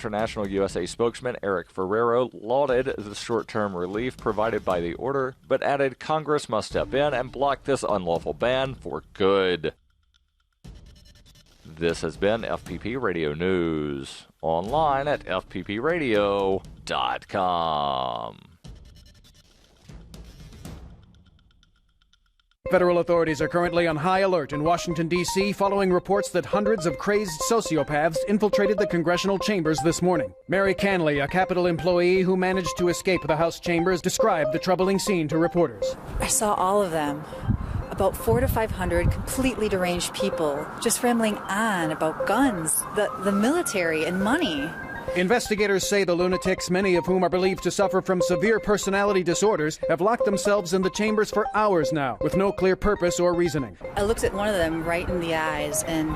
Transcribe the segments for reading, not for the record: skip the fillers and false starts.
International USA spokesman Eric Ferrero lauded the short-term relief provided by the order, but added Congress must step in and block this unlawful ban for good. This has been FPP Radio News, online at fppradio.com. Federal authorities are currently on high alert in Washington, D.C., following reports that hundreds of crazed sociopaths infiltrated the congressional chambers this morning. Mary Canley, a Capitol employee who managed to escape the House chambers, described the troubling scene to reporters. I saw all of them. About 400 to 500 completely deranged people just rambling on about guns, the military, and money. Investigators say the lunatics, many of whom are believed to suffer from severe personality disorders, have locked themselves in the chambers for hours now, with no clear purpose or reasoning. I looked at one of them right in the eyes, and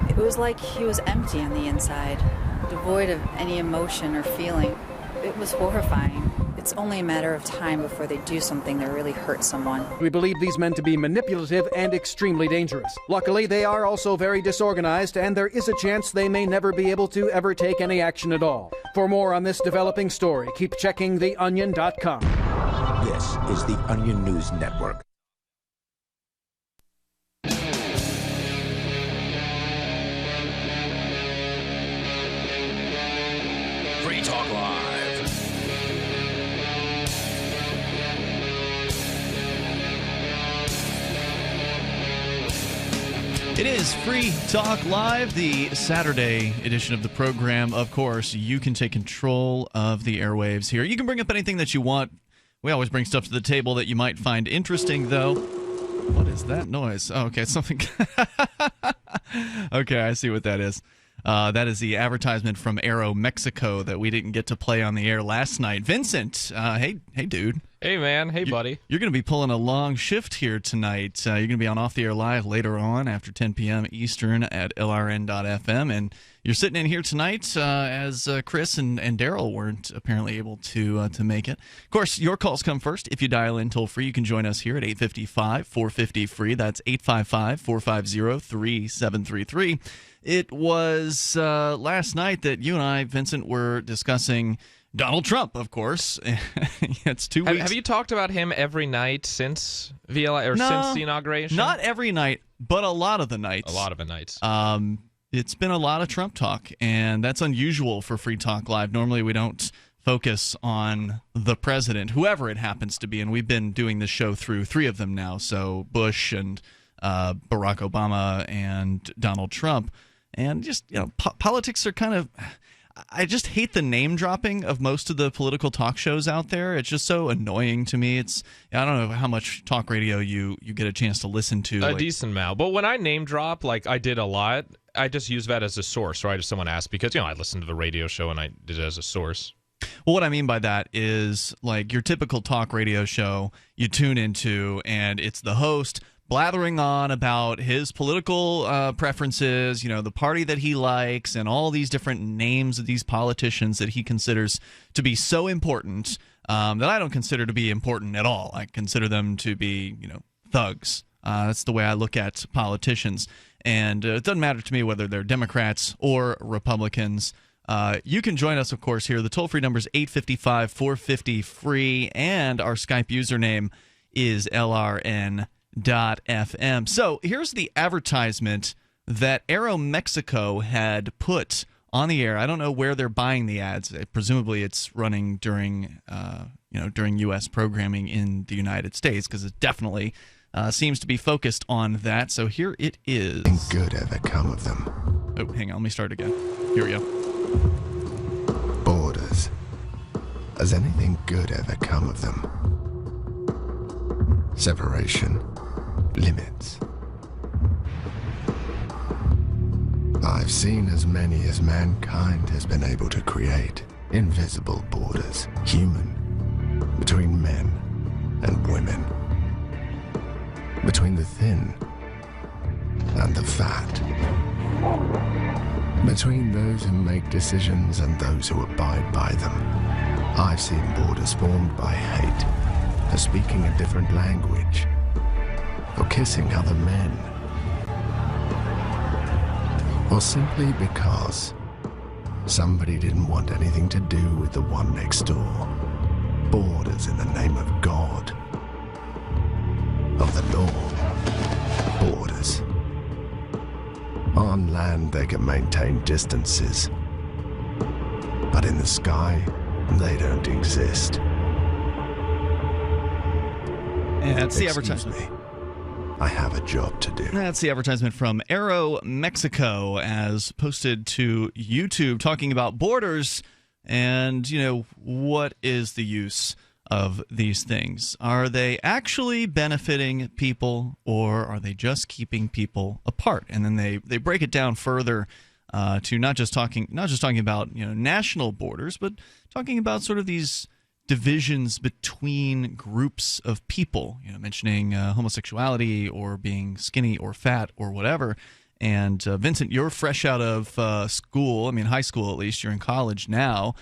it was like he was empty on the inside, devoid of any emotion or feeling. It was horrifying. It's only a matter of time before they do something that really hurts someone. We believe these men to be manipulative and extremely dangerous. Luckily, they are also very disorganized, and there is a chance they may never be able to ever take any action at all. For more on this developing story, keep checking theonion.com. This is the Onion News Network. Free Talk Live. It is Free Talk Live, the Saturday edition of the program. Of course, you can take control of the airwaves here. You can bring up anything that you want. We always bring stuff to the table that you might find interesting, though. What is that noise? Oh, okay, something. Okay, I see what that is. That is the advertisement from Aeromexico that we didn't get to play on the air last night. Vincent, hey, dude. Hey, man. Hey, buddy. You're going to be pulling a long shift here tonight. You're going to be on Off the Air Live later on after 10 p.m. Eastern at LRN.FM. And you're sitting in here tonight as Chris and Daryl weren't apparently able to make it. Of course, your calls come first. If you dial in toll-free, you can join us here at 855-450-FREE. That's 855-450-3733. It was last night that you and I, Vincent, were discussing Donald Trump, of course. It's 2 weeks. Have you talked about him every night since VLI since the inauguration? Not every night, but a lot of the nights. A lot of the nights. It's been a lot of Trump talk, and that's unusual for Free Talk Live. Normally, we don't focus on the president, whoever it happens to be, and we've been doing this show through 3 of them now. So Bush and Barack Obama and Donald Trump. And just, politics are kind of... I just hate the name dropping of most of the political talk shows out there. It's just so annoying to me. I don't know how much talk radio you get a chance to listen to. A decent amount. But when I name drop, like I did a lot, I just use that as a source, right? If someone asked, because, I listened to the radio show and I did it as a source. Well, what I mean by that is like your typical talk radio show you tune into, and it's the host blathering on about his political preferences, the party that he likes, and all these different names of these politicians that he considers to be so important that I don't consider to be important at all. I consider them to be, thugs. That's the way I look at politicians. And it doesn't matter to me whether they're Democrats or Republicans. You can join us, of course, here. The toll-free number is 855-450-FREE, and our Skype username is LRN.FM. So here's the advertisement that Aeromexico had put on the air. I don't know where they're buying the ads. Presumably it's running during U.S. programming in the United States, because it definitely seems to be focused on that. So here it is. Anything good ever come of them? Oh, hang on. Let me start again. Here we go. Borders. Has anything good ever come of them? Separation. Limits. I've seen as many as mankind has been able to create. Invisible borders. Human. Between men and women. Between the thin and the fat. Between those who make decisions and those who abide by them. I've seen borders formed by hate, for speaking a different language, for kissing other men, or simply because Somebody didn't want anything to do with the one next door. Borders in the name of God. Of the law. Borders. On land they can maintain distances. But in the sky, they don't exist. And that's the Excuse advertisement. me. I have a job to do. That's the advertisement from Aero Mexico, as posted to YouTube, talking about borders and, what is the use of these things? Are they actually benefiting people, or are they just keeping people apart? And then they break it down further to not just talking about national borders, but talking about sort of these divisions between groups of people, mentioning homosexuality or being skinny or fat or whatever. And Vincent, you're fresh out of school. I mean, high school at least. You're in college now.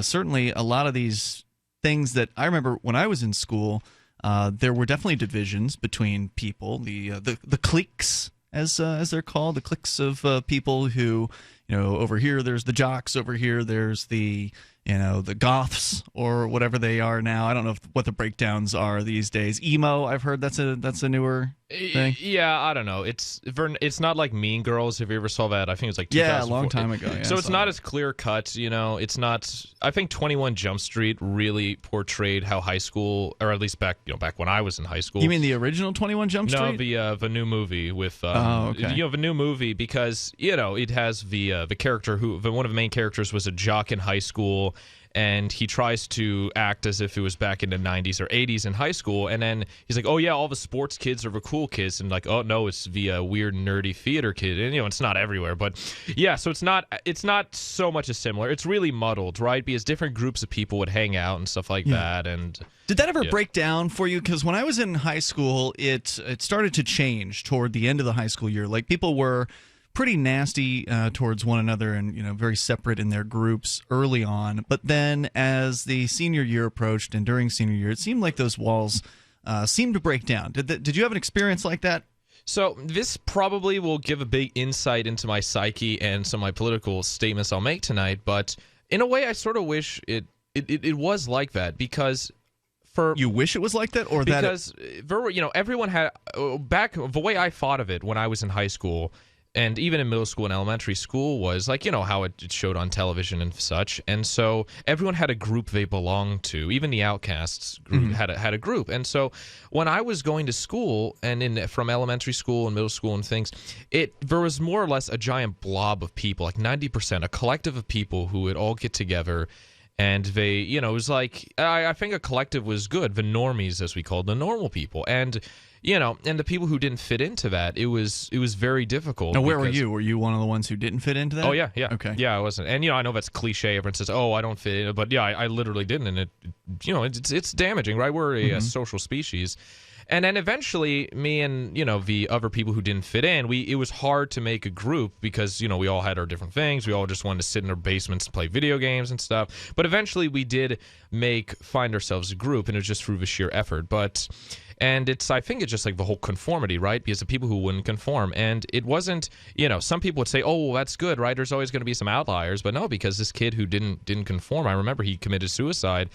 Certainly, a lot of these things that I remember when I was in school, there were definitely divisions between people. The cliques, as they're called, the cliques of people who, over here there's the jocks, over here there's the goths or whatever they are now. I don't know what the breakdowns are these days. Emo, I've heard that's a newer thing. Yeah, I don't know. It's not like Mean Girls. If you ever saw that, I think it was like 2004. Yeah, a long time ago. Yeah, so it's not as clear cut. It's not. I think 21 Jump Street really portrayed how high school, or at least back when I was in high school. You mean the original 21 Jump Street? No, the new movie with okay. the new movie, because it has the character one of the main characters was a jock in high school. And he tries to act as if it was back in the 90s or 80s in high school. And then he's like, oh, yeah, all the sports kids are the cool kids. And like, oh, no, it's the weird, nerdy theater kid. And, it's not everywhere. But, yeah, so it's not so much as similar. It's really muddled, right? Because different groups of people would hang out and stuff like that. And did that ever break down for you? Because when I was in high school, it started to change toward the end of the high school year. Like, people were pretty nasty towards one another and very separate in their groups early on, but then as the senior year approached and during senior year, it seemed like those walls seemed to break down. Did you have an experience like that? So this probably will give a big insight into my psyche and some of my political statements I'll make tonight, but in a way I sort of wish it was like that, because you wish it was like that, or because everyone had back the way I thought of it when I was in high school. And even in middle school and elementary school was like, how it showed on television and such. And so everyone had a group they belonged to. Even the outcasts group had a group. And so when I was going to school and from elementary school and middle school and things, there was more or less a giant blob of people, like 90%, a collective of people who would all get together. And they, it was like, I think a collective was good, the normies, as we called the normal people. And and the people who didn't fit into that, it was very difficult. Now, where were you? Were you one of the ones who didn't fit into that? Oh, yeah. Okay. Yeah, I wasn't. And, I know that's cliche. Everyone says, oh, I don't fit in. But, yeah, I literally didn't. And, it's damaging, right? We're a social species. And then eventually, me and, the other people who didn't fit in, it was hard to make a group because, we all had our different things. We all just wanted to sit in our basements and play video games and stuff. But eventually, we did find ourselves a group, and it was just through the sheer effort. And I think it's just like the whole conformity, right? Because the people who wouldn't conform. And it wasn't, some people would say, oh, well, that's good, right? There's always going to be some outliers. But no, because this kid who didn't conform, I remember he committed suicide.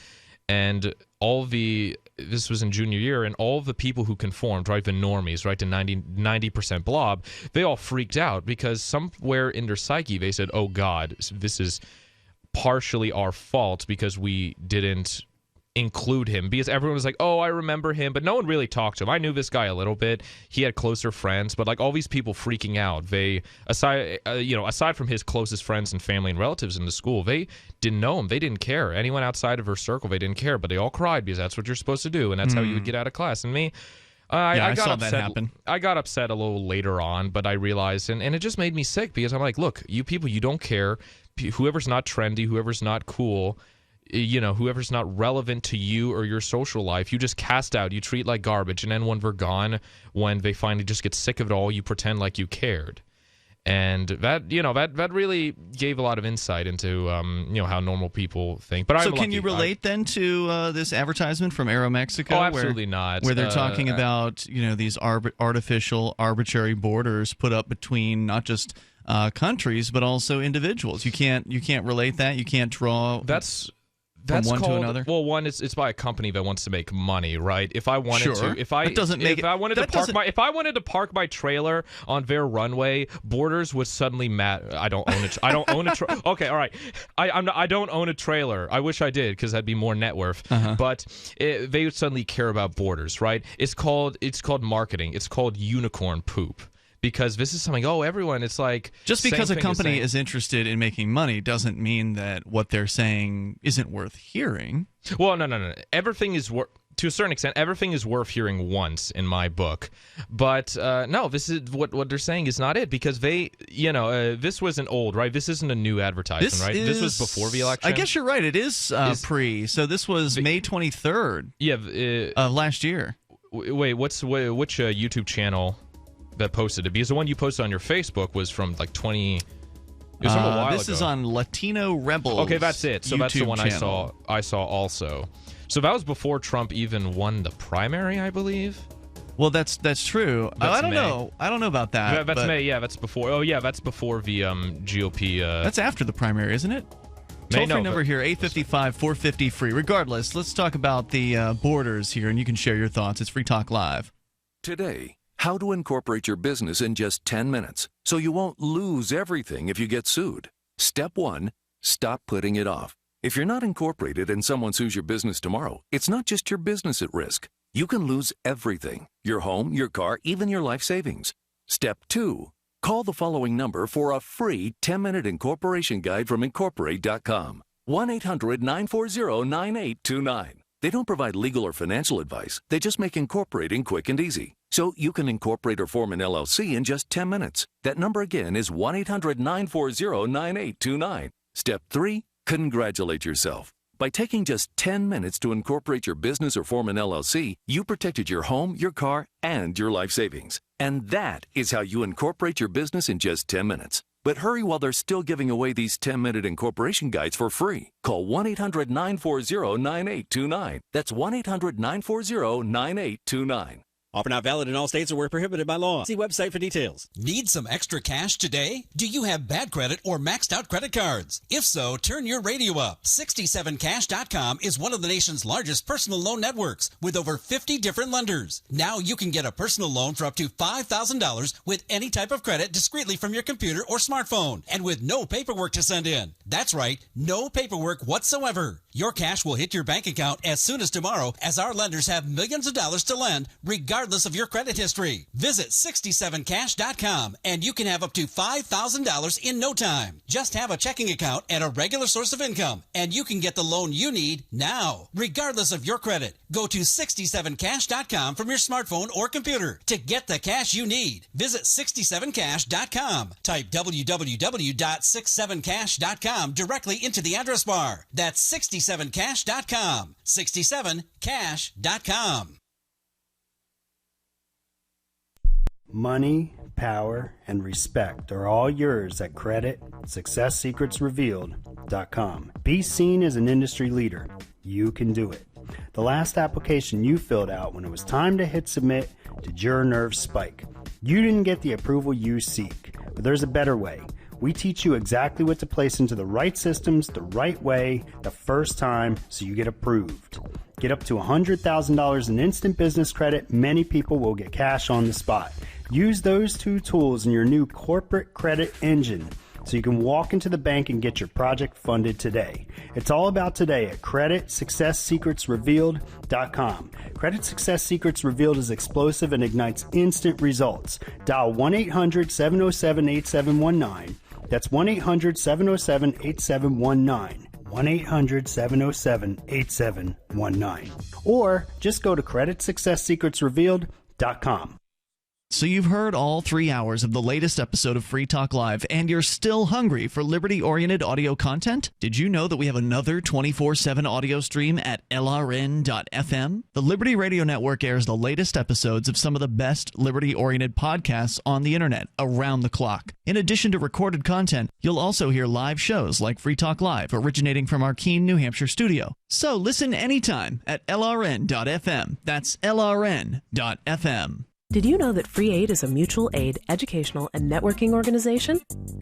And this was in junior year, and all the people who conformed, right, the normies, right, the 90% blob, they all freaked out because somewhere in their psyche they said, oh, God, this is partially our fault because we didn't include him, because everyone was like, oh, I remember him, but no one really talked to him. I knew this guy a little bit. He had closer friends, but like all these people freaking out, they aside from his closest friends and family and relatives in the school, they didn't know him. They didn't care. Anyone outside of her circle, they didn't care, but they all cried because that's what you're supposed to do, and that's how you would get out of class. And me, I got saw upset. that happen. I got upset a little later on, but I realized, and it just made me sick because I'm like, look, you people, you don't care. Whoever's not trendy, whoever's not cool, whoever's not relevant to you or your social life, you just cast out, you treat like garbage, and then when they're gone, when they finally just get sick of it all, you pretend like you cared. And that really gave a lot of insight into how normal people think. But so can you relate then to this advertisement from Aero Mexico? Oh, absolutely not. Where they're talking about these artificial, arbitrary borders put up between not just countries, but also individuals. You can't relate that. You can't draw. That's one called, to another. Well, one it's by a company that wants to make money, right? If I wanted to, if I wanted to park my trailer on their runway, Borders would suddenly I don't own it. I don't own a trailer. Okay, all right. I don't own a trailer. I wish I did because that'd be more net worth. But they would suddenly care about Borders, right? It's called marketing. It's called unicorn poop. Because this is something, everyone, it's like... Just because a company is interested in making money doesn't mean that what they're saying isn't worth hearing. Well, no. Everything is worth... To a certain extent, everything is worth hearing once in my book. But, no, this is what they're saying is not it. Because they, this wasn't old, right? This isn't a new advertisement, right? This was before the election. I guess you're right. It is pre. So this was May 23rd of last year. Wait, which YouTube channel... that posted it? Because the one you posted on your Facebook was from like 20. It was from a while this ago. is on Latino Rebels. Okay, that's it. So YouTube that's the one channel. I saw also. So that was before Trump even won the primary, I believe. Well, that's true. I don't May. know. I don't know about that. That's May. Yeah, that's before. Oh, yeah, that's before the GOP. That's after the primary, isn't it? Toll-free number here, 855-450 free. Regardless, let's talk about the Borders here, and you can share your thoughts. It's Free Talk Live. Today, how to incorporate your business in just 10 minutes so you won't lose everything if you get sued. Step 1, stop putting it off. If you're not incorporated and someone sues your business tomorrow, it's not just your business at risk. You can lose everything: your home, your car, even your life savings. Step 2, call the following number for a free 10-minute incorporation guide from Incorporate.com. 1-800-940-9829. They don't provide legal or financial advice. They just make incorporating quick and easy. So you can incorporate or form an LLC in just 10 minutes. That number again is 1-800-940-9829. Step 3, congratulate yourself. By taking just 10 minutes to incorporate your business or form an LLC, you protected your home, your car, and your life savings. And that is how you incorporate your business in just 10 minutes. But hurry while they're still giving away these 10-minute incorporation guides for free. Call 1-800-940-9829. That's 1-800-940-9829. Offer not valid in all states or where prohibited by law. See website for details. Need some extra cash today? Do you have bad credit or maxed out credit cards? If so, turn your radio up. 67cash.com is one of the nation's largest personal loan networks with over 50 different lenders. Now you can get a personal loan for up to $5,000 with any type of credit discreetly from your computer or smartphone and with no paperwork to send in. That's right, no paperwork whatsoever. Your cash will hit your bank account as soon as tomorrow, as our lenders have millions of dollars to lend regardless of your credit history. Visit 67cash.com and you can have up to $5,000 in no time. Just have a checking account and a regular source of income and you can get the loan you need now, regardless of your credit. Go to 67cash.com from your smartphone or computer to get the cash you need. Visit 67cash.com. Type www.67cash.com directly into the address bar. That's 67cash.com. 67cash.com. Money, power, and respect are all yours at CreditSuccessSecretsRevealed.com. Be seen as an industry leader. You can do it. The last application you filled out when it was time to hit submit, did your nerves spike? You didn't get the approval you seek, but there's a better way. We teach you exactly what to place into the right systems the right way the first time so you get approved. Get up to $100,000 in instant business credit. Many people will get cash on the spot. Use those two tools in your new corporate credit engine so you can walk into the bank and get your project funded today. It's all about today at CreditSuccessSecretsRevealed.com. Credit Success Secrets Revealed is explosive and ignites instant results. Dial 1-800-707-8719. That's 1-800-707-8719. 1-800-707-8719. Or just go to CreditSuccessSecretsRevealed.com. So you've heard all 3 hours of the latest episode of Free Talk Live, and you're still hungry for liberty-oriented audio content? Did you know that we have another 24/7 audio stream at LRN.FM? The Liberty Radio Network airs the latest episodes of some of the best liberty-oriented podcasts on the internet around the clock. In addition to recorded content, you'll also hear live shows like Free Talk Live, originating from our Keene, New Hampshire studio. So listen anytime at LRN.FM. That's LRN.FM. Did you know that Free Aid is a mutual aid, educational, and networking organization?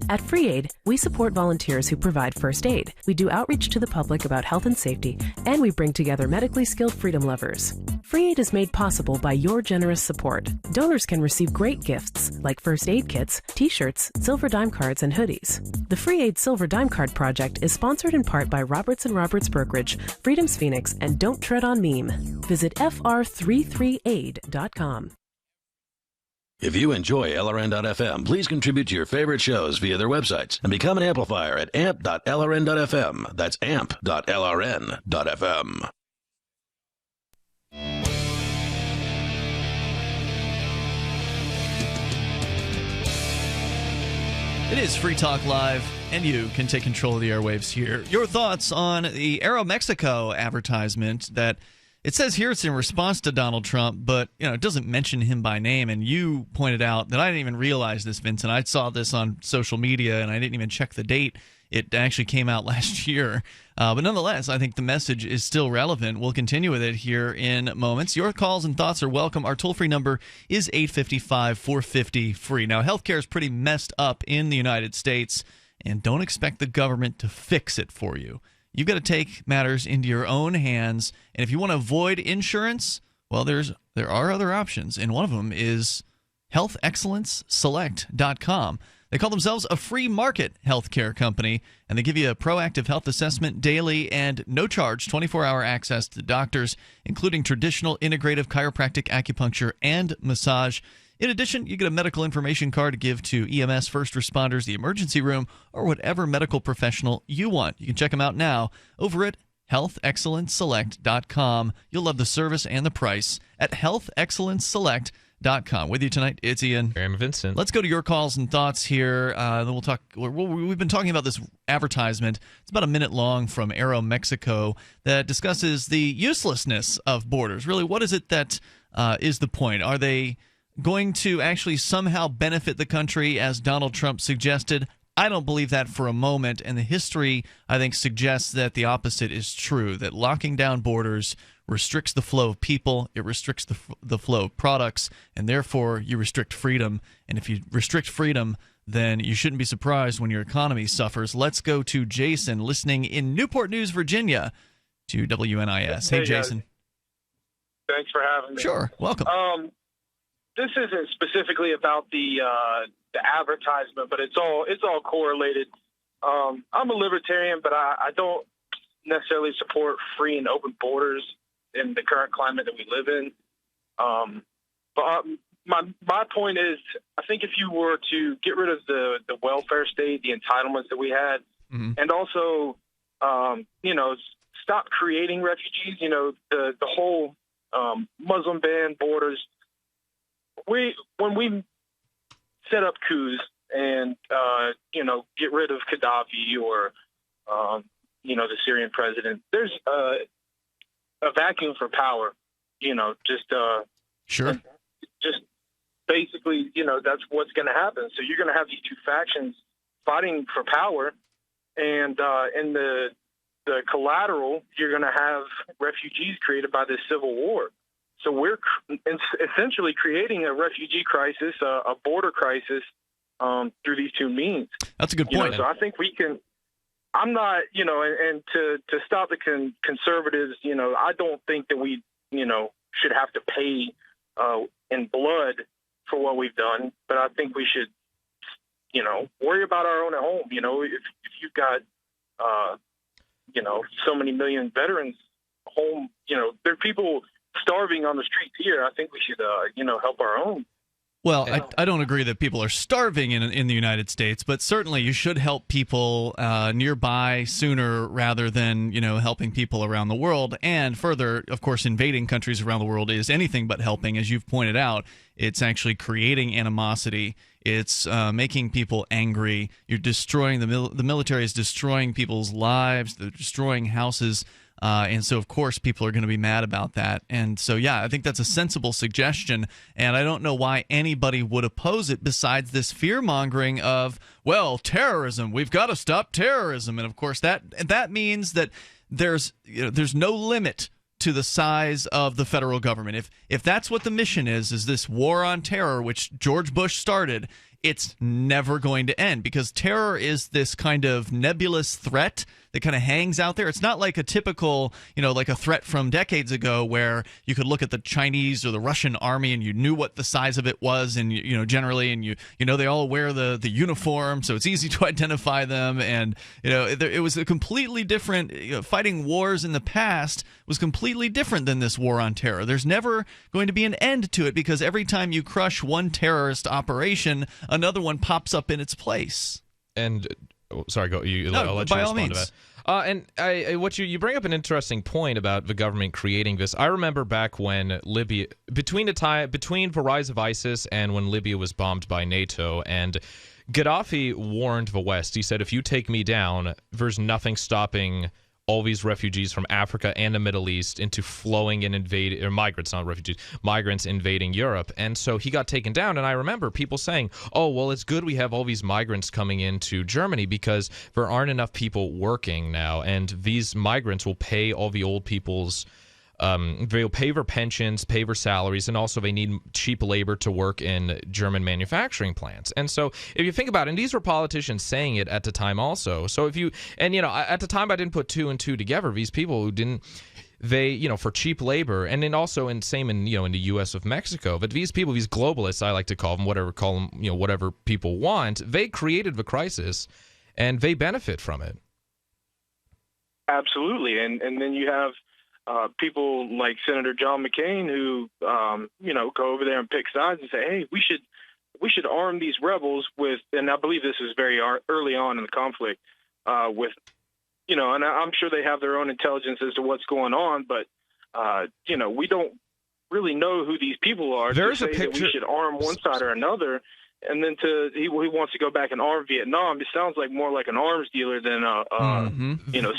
At Free Aid, we support volunteers who provide first aid. We do outreach to the public about health and safety, and we bring together medically skilled freedom lovers. Free Aid is made possible by your generous support. Donors can receive great gifts like first aid kits, t-shirts, silver dime cards, and hoodies. The Free Aid Silver Dime Card Project is sponsored in part by Roberts & Roberts Brokerage, Freedom's Phoenix, and Don't Tread on Meme. Visit fr33aid.com. If you enjoy LRN.FM, please contribute to your favorite shows via their websites and become an amplifier at amp.lrn.fm. That's amp.lrn.fm. It is Free Talk Live, and you can take control of the airwaves here. Your thoughts on the Aeromexico advertisement that it says here it's in response to Donald Trump, but it doesn't mention him by name. And you pointed out that I didn't even realize this, Vincent. I saw this on social media, and I didn't even check the date. It actually came out last year. But nonetheless, I think the message is still relevant. We'll continue with it here in moments. Your calls and thoughts are welcome. Our toll-free number is 855-450-FREE. Now, healthcare is pretty messed up in the United States, and don't expect the government to fix it for you. You've got to take matters into your own hands, and if you want to avoid insurance, well, there are other options, and one of them is healthexcellenceselect.com. They call themselves a free market healthcare company, and they give you a proactive health assessment daily and no charge 24-hour access to doctors, including traditional, integrative, chiropractic, acupuncture, and massage. In addition, you get a medical information card to give to EMS, first responders, the emergency room, or whatever medical professional you want. You can check them out now over at healthexcellenceselect.com. You'll love the service and the price at healthexcellenceselect.com. With you tonight, it's Ian. I'm Vincent. Let's go to your calls and thoughts here. Then we'll talk. We've been talking about this advertisement. It's about a minute long from Aeromexico that discusses the uselessness of borders. Really, what is it that is the point? Are they going to actually somehow benefit the country as Donald Trump suggested? I don't believe that for a moment, and the history, I think, suggests that the opposite is true, that locking down borders restricts the flow of people, it restricts the flow of products, and therefore you restrict freedom. And if you restrict freedom, then you shouldn't be surprised when your economy suffers. Let's go to Jason, listening in Newport News, Virginia, to WNIS. Hey, Jason. Thanks for having me. Sure, welcome. This isn't specifically about the advertisement, but it's all correlated. I'm a libertarian, but I don't necessarily support free and open borders in the current climate that we live in. But my point is, I think if you were to get rid of the welfare state, the entitlements that we had, and also stop creating refugees, the whole Muslim ban, borders. When we set up coups and get rid of Gaddafi or the Syrian president, there's a vacuum for power. Sure. Just basically, that's what's going to happen. So you're going to have these two factions fighting for power, and in the collateral, you're going to have refugees created by this civil war. So we're essentially creating a refugee crisis, a border crisis, through these two means. That's a good point. So I think we can. I'm not, and to stop the conservatives, I don't think that we, should have to pay in blood for what we've done. But I think we should, worry about our own at home. If you've got, so many million veterans home, there are people starving on the streets here. I think we should, help our own. Well, I don't agree that people are starving in the United States, but certainly you should help people nearby sooner rather than, helping people around the world. And further, of course, invading countries around the world is anything but helping. As you've pointed out, it's actually creating animosity. It's making people angry. You're destroying the military is destroying people's lives. They're destroying houses. And so, of course, people are going to be mad about that. And so, yeah, I think that's a sensible suggestion. And I don't know why anybody would oppose it besides this fear-mongering of, well, terrorism. We've got to stop terrorism. And, of course, that means that there's no limit to the size of the federal government. If that's what the mission is this war on terror, which George Bush started, it's never going to end, because terror is this kind of nebulous threat that kind of hangs out there. It's not like a typical, like a threat from decades ago where you could look at the Chinese or the Russian army and you knew what the size of it was, and generally, and they all wear the uniform, so it's easy to identify them. And it was a completely different. Fighting wars in the past was completely different than this war on terror. There's never going to be an end to it, because every time you crush one terrorist operation, another one pops up in its place. And sorry, go. I'll let you by all respond means. to that. And you bring up an interesting point about the government creating this. I remember back when Libya, between the rise of ISIS and when Libya was bombed by NATO, and Gaddafi warned the West. He said, if you take me down, there's nothing stopping all these refugees from Africa and the Middle East into flowing and invading, or migrants, not refugees, migrants invading Europe. And so he got taken down. And I remember people saying, oh, well, it's good we have all these migrants coming into Germany because there aren't enough people working now. And these migrants will pay all the old people's they'll pay their pensions, pay their salaries, and also they need cheap labor to work in German manufacturing plants. And so if you think about it, and these were politicians saying it at the time also. So at the time I didn't put two and two together. These people who didn't, for cheap labor, and then also in the U.S. with Mexico. But these people, these globalists, I like to call them, whatever people want, they created the crisis and they benefit from it. Absolutely. And then you have people like Senator John McCain who, go over there and pick sides and say, hey, we should arm these rebels with, and I believe this is very early on in the conflict, and I'm sure they have their own intelligence as to what's going on, but, we don't really know who these people are. There's to say a picture that we should arm one side or another. And then he wants to go back and arm Vietnam. It sounds like more like an arms dealer than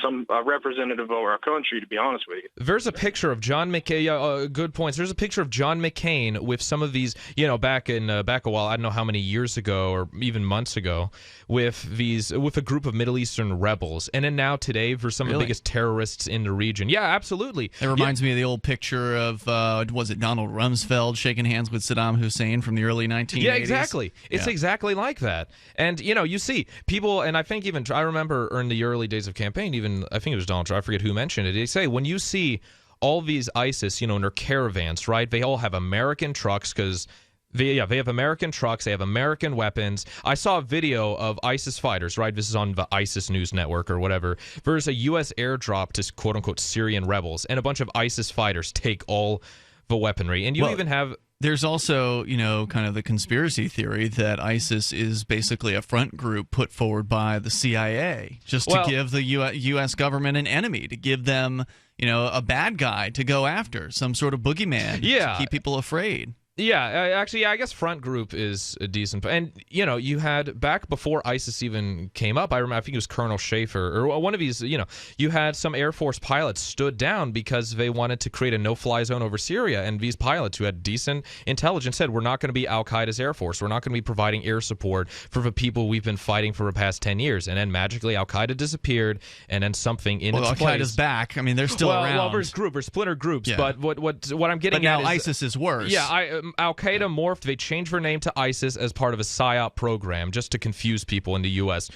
some representative of our country, to be honest with you. There's a picture of John McCain. Good points. There's a picture of John McCain with some of these, back a while. I don't know how many years ago or even months ago, with a group of Middle Eastern rebels. And then now today, for some of the biggest terrorists in the region. Yeah, absolutely. It reminds me of the old picture of was it Donald Rumsfeld shaking hands with Saddam Hussein from the early 1980s? Yeah, exactly. It's exactly like that. And, you see people, and I think even, I remember in the early days of campaign, even, I think it was Donald Trump, I forget who mentioned it, they say, when you see all these ISIS, in their caravans, right, they all have American trucks because they have American trucks, they have American weapons. I saw a video of ISIS fighters, right, this is on the ISIS News Network or whatever, there's a U.S. airdrop to quote-unquote Syrian rebels, and a bunch of ISIS fighters take all the weaponry. And you even have... There's also, kind of the conspiracy theory that ISIS is basically a front group put forward by the CIA just to give the U.S. government an enemy, to give them, a bad guy to go after, some sort of boogeyman to keep people afraid. Yeah, actually, I guess front group is a decent. And, you had, back before ISIS even came up, I remember, I think it was Colonel Schaefer, or one of these, you had some Air Force pilots stood down because they wanted to create a no-fly zone over Syria. And these pilots who had decent intelligence said, we're not going to be Al-Qaeda's Air Force. We're not going to be providing air support for the people we've been fighting for the past 10 years. And then magically Al-Qaeda disappeared, and then something in its place. Al-Qaeda's back. I mean, they're still around. Well, there's splinter groups. Yeah. But what I'm getting at is... ISIS is worse. Yeah, Al-Qaeda morphed. They changed their name to ISIS as part of a PSYOP program just to confuse people in the U.S.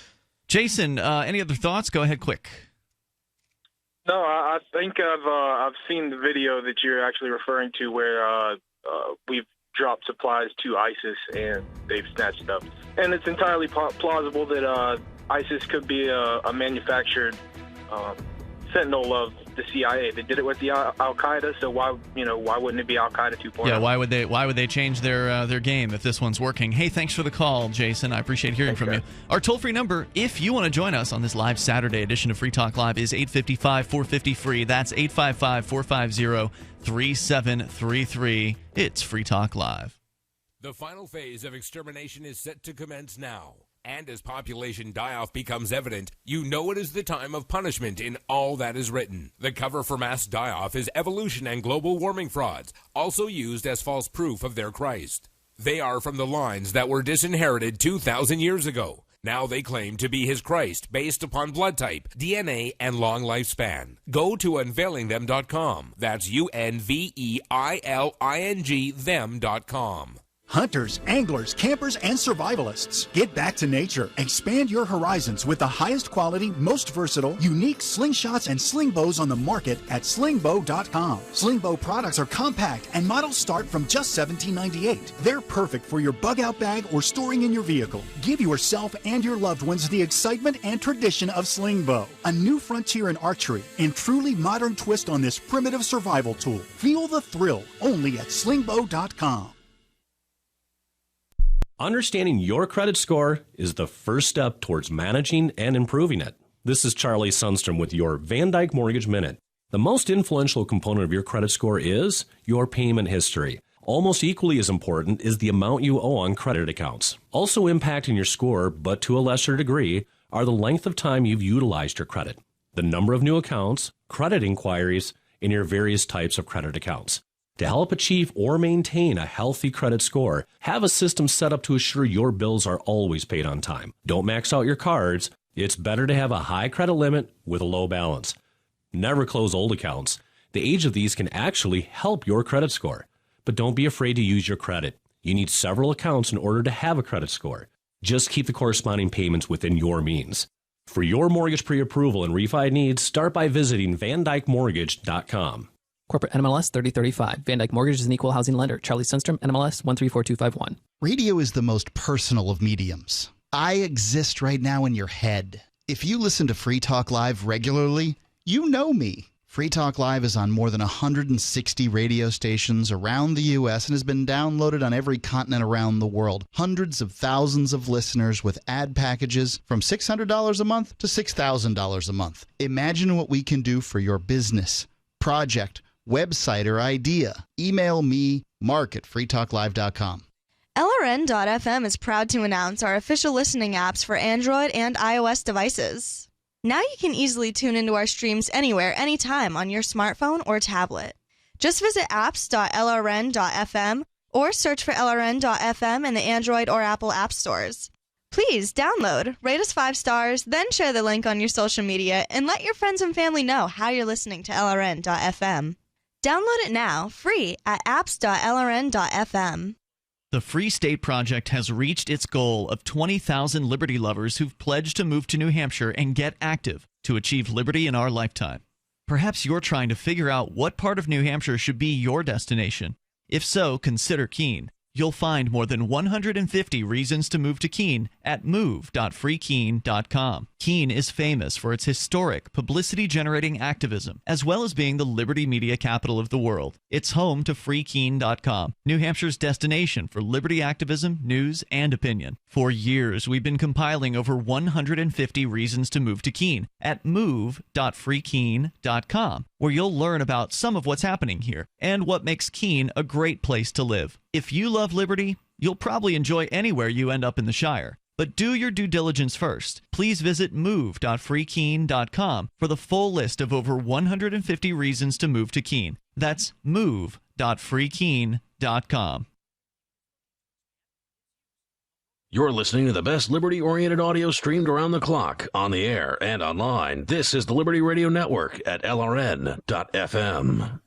Jason, any other thoughts? Go ahead, quick. No, I think I've seen the video that you're actually referring to where we've dropped supplies to ISIS and they've snatched it up. And it's entirely plausible that ISIS could be a manufactured sentinel of the CIA. They did it with the Al-Qaeda, so why wouldn't it be Al-Qaeda 2.0? Yeah, why would they change their game if this one's working? Hey, thanks for the call, Jason. I appreciate hearing from you. Our toll-free number, if you want to join us on this live Saturday edition of Free Talk Live, is 855-450-FREE. That's 855-450-3733. It's Free Talk Live. The final phase of extermination is set to commence now. And as population die-off becomes evident, you know it is the time of punishment in all that is written. The cover for mass die-off is evolution and global warming frauds, also used as false proof of their Christ. They are from the lines that were disinherited 2,000 years ago. Now they claim to be his Christ based upon blood type, DNA, and long lifespan. Go to unveilingthem.com. That's UNVEILING them.com. Hunters, anglers, campers, and survivalists, get back to nature. Expand your horizons with the highest quality, most versatile, unique slingshots and sling bows on the market at slingbow.com. Slingbow products are compact and models start from just $17.98. They're perfect for your bug-out bag or storing in your vehicle. Give yourself and your loved ones the excitement and tradition of Slingbow, a new frontier in archery and truly modern twist on this primitive survival tool. Feel the thrill only at slingbow.com. Understanding your credit score is the first step towards managing and improving it. This is Charlie Sundstrom with your Van Dyke Mortgage Minute. The most influential component of your credit score is your payment history. Almost equally as important is the amount you owe on credit accounts. Also impacting your score, but to a lesser degree, are the length of time you've utilized your credit, the number of new accounts, credit inquiries, and your various types of credit accounts. To help achieve or maintain a healthy credit score, have a system set up to assure your bills are always paid on time. Don't max out your cards. It's better to have a high credit limit with a low balance. Never close old accounts. The age of these can actually help your credit score. But don't be afraid to use your credit. You need several accounts in order to have a credit score. Just keep the corresponding payments within your means. For your mortgage pre-approval and refi needs, start by visiting VanDykeMortgage.com. Corporate NMLS 3035. Van Dyke Mortgage is an equal housing lender. Charlie Sundstrom, NMLS 134251. Radio is the most personal of mediums. I exist right now in your head. If you listen to Free Talk Live regularly, you know me. Free Talk Live is on more than 160 radio stations around the U.S. and has been downloaded on every continent around the world. Hundreds of thousands of listeners with ad packages from $600 a month to $6,000 a month. Imagine what we can do for your business, project, website, or idea. Email me, mark@freetalklive.com. LRN.FM is proud to announce our official listening apps for Android and iOS devices. Now you can easily tune into our streams anywhere, anytime on your smartphone or tablet. Just visit apps.lrn.fm or search for LRN.FM in the Android or Apple app stores. Please download, rate us 5 stars, then share the link on your social media and let your friends and family know how you're listening to LRN.FM. Download it now, free at apps.lrn.fm. The Free State Project has reached its goal of 20,000 liberty lovers who've pledged to move to New Hampshire and get active to achieve liberty in our lifetime. Perhaps you're trying to figure out what part of New Hampshire should be your destination. If so, consider Keene. You'll find more than 150 reasons to move to Keene at move.freekeene.com. Keene is famous for its historic, publicity-generating activism, as well as being the liberty media capital of the world. It's home to freekeene.com, New Hampshire's destination for liberty activism, news, and opinion. For years, we've been compiling over 150 reasons to move to Keene at move.freekeene.com, where you'll learn about some of what's happening here and what makes Keene a great place to live. If you love liberty, you'll probably enjoy anywhere you end up in the Shire. But do your due diligence first. Please visit move.freekeene.com for the full list of over 150 reasons to move to Keene. That's move.freekeene.com. You're listening to the best liberty-oriented audio streamed around the clock, on the air, and online. This is the Liberty Radio Network at LRN.FM.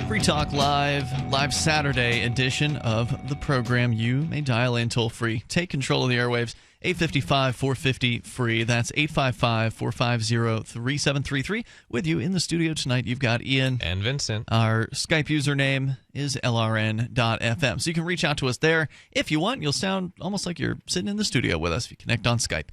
Free Talk Live Saturday edition of the program. You may dial in toll free. Take control of the airwaves. 855-450-FREE. That's 855-450-3733. With you in the studio tonight, you've got Ian. And Vincent. Our Skype username is LRN.FM. So you can reach out to us there. If you want, you'll sound almost like you're sitting in the studio with us if you connect on Skype.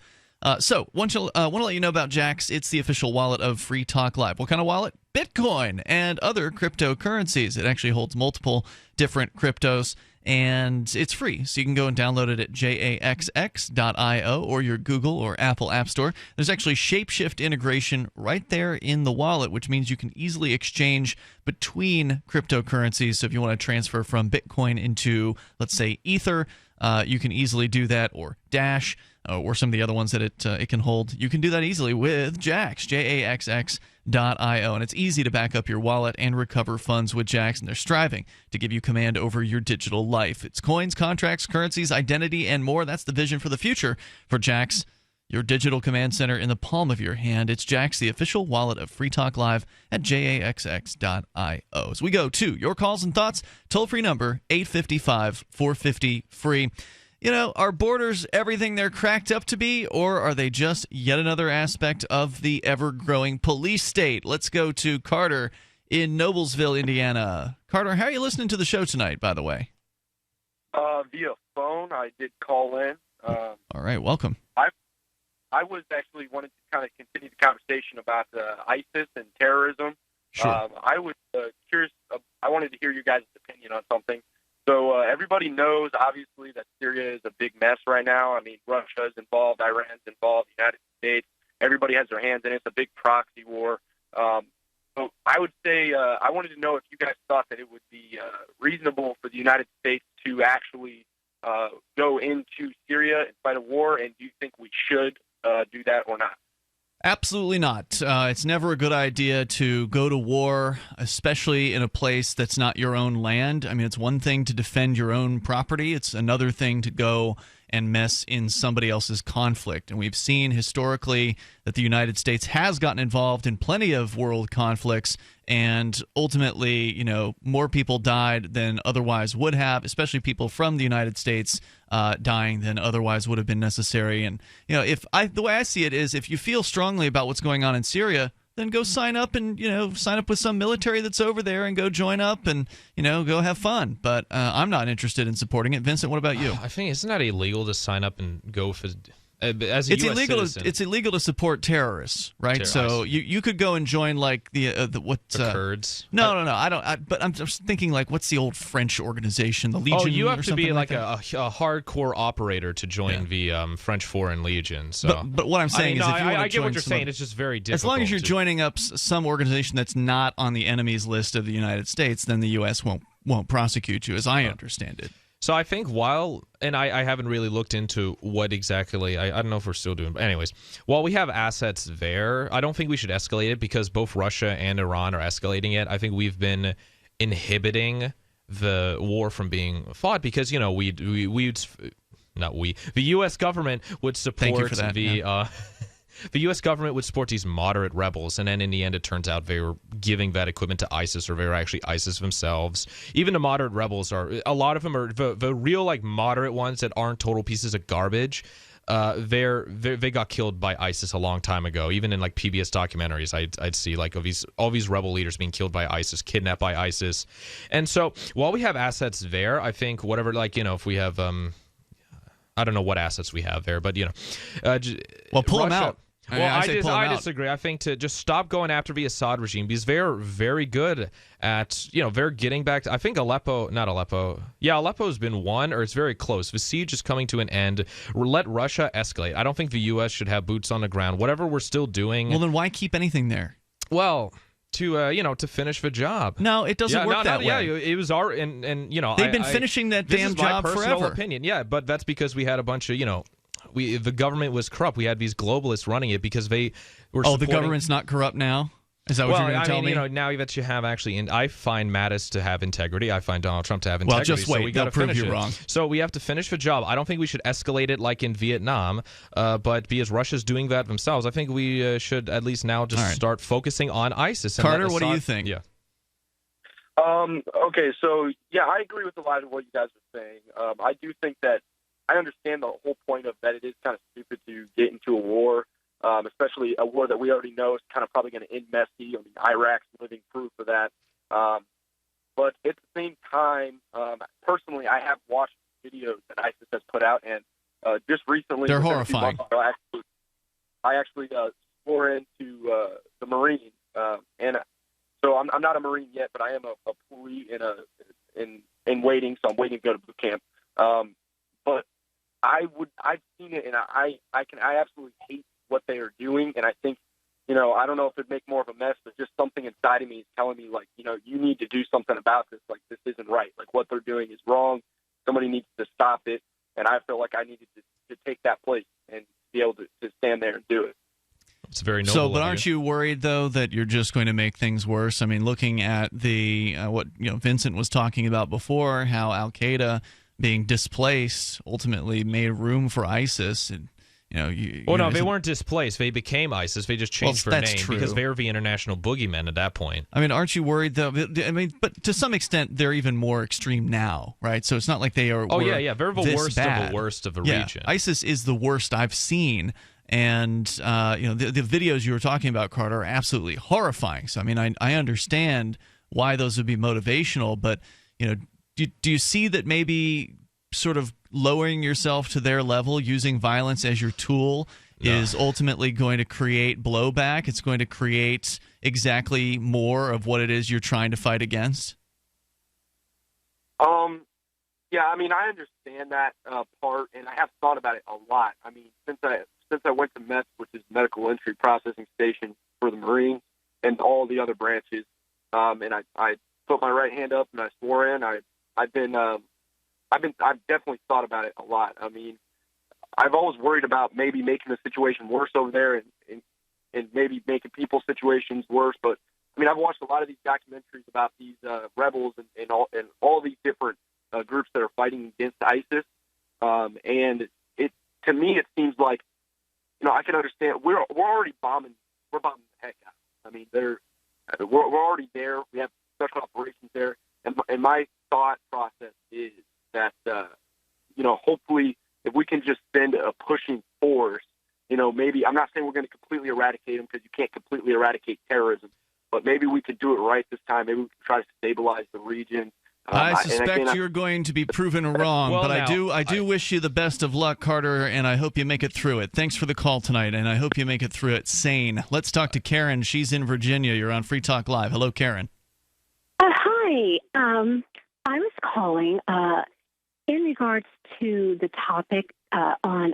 So, want to let you know about Jaxx. It's the official wallet of Free Talk Live. What kind of wallet? Bitcoin and other cryptocurrencies. It actually holds multiple different cryptos, and it's free. So you can go and download it at jaxx.io or your Google or Apple App Store. There's actually Shapeshift integration right there in the wallet, which means you can easily exchange between cryptocurrencies. So if you want to transfer from Bitcoin into, let's say, Ether, you can easily do that, or Dash, or some of the other ones that it can hold. You can do that easily with Jaxx, Jaxx. And it's easy to back up your wallet and recover funds with Jaxx, and they're striving to give you command over your digital life. It's coins, contracts, currencies, identity, and more. That's the vision for the future for Jaxx, your digital command center in the palm of your hand. It's Jaxx, the official wallet of Free Talk Live at jaxx.io. As we go to your calls and thoughts, toll-free number 855-450-FREE. You know, are borders everything they're cracked up to be, or are they just yet another aspect of the ever-growing police state? Let's go to Carter in Noblesville, Indiana. Carter, how are you listening to the show tonight, by the way? Via phone. I did call in. All right, welcome. I was actually wanting to kind of continue the conversation about ISIS and terrorism. Sure. I was curious. I wanted to hear you guys' opinion on something. So everybody knows, obviously, that Syria is a big mess right now. I mean, Russia's involved, Iran's involved, the United States. Everybody has their hands in it. It's a big proxy war. So I would say I wanted to know if you guys thought that it would be reasonable for the United States to actually go into Syria and fight a war, and do you think we should do that or not? Absolutely not. It's never a good idea to go to war, especially in a place that's not your own land. I mean, it's one thing to defend your own property. It's another thing to go and mess in somebody else's conflict. And we've seen historically that the United States has gotten involved in plenty of world conflicts, and ultimately, you know, more people died than otherwise would have, especially people from the United States dying than otherwise would have been necessary. And, you know, the way I see it is, if you feel strongly about what's going on in Syria, then go sign up and, you know, sign up with some military that's over there and go join up and, you know, go have fun. But I'm not interested in supporting it. Vincent, what about you? I think, isn't that illegal to sign up and go for... As a US citizen. It's illegal to support terrorists, right? So you could go and join like the Kurds. No, I don't. But I'm just thinking, like, what's the old French organization, the Legion? Oh, you have or to be like a hardcore operator to join the French Foreign Legion. So, but what I'm saying is, if you want to I get what join you're saying. It's just very difficult. As long as you're joining up some organization that's not on the enemies list of the United States, then the U.S. won't prosecute you, as I understand it. So I think I haven't really looked into what exactly, I don't know if we're still doing, but anyways, while we have assets there, I don't think we should escalate it, because both Russia and Iran are escalating it. I think we've been inhibiting the war from being fought, because, you know, the U.S. government would support Thank you for that, the U.S. government would support these moderate rebels, and then in the end it turns out they were giving that equipment to ISIS, or they were actually ISIS themselves. Even the moderate rebels a lot of them are the real, like, moderate ones that aren't total pieces of garbage. They got killed by ISIS a long time ago. Even in, like, PBS documentaries, I'd see, like, all these rebel leaders being killed by ISIS, kidnapped by ISIS. And so while we have assets there, I think whatever, like, you know, if we have I don't know what assets we have there, but, you know, well, pull Russia, them out. Well, I disagree. I think to just stop going after the Assad regime, because they're very good at, you know, they're getting back to, I think Aleppo's been won, or it's very close. The siege is coming to an end. Let Russia escalate. I don't think the U.S. should have boots on the ground. Whatever we're still doing. Well, then why keep anything there? Well, to finish the job. No, it doesn't work that way. Yeah, it was our and you know, they've been finishing that damn job forever. This is my personal opinion. Yeah, but that's because we had a bunch of, you know, the government was corrupt. We had these globalists running it because they were. The government's not corrupt now? Is that what you're going to tell me? You know, now that you have actually, and I find Mattis to have integrity. I find Donald Trump to have integrity. Well, just wait. So we got to prove you it. wrong. So we have to finish the job. I don't think we should escalate it like in Vietnam, but because Russia's doing that themselves, I think we should at least now just start focusing on ISIS. And Carter, what do you think? Yeah. Okay, so, yeah, I agree with a lot of what you guys are saying. I do think that I understand the whole point of that it is kind of stupid to get into a war, especially a war that we already know is kind of probably going to end messy. I mean, Iraq's living proof of that. But at the same time, personally, I have watched videos that ISIS has put out, and just recently, they're horrifying. I actually swore into the Marine, and so I'm not a Marine yet, but I am a plebe in waiting, so I'm waiting to go to boot camp. But I've seen it, and I absolutely hate what they are doing, and I think, you know, I don't know if it'd make more of a mess, but just something inside of me is telling me, like, you know, you need to do something about this. Like, this isn't right. Like, what they're doing is wrong. Somebody needs to stop it, and I feel like I needed to take that place and be able to stand there and do it. It's very noble. So, but aren't you worried though that you're just going to make things worse? I mean, looking at the what Vincent was talking about before, how Al Qaeda being displaced ultimately made room for ISIS, and no, they weren't displaced. They became ISIS. They just changed their name because they're the international boogeymen at that point. I mean, aren't you worried though? I mean, but to some extent, they're even more extreme now, right? So it's not like they are. Oh yeah. They're the worst bad. of the worst of the region. ISIS is the worst I've seen. And the videos you were talking about, Carter, are absolutely horrifying. So I mean, I understand why those would be motivational, but do you see that maybe sort of lowering yourself to their level, using violence as your tool, is ultimately going to create blowback? It's going to create exactly more of what it is you're trying to fight against? Yeah, I mean, I understand that part, and I have thought about it a lot. I mean, since I went to MES, which is Medical Entry Processing Station for the Marines, and all the other branches, and I put my right hand up and I swore in. I've definitely thought about it a lot. I mean, I've always worried about maybe making the situation worse over there and maybe making people's situations worse. But I mean, I've watched a lot of these documentaries about these rebels and all these different groups that are fighting against ISIS. And to me, it seems like, I can understand. We're already bombing. We're bombing the heck out. I mean, we're already there. We have special operations there, and my thought process is that hopefully if we can just send a pushing force, maybe, I'm not saying we're going to completely eradicate them, because you can't completely eradicate terrorism, but maybe we could do it right this time. Maybe we could try to stabilize the region. I suspect you're going to be proven wrong, but I do wish you the best of luck, Carter, and I hope you make it through it. Thanks for the call tonight, and I hope you make it through it sane. Let's talk to Karen. She's in Virginia. You're on Free Talk Live. Hello, Karen. Hi. I was calling in regards to the topic on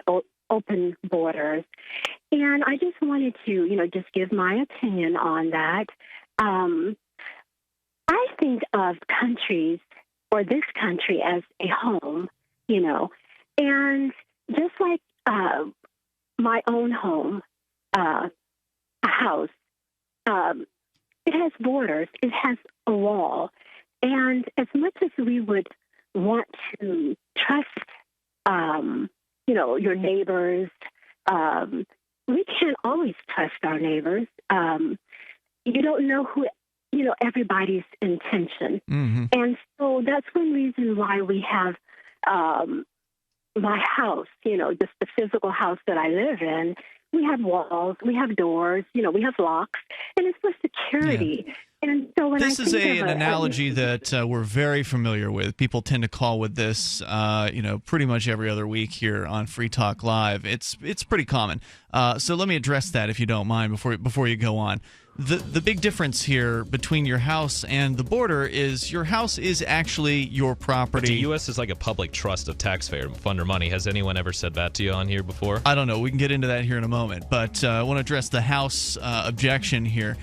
open borders, and I just wanted to, just give my opinion on that. I think of countries, or this country, as a home, and just like my own home, a house, it has borders, it has a wall. And as much as we would want to trust, your neighbors, we can't always trust our neighbors. You don't know who everybody's intention. Mm-hmm. And so that's one reason why we have my house, just the physical house that I live in. We have walls, we have doors, we have locks, and it's for security. Yeah. And so when this is an analogy that we're very familiar with. People tend to call with this, pretty much every other week here on Free Talk Live. It's pretty common. So let me address that, if you don't mind, before you go on. The big difference here between your house and the border is your house is actually your property. The U.S. is like a public trust of taxpayer funder money. Has anyone ever said that to you on here before? I don't know. We can get into that here in a moment. But I want to address the house objection here.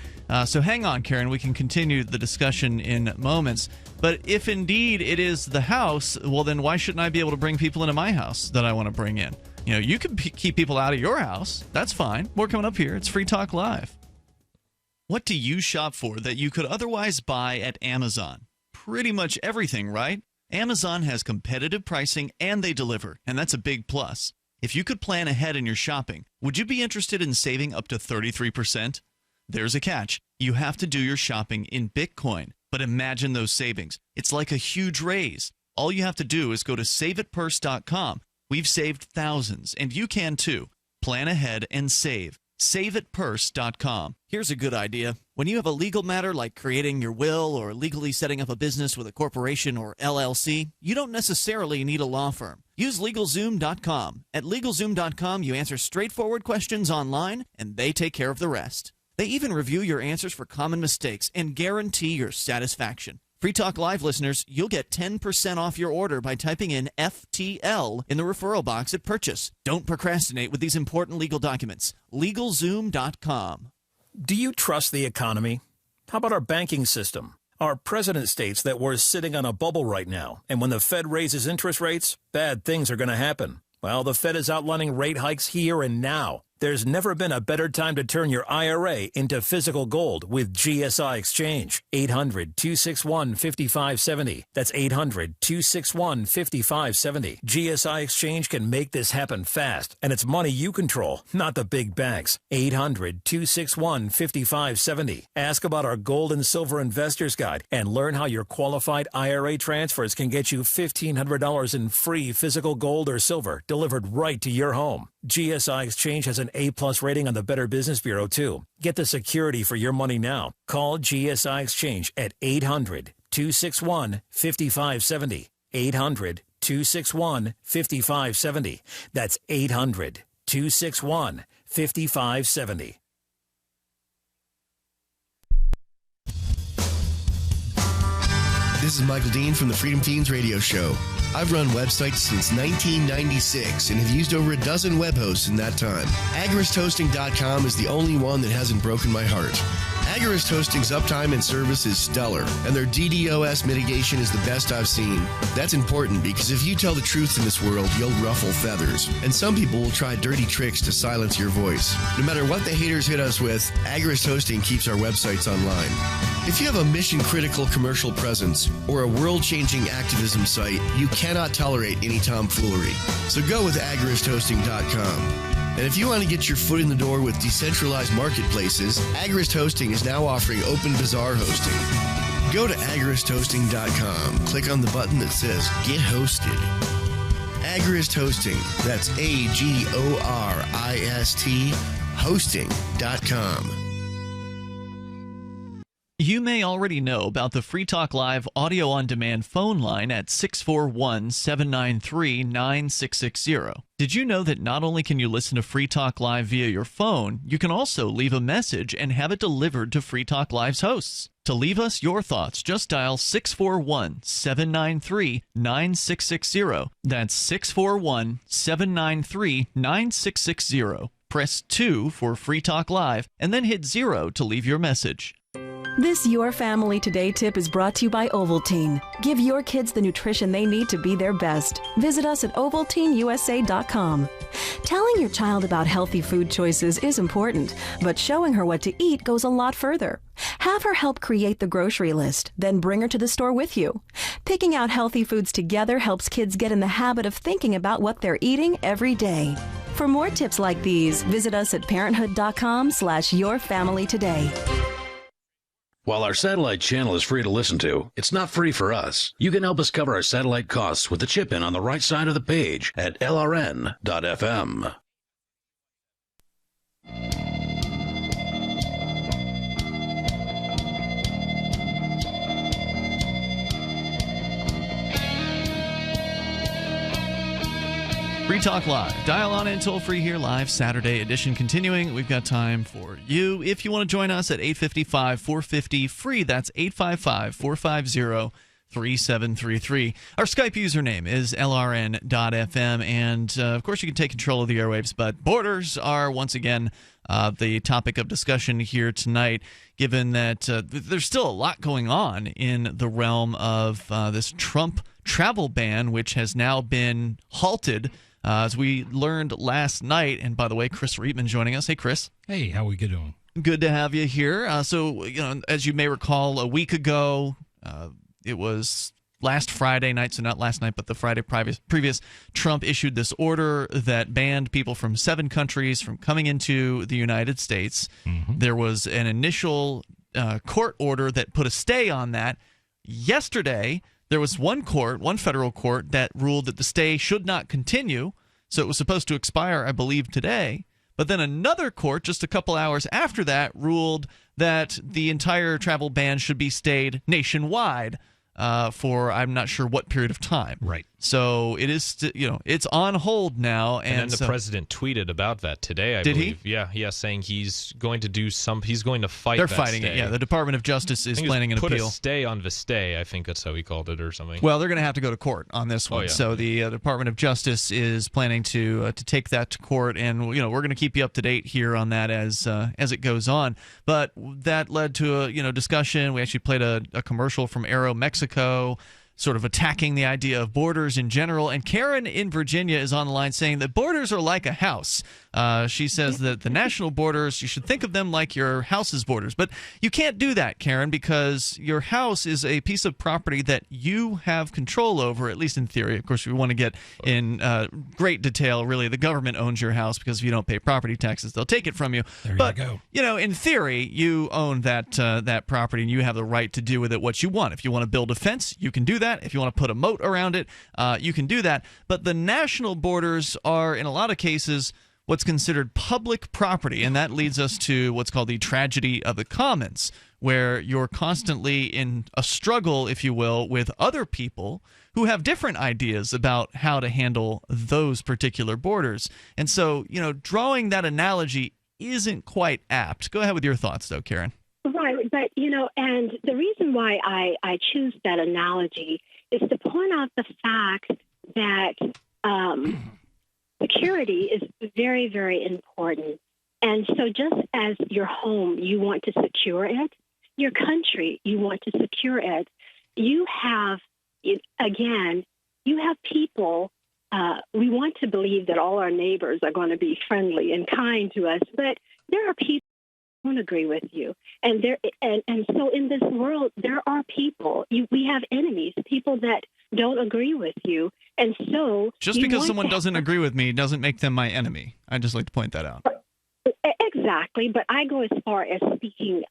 So hang on, Karen. We can continue the discussion in moments. But if indeed it is the house, well, then why shouldn't I be able to bring people into my house that I want to bring in? You can keep people out of your house. That's fine. More coming up here. It's Free Talk Live. What do you shop for that you could otherwise buy at Amazon? Pretty much everything, right? Amazon has competitive pricing and they deliver, and that's a big plus. If you could plan ahead in your shopping, would you be interested in saving up to 33%? There's a catch. You have to do your shopping in Bitcoin. But imagine those savings. It's like a huge raise. All you have to do is go to SaveItPurse.com. We've saved thousands, and you can too. Plan ahead and save. SaveItPurse.com. Here's a good idea. When you have a legal matter like creating your will or legally setting up a business with a corporation or LLC, you don't necessarily need a law firm. Use LegalZoom.com. At LegalZoom.com, you answer straightforward questions online, and they take care of the rest. They even review your answers for common mistakes and guarantee your satisfaction. Free Talk Live listeners, you'll get 10% off your order by typing in FTL in the referral box at purchase. Don't procrastinate with these important legal documents. LegalZoom.com. Do you trust the economy? How about our banking system? Our president states that we're sitting on a bubble right now, and when the Fed raises interest rates, bad things are going to happen. Well, the Fed is outlining rate hikes here and now. There's never been a better time to turn your IRA into physical gold with GSI Exchange. 800-261-5570. That's 800-261-5570. GSI Exchange can make this happen fast, and it's money you control, not the big banks. 800-261-5570. Ask about our Gold and Silver Investors Guide and learn how your qualified IRA transfers can get you $1,500 in free physical gold or silver delivered right to your home. GSI Exchange has an A-plus rating on the Better Business Bureau, too. Get the security for your money now. Call GSI Exchange at 800-261-5570. 800-261-5570. That's 800-261-5570. This is Michael Dean from the Freedom Teens radio show. I've run websites since 1996 and have used over a dozen web hosts in that time. AgoristHosting.com is the only one that hasn't broken my heart. Agorist Hosting's uptime and service is stellar, and their DDoS mitigation is the best I've seen. That's important because if you tell the truth in this world, you'll ruffle feathers. And some people will try dirty tricks to silence your voice. No matter what the haters hit us with, Agorist Hosting keeps our websites online. If you have a mission-critical commercial presence or a world-changing activism site, you cannot tolerate any tomfoolery. So go with AgoristHosting.com. And if you want to get your foot in the door with decentralized marketplaces, Agorist Hosting is now offering Open Bazaar hosting. Go to AgoristHosting.com, click on the button that says Get Hosted. Agorist Hosting, that's AGORIST, hosting.com. You may already know about the Free Talk Live audio-on-demand phone line at 641-793-9660. Did you know that not only can you listen to Free Talk Live via your phone, you can also leave a message and have it delivered to Free Talk Live's hosts? To leave us your thoughts, just dial 641-793-9660. That's 641-793-9660. Press 2 for Free Talk Live, and then hit 0 to leave your message. This Your Family Today tip is brought to you by Ovaltine. Give your kids the nutrition they need to be their best. Visit us at OvaltineUSA.com. Telling your child about healthy food choices is important, but showing her what to eat goes a lot further. Have her help create the grocery list, then bring her to the store with you. Picking out healthy foods together helps kids get in the habit of thinking about what they're eating every day. For more tips like these, visit us at parenthood.com/yourfamilytoday. While our satellite channel is free to listen to, it's not free for us. You can help us cover our satellite costs with the chip-in on the right side of the page at LRN.FM. Free Talk Live. Dial on in toll free here, live Saturday edition continuing. We've got time for you. If you want to join us at 855-450-FREE, that's 855-450-3733. Our Skype username is LRN.FM, and of course you can take control of the airwaves, but borders are once again the topic of discussion here tonight, given that there's still a lot going on in the realm of this Trump travel ban, which has now been halted. As we learned last night, and by the way, Chris Reitman joining us. Hey, Chris. Hey, how are we doing? Good to have you here. So, as you may recall, a week ago, it was last Friday night, so not last night, but the Friday previous, Trump issued this order that banned people from 7 countries from coming into the United States. Mm-hmm. There was an initial court order that put a stay on that. Yesterday, there was one federal court that ruled that the stay should not continue, so it was supposed to expire, I believe, today. But then another court, just a couple hours after that, ruled that the entire travel ban should be stayed nationwide for I'm not sure what period of time. Right. So it is, it's on hold now. And then the president tweeted about that today, I believe. He? Yeah, saying he's going to he's going to fight They're that fighting stay. it, yeah. The Department of Justice is planning an appeal. Put a stay on the stay, I think that's how he called it or something. Well, they're going to have to go to court on this one. Oh, yeah. So the Department of Justice is planning to take that to court, and we're going to keep you up to date here on that as it goes on. But that led to a discussion. We actually played a commercial from Aero Mexico sort of attacking the idea of borders in general. And Karen in Virginia is on the line saying that borders are like a house. She says that the national borders, you should think of them like your house's borders. But you can't do that, Karen, because your house is a piece of property that you have control over, at least in theory. Of course, we want to get in great detail. Really, the government owns your house because if you don't pay property taxes, they'll take it from you. But, you know, in theory, you own that property and you have the right to do with it what you want. If you want to build a fence, you can do that. If you want to put a moat around it, you can do that. But the national borders are, in a lot of cases, what's considered public property, and that leads us to what's called the tragedy of the commons, where you're constantly in a struggle, if you will, with other people who have different ideas about how to handle those particular borders. And so, you know, drawing that analogy isn't quite apt. Go ahead with your thoughts, though, Karen. Right, but, you know, and the reason why I choose that analogy is to point out the fact that security is very, very important. And so just as your home, you want to secure it, your country, you want to secure it, you have, again, you have people, we want to believe that all our neighbors are going to be friendly and kind to us, but there are people who don't agree with you. And so in this world, there are people, we have enemies, people that don't agree with you. And so just because someone doesn't agree with me doesn't make them my enemy. I'd just like to point that out. Exactly, but I go as far as speaking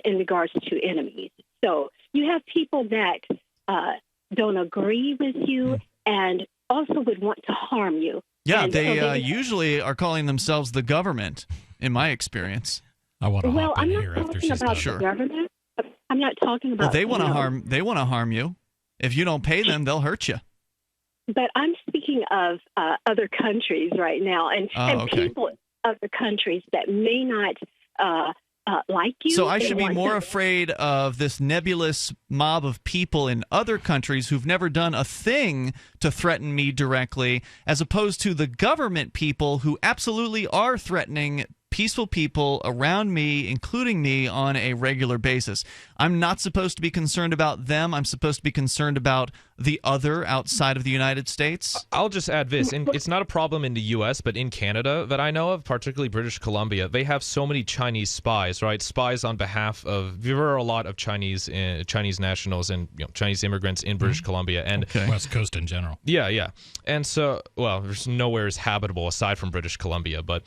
in regards to enemies. So you have people that don't agree with you and also would want to harm you. Yeah, and they usually are calling themselves the government, in my experience. I want to hop in I'm here not after talking she's about done. the government. I'm not talking about. Well, they want to harm. They want to harm you. If you don't pay them, they'll hurt you. But I'm speaking of other countries right now, and people of the countries that may not like you. So I should be more afraid of this nebulous mob of people in other countries who've never done a thing to threaten me directly, as opposed to the government people who absolutely are threatening peaceful people around me, including me, on a regular basis. I'm not supposed to be concerned about them. I'm supposed to be concerned about the other outside of the United States. I'll just add this. It's not a problem in the U.S., but in Canada that I know of, particularly British Columbia, they have so many Chinese spies, right? Spies on behalf of, there are a lot of Chinese nationals and Chinese immigrants in British Columbia. And West Coast in general. Yeah. And so, well, there's nowhere is habitable aside from British Columbia, but...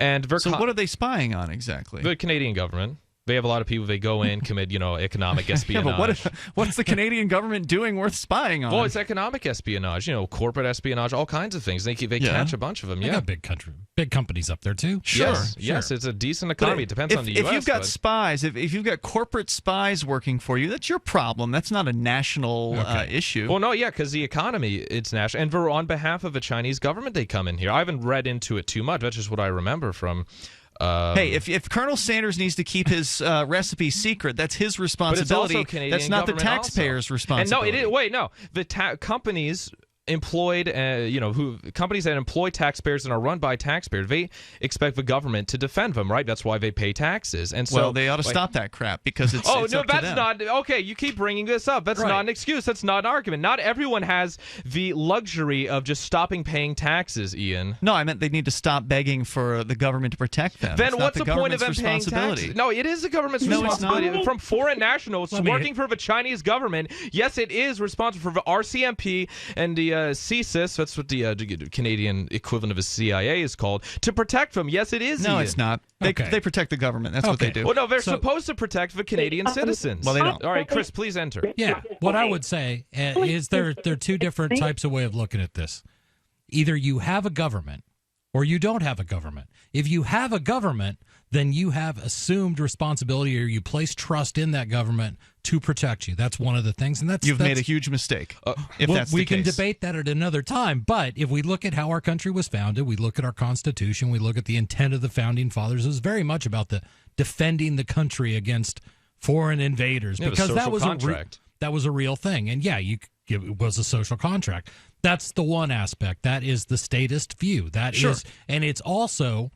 So what are they spying on exactly? The Canadian government. They have a lot of people. They go in, commit, economic espionage. Yeah, but what's the Canadian government doing worth spying on? Well, it's economic espionage. Corporate espionage, all kinds of things. They catch a bunch of them. They got big companies up there too. Sure. Yes, it's a decent economy. It depends on the U.S. If you've got spies, if you've got corporate spies working for you, that's your problem. That's not a national issue. Well, no, yeah, because the economy, it's national, and on behalf of the Chinese government, they come in here. I haven't read into it too much. That's just what I remember from. Hey, if Colonel Sanders needs to keep his recipe secret, that's his responsibility. That's not the taxpayer's responsibility. And no, wait, no. The companies employed, companies that employ taxpayers and are run by taxpayers, they expect the government to defend them, right? That's why they pay taxes. And so, they ought to stop that crap because it's that's up to them. not okay. You keep bringing this up. That's not an excuse. That's not an argument. Not everyone has the luxury of just stopping paying taxes, Ian. No, I meant they need to stop begging for the government to protect them. Then what's the point of them paying taxes? No, it is the government's responsibility. From foreign nationals working for the Chinese government, yes, it is responsible for the RCMP and the CSIS. That's what the Canadian equivalent of a CIA is called, to protect them. Yes, it is. No, it's not. They protect the government. That's what they do. Well, no, they're supposed to protect the Canadian citizens. Well, they don't. All right, Chris, please enter. Yeah, what I would say is there are two different types of way of looking at this. Either you have a government or you don't have a government. If you have a government, then you have assumed responsibility, or you place trust in that government to protect you. That's one of the things, and that's made a huge mistake. If that's the we case. can debate that at another time. But if we look at how our country was founded, we look at our Constitution, we look at the intent of the founding fathers. It was very much about the defending the country against foreign invaders, because that was a real thing. And it was a social contract. That's the one aspect. That is the statist view. That is, and it's also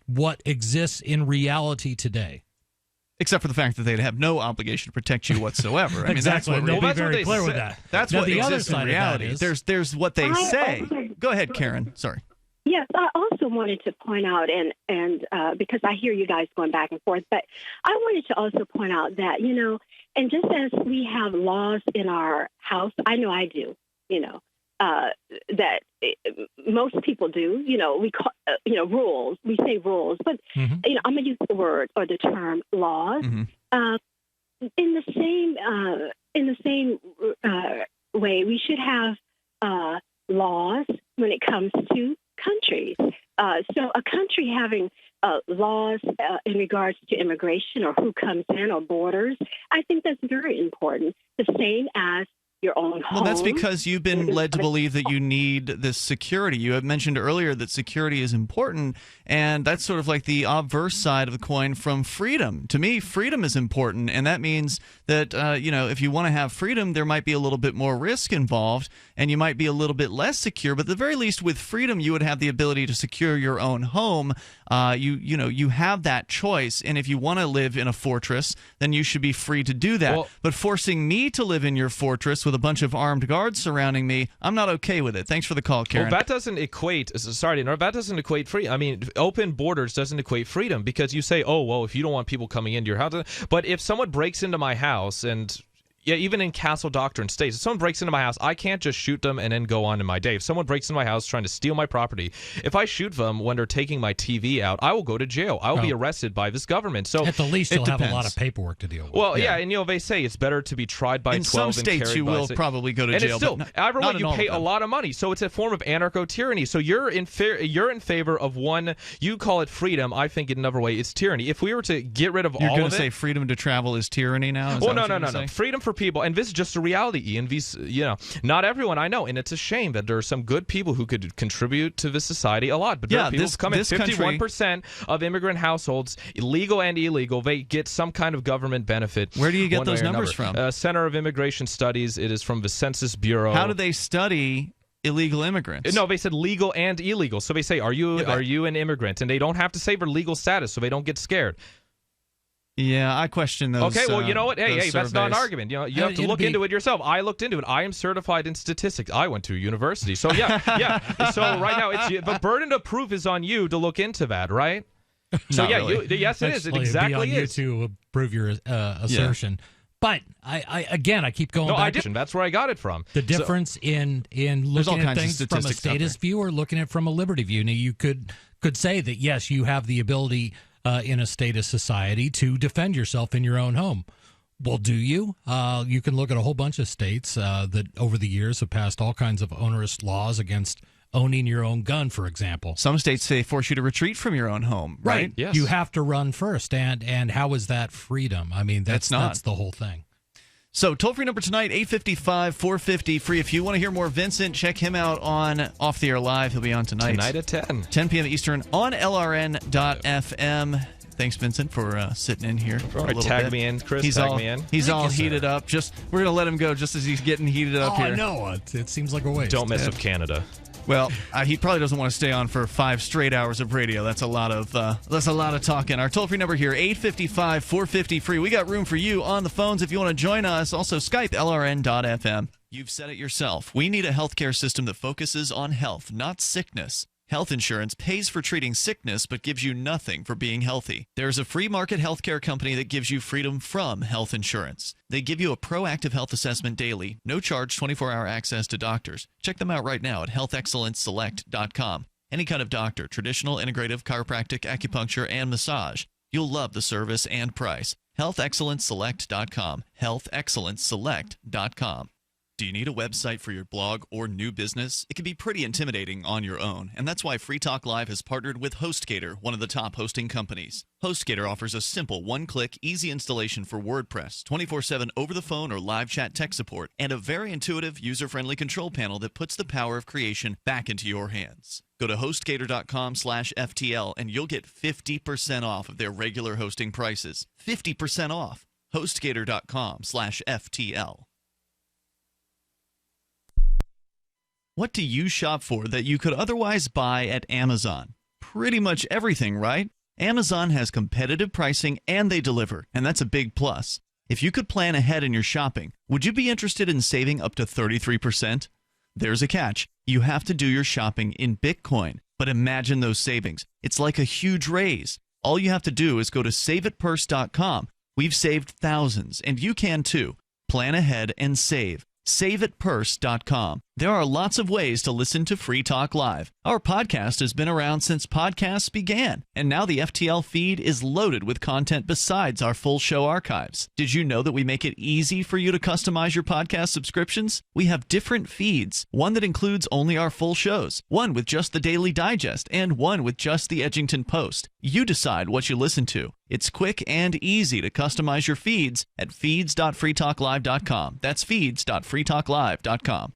what exists in reality today. Except for the fact that they'd have no obligation to protect you whatsoever. I mean, exactly. That's what they'll be very clear with that. That's now, what the other exists in side reality. Of that is, there's what they say. Go ahead, Karen. Sorry. Yes, I also wanted to point out, and because I hear you guys going back and forth, but I wanted to also point out that, and just as we have laws in our house, I know I do, that most people do, we call, rules, we say rules, but, I'm going to use the word or the term laws. In the same way, we should have laws when it comes to countries. So a country having laws in regards to immigration or who comes in or borders, I think that's very important. The same as your own home. Well, that's because you've been led to believe that you need this security. You have mentioned earlier that security is important, and that's sort of like the obverse side of the coin from freedom. To me, freedom is important, and that means that, if you want to have freedom, there might be a little bit more risk involved, and you might be a little bit less secure, but at the very least with freedom, you would have the ability to secure your own home. You have that choice, and if you want to live in a fortress, then you should be free to do that. Well, but forcing me to live in your fortress with a bunch of armed guards surrounding me, I'm not okay with it. Thanks for the call, Karen. Well, that doesn't equate. Sorry, no, that doesn't equate free. I mean, open borders doesn't equate freedom, because you say, oh, well, if you don't want people coming into your house, but if someone breaks into my house and. Yeah, even in Castle Doctrine states, if someone breaks into my house, I can't just shoot them and then go on in my day. If someone breaks into my house trying to steal my property, if I shoot them when they're taking my TV out, I will go to jail. I will be arrested by this government. So at the least, you'll have a lot of paperwork to deal with. Well, yeah, and they say it's better to be tried by 12 in some states, and you will probably go to jail. And still, but not you pay a lot of money, so it's a form of anarcho-tyranny. So you're in favor of one. You call it freedom. I think in another way it's tyranny. If we were to get rid of all of it, you're going to say freedom to travel is tyranny now? Well, no. Freedom for people, and this is just a reality, Ian. Not everyone I know, and it's a shame that there are some good people who could contribute to this society a lot. But there are people who come in. 51% of immigrant households, illegal and illegal, they get some kind of government benefit. Where do you get those numbers from? Center of Immigration Studies. It is from the Census Bureau. How do they study illegal immigrants? No, they said legal and illegal. So they say, are you an immigrant? And they don't have to say their legal status, so they don't get scared. Yeah, I question those. Okay, well, you know what? Hey, that's not an argument. You have to look into it yourself. I looked into it. I am certified in statistics. I went to university. So, yeah. So right now, the burden of proof is on you to look into that, right? So, really. Yes, it is. It exactly is. You to prove your assertion. Yeah. But I keep going back. I didn't. That's where I got it from. The difference in looking at things from a status view or looking at it from a liberty view. Now, you could say that, yes, you have the ability in a statist society to defend yourself in your own home. Well, do you? You can look at a whole bunch of states that over the years have passed all kinds of onerous laws against owning your own gun, for example. Some states say force you to retreat from your own home, right? Yes. You have to run first. And how is that freedom? I mean, that's the whole thing. So toll-free number tonight, 855-450, free. If you want to hear more Vincent, check him out on Off the Air Live. He'll be on tonight. Tonight at 10. 10 p.m. Eastern on LRN.FM. Thanks, Vincent, for sitting in here for a little bit. Me in, Chris. He's me in. He's all heated up. We're going to let him go just as he's getting heated up here. I know. It seems like a waste. Don't mess with Canada. Well, he probably doesn't want to stay on for 5 straight hours of radio. That's a lot of talking. Our toll-free number here, 855-450 free. We got room for you on the phones if you want to join us. Also, Skype, LRN.FM. You've said it yourself. We need a healthcare system that focuses on health, not sickness. Health insurance pays for treating sickness but gives you nothing for being healthy. There's a free market healthcare company that gives you freedom from health insurance. They give you a proactive health assessment daily, no charge 24-hour access to doctors. Check them out right now at healthexcellenceselect.com. Any kind of doctor, traditional, integrative, chiropractic, acupuncture, and massage. You'll love the service and price. healthexcellenceselect.com. healthexcellenceselect.com. Do you need a website for your blog or new business? It can be pretty intimidating on your own, and that's why Free Talk Live has partnered with HostGator, one of the top hosting companies. HostGator offers a simple one-click, easy installation for WordPress, 24/7 over-the-phone or live chat tech support, and a very intuitive, user-friendly control panel that puts the power of creation back into your hands. Go to HostGator.com/FTL, and you'll get 50% off of their regular hosting prices. 50% off. HostGator.com/FTL. What do you shop for that you could otherwise buy at Amazon? Pretty much everything, right? Amazon has competitive pricing and they deliver, and that's a big plus. If you could plan ahead in your shopping, would you be interested in saving up to 33%? There's a catch. You have to do your shopping in Bitcoin. But imagine those savings. It's like a huge raise. All you have to do is go to saveatpurse.com. We've saved thousands, and you can too. Plan ahead and save. SaveAtPurse.com. There are lots of ways to listen to Free Talk Live. Our podcast has been around since podcasts began, and now the FTL feed is loaded with content besides our full show archives. Did you know that we make it easy for you to customize your podcast subscriptions? We have different feeds, one that includes only our full shows, one with just the Daily Digest, and one with just the Edgington Post. You decide what you listen to. It's quick and easy to customize your feeds at feeds.freetalklive.com. That's feeds.freetalklive.com.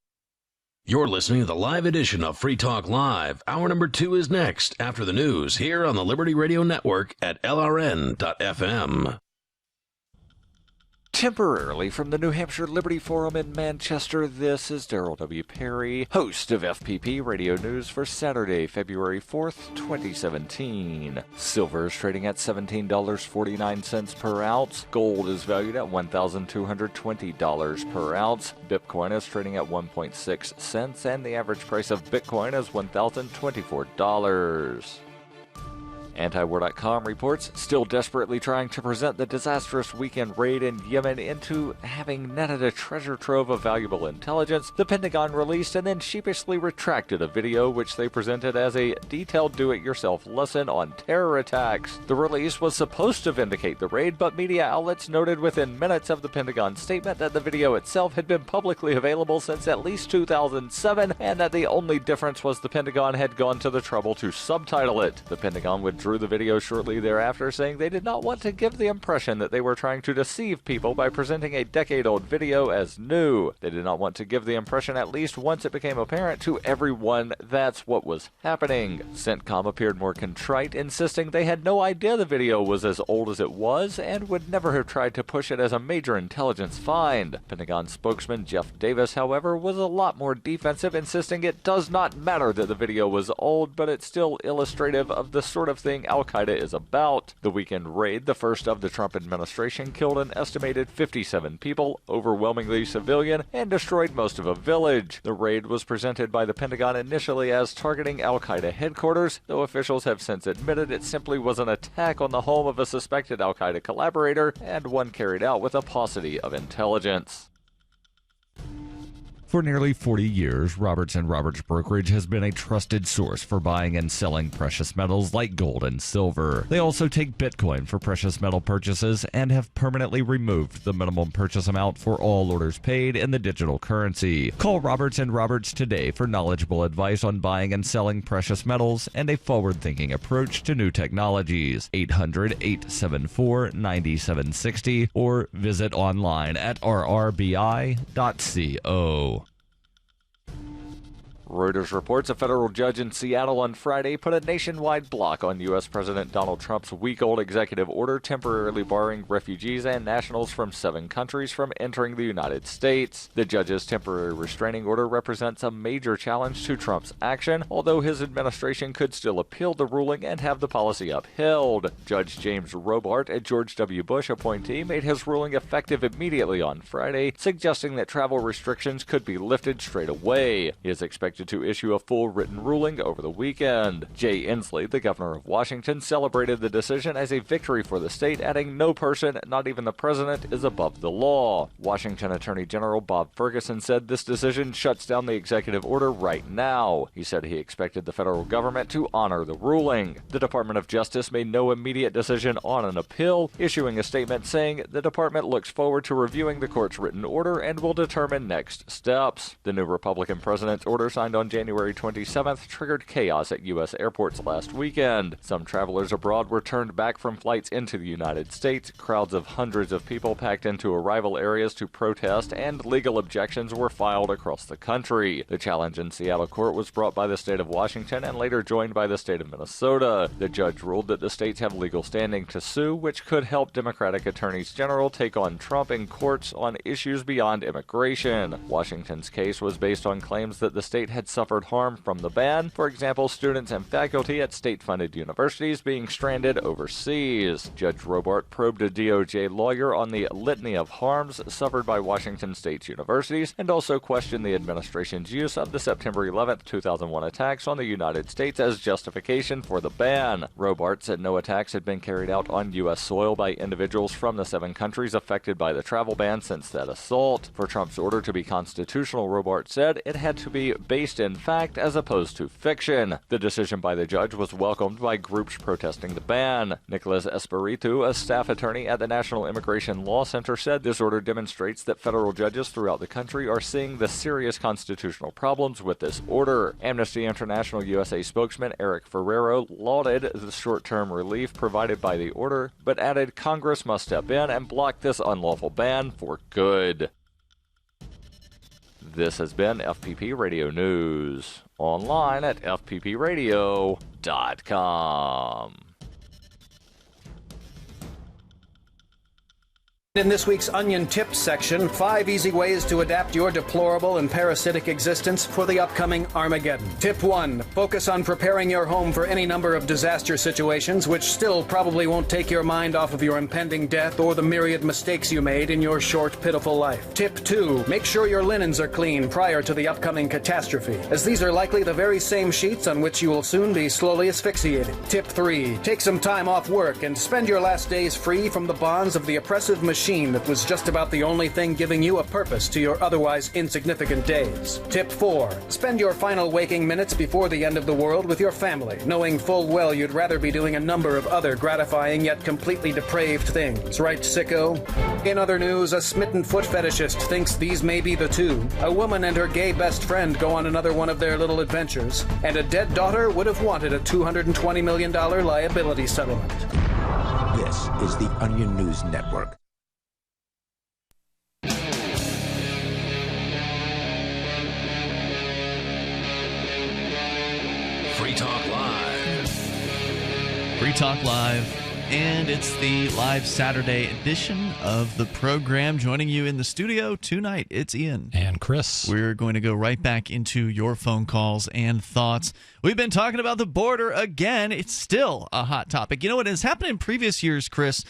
You're listening to the live edition of Free Talk Live. Hour number 2 is next after the news here on the Liberty Radio Network at LRN.FM. Temporarily from the New Hampshire Liberty Forum in Manchester, this is Daryl W. Perry, host of FPP Radio News for Saturday, February 4th, 2017. Silver is trading at $17.49 per ounce. Gold is valued at $1,220 per ounce. Bitcoin is trading at 1.6 cents, and the average price of Bitcoin is $1,024. Antiwar.com reports, still desperately trying to present the disastrous weekend raid in Yemen into having netted a treasure trove of valuable intelligence, the Pentagon released and then sheepishly retracted a video which they presented as a detailed do-it-yourself lesson on terror attacks. The release was supposed to vindicate the raid, but media outlets noted within minutes of the Pentagon statement that the video itself had been publicly available since at least 2007, and that the only difference was the Pentagon had gone to the trouble to subtitle it. The Pentagon withdrew the video shortly thereafter, saying they did not want to give the impression that they were trying to deceive people by presenting a decade-old video as new. They did not want to give the impression, at least once it became apparent to everyone, that's what was happening. CENTCOM appeared more contrite, insisting they had no idea the video was as old as it was and would never have tried to push it as a major intelligence find. Pentagon spokesman Jeff Davis, however, was a lot more defensive, insisting it does not matter that the video was old, but it's still illustrative of the sort of thing Al-Qaeda is about. The weekend raid, the first of the Trump administration, killed an estimated 57 people, overwhelmingly civilian, and destroyed most of a village. The raid was presented by the Pentagon initially as targeting Al-Qaeda headquarters, though officials have since admitted it simply was an attack on the home of a suspected Al-Qaeda collaborator, and one carried out with a paucity of intelligence. For nearly 40 years, Roberts & Roberts Brokerage has been a trusted source for buying and selling precious metals like gold and silver. They also take Bitcoin for precious metal purchases and have permanently removed the minimum purchase amount for all orders paid in the digital currency. Call Roberts & Roberts today for knowledgeable advice on buying and selling precious metals and a forward-thinking approach to new technologies. 800-874-9760 or visit online at rrbi.co. Reuters reports a federal judge in Seattle on Friday put a nationwide block on U.S. President Donald Trump's week-old executive order temporarily barring refugees and nationals from 7 countries from entering the United States. The judge's temporary restraining order represents a major challenge to Trump's action, although his administration could still appeal the ruling and have the policy upheld. Judge James Robart, a George W. Bush appointee, made his ruling effective immediately on Friday, suggesting that travel restrictions could be lifted straight away. He is expected to issue a full written ruling over the weekend. Jay Inslee, the governor of Washington, celebrated the decision as a victory for the state, adding, "No person, not even the president, is above the law." Washington Attorney General Bob Ferguson said this decision shuts down the executive order right now. He said he expected the federal government to honor the ruling. The Department of Justice made no immediate decision on an appeal, issuing a statement saying the department looks forward to reviewing the court's written order and will determine next steps. The new Republican president's order signed on January 27th triggered chaos at U.S. airports last weekend. Some travelers abroad were turned back from flights into the United States. Crowds of hundreds of people packed into arrival areas to protest, and legal objections were filed across the country. The challenge in Seattle court was brought by the state of Washington and later joined by the state of Minnesota. The judge ruled that the states have legal standing to sue, which could help Democratic attorneys general take on Trump in courts on issues beyond immigration. Washington's case was based on claims that the state had had suffered harm from the ban. For example, students and faculty at state-funded universities being stranded overseas. Judge Robart probed a DOJ lawyer on the litany of harms suffered by Washington State's universities and also questioned the administration's use of the September 11, 2001 attacks on the United States as justification for the ban. Robart said no attacks had been carried out on U.S. soil by individuals from the 7 countries affected by the travel ban since that assault. For Trump's order to be constitutional, Robart said it had to be based in fact as opposed to fiction. The decision by the judge was welcomed by groups protesting the ban. Nicholas Espiritu, a staff attorney at the National Immigration Law Center, said this order demonstrates that federal judges throughout the country are seeing the serious constitutional problems with this order. Amnesty International USA spokesman Eric Ferrero lauded the short-term relief provided by the order, but added Congress must step in and block this unlawful ban for good. This has been FPP Radio News, online at fppradio.com. In this week's Onion Tips section, 5 easy ways to adapt your deplorable and parasitic existence for the upcoming Armageddon. Tip 1. Focus on preparing your home for any number of disaster situations, which still probably won't take your mind off of your impending death or the myriad mistakes you made in your short, pitiful life. Tip 2. Make sure your linens are clean prior to the upcoming catastrophe, as these are likely the very same sheets on which you will soon be slowly asphyxiated. Tip 3. Take some time off work and spend your last days free from the bonds of the oppressive machine that was just about the only thing giving you a purpose to your otherwise insignificant days. Tip 4. Spend your final waking minutes before the end of the world with your family, knowing full well you'd rather be doing a number of other gratifying yet completely depraved things. Right, sicko? In other news, a smitten foot fetishist thinks these may be the two. A woman and her gay best friend go on another one of their little adventures, and a dead daughter would have wanted a $220 million liability settlement. This is the Onion News Network. Free Talk Live. Free Talk Live, and it's the live Saturday edition of the program. Joining you in the studio tonight, it's Ian. And Chris. We're going to go right back into your phone calls and thoughts. We've been talking about the border again. It's still a hot topic. You know what has happened in previous years, Chris,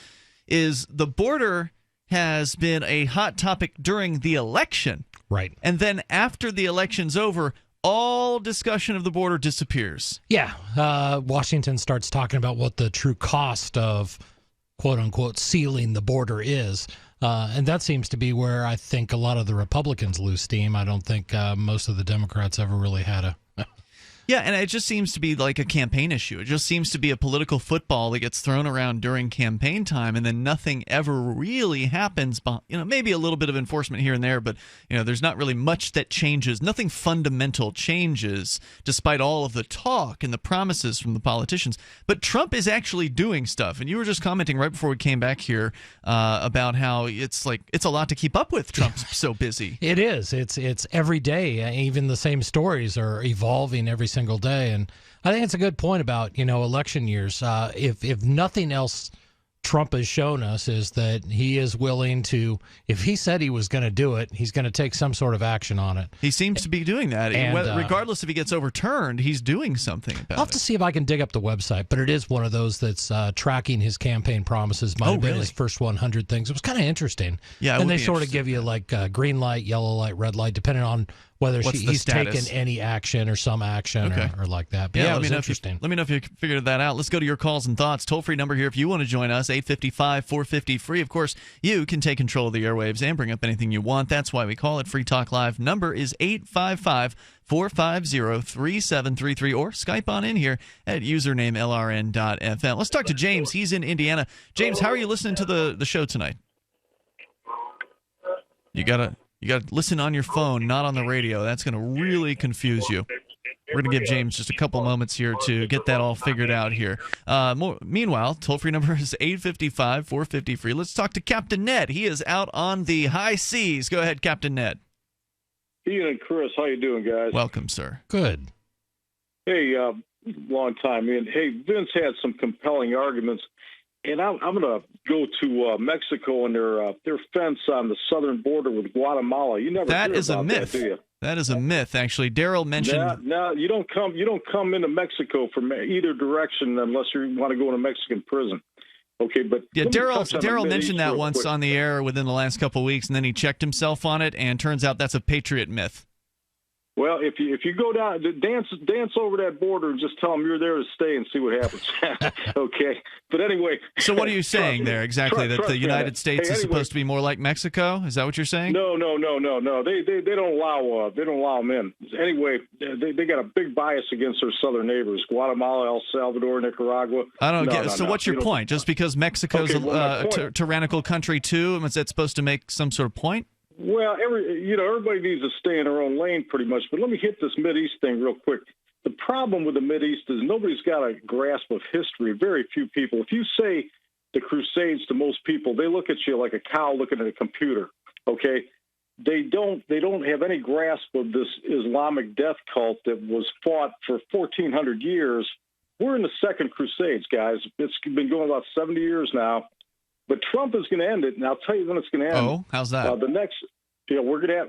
is the border has been a hot topic during the election. Right. And then after the election's over, all discussion of the border disappears. Yeah. Washington starts talking about what the true cost of, quote-unquote, sealing the border is. And that seems to be where I think a lot of the Republicans lose steam. I don't think most of the Democrats ever really had a... Yeah, and it just seems to be like a campaign issue. It just seems to be a political football that gets thrown around during campaign time, and then nothing ever really happens. You know, maybe a little bit of enforcement here and there, but you know, there's not really much that changes. Nothing fundamental changes, despite all of the talk and the promises from the politicians. But Trump is actually doing stuff, and you were just commenting right before we came back here about how it's a lot to keep up with. Trump's so busy. It is. It's every day. Even the same stories are evolving every single day, and I think it's a good point about election years. If nothing else, Trump has shown us is that he is willing to, if he said he was going to do it, he's going to take some sort of action on it. He seems to be doing that. And, regardless if he gets overturned, he's doing something about it. I'll have to see if I can dig up the website, but it is one of those that's tracking his campaign promises. Might have been his first 100 things. It was kind of interesting. Yeah, and they sort of give you like green light, yellow light, red light, depending on whether he's taken any action or some action or like that. But yeah, it was interesting. Let me know if you figured that out. Let's go to your calls and thoughts. Toll-free number here if you want to join us, 855-450-FREE. Of course, you can take control of the airwaves and bring up anything you want. That's why we call it Free Talk Live. Number is 855-450-3733, or Skype on in here at username LRN.FM. Let's talk to James. He's in Indiana. James, how are you listening to the show tonight? You gotta listen on your phone, not on the radio. That's going to really confuse you. We're going to give James just a couple moments here to get that all figured out here. Meanwhile, toll-free number is 855-450-FREE. Let's talk to Captain Ned. He is out on the high seas. Go ahead, Captain Ned. Ian and Chris, how you doing, guys? Welcome, sir. Good. Hey, long time, Ian. Hey, Vince had some compelling arguments. And I'm going to go to Mexico and their fence on the southern border with Guatemala. You never that hear is about a myth. That, do you? That is a myth, actually. Daryl mentioned. No, you don't come into Mexico from either direction unless you want to go in a Mexican prison. Okay, but yeah, Daryl mentioned that once on the air within the last couple of weeks, and then he checked himself on it, and turns out that's a patriot myth. Well, if you go down, dance over that border and just tell them you're there to stay and see what happens. Okay, but anyway. So what are you saying there exactly? That the United States is supposed to be more like Mexico? Is that what you're saying? No. They don't allow them in. Anyway, they got a big bias against their southern neighbors: Guatemala, El Salvador, Nicaragua. I don't get. So what's your point? Just because Mexico's a tyrannical country too, is that supposed to make some sort of point? Well, everybody needs to stay in their own lane pretty much. But let me hit this Mideast thing real quick. The problem with the Mideast is nobody's got a grasp of history. Very few people. If you say the Crusades to most people, they look at you like a cow looking at a computer. Okay, they don't have any grasp of this Islamic death cult that was fought for 1,400 years. We're in the Second Crusades, guys. It's been going about 70 years now. But Trump is going to end it, and I'll tell you when it's going to end. Oh, how's that? We're going to have,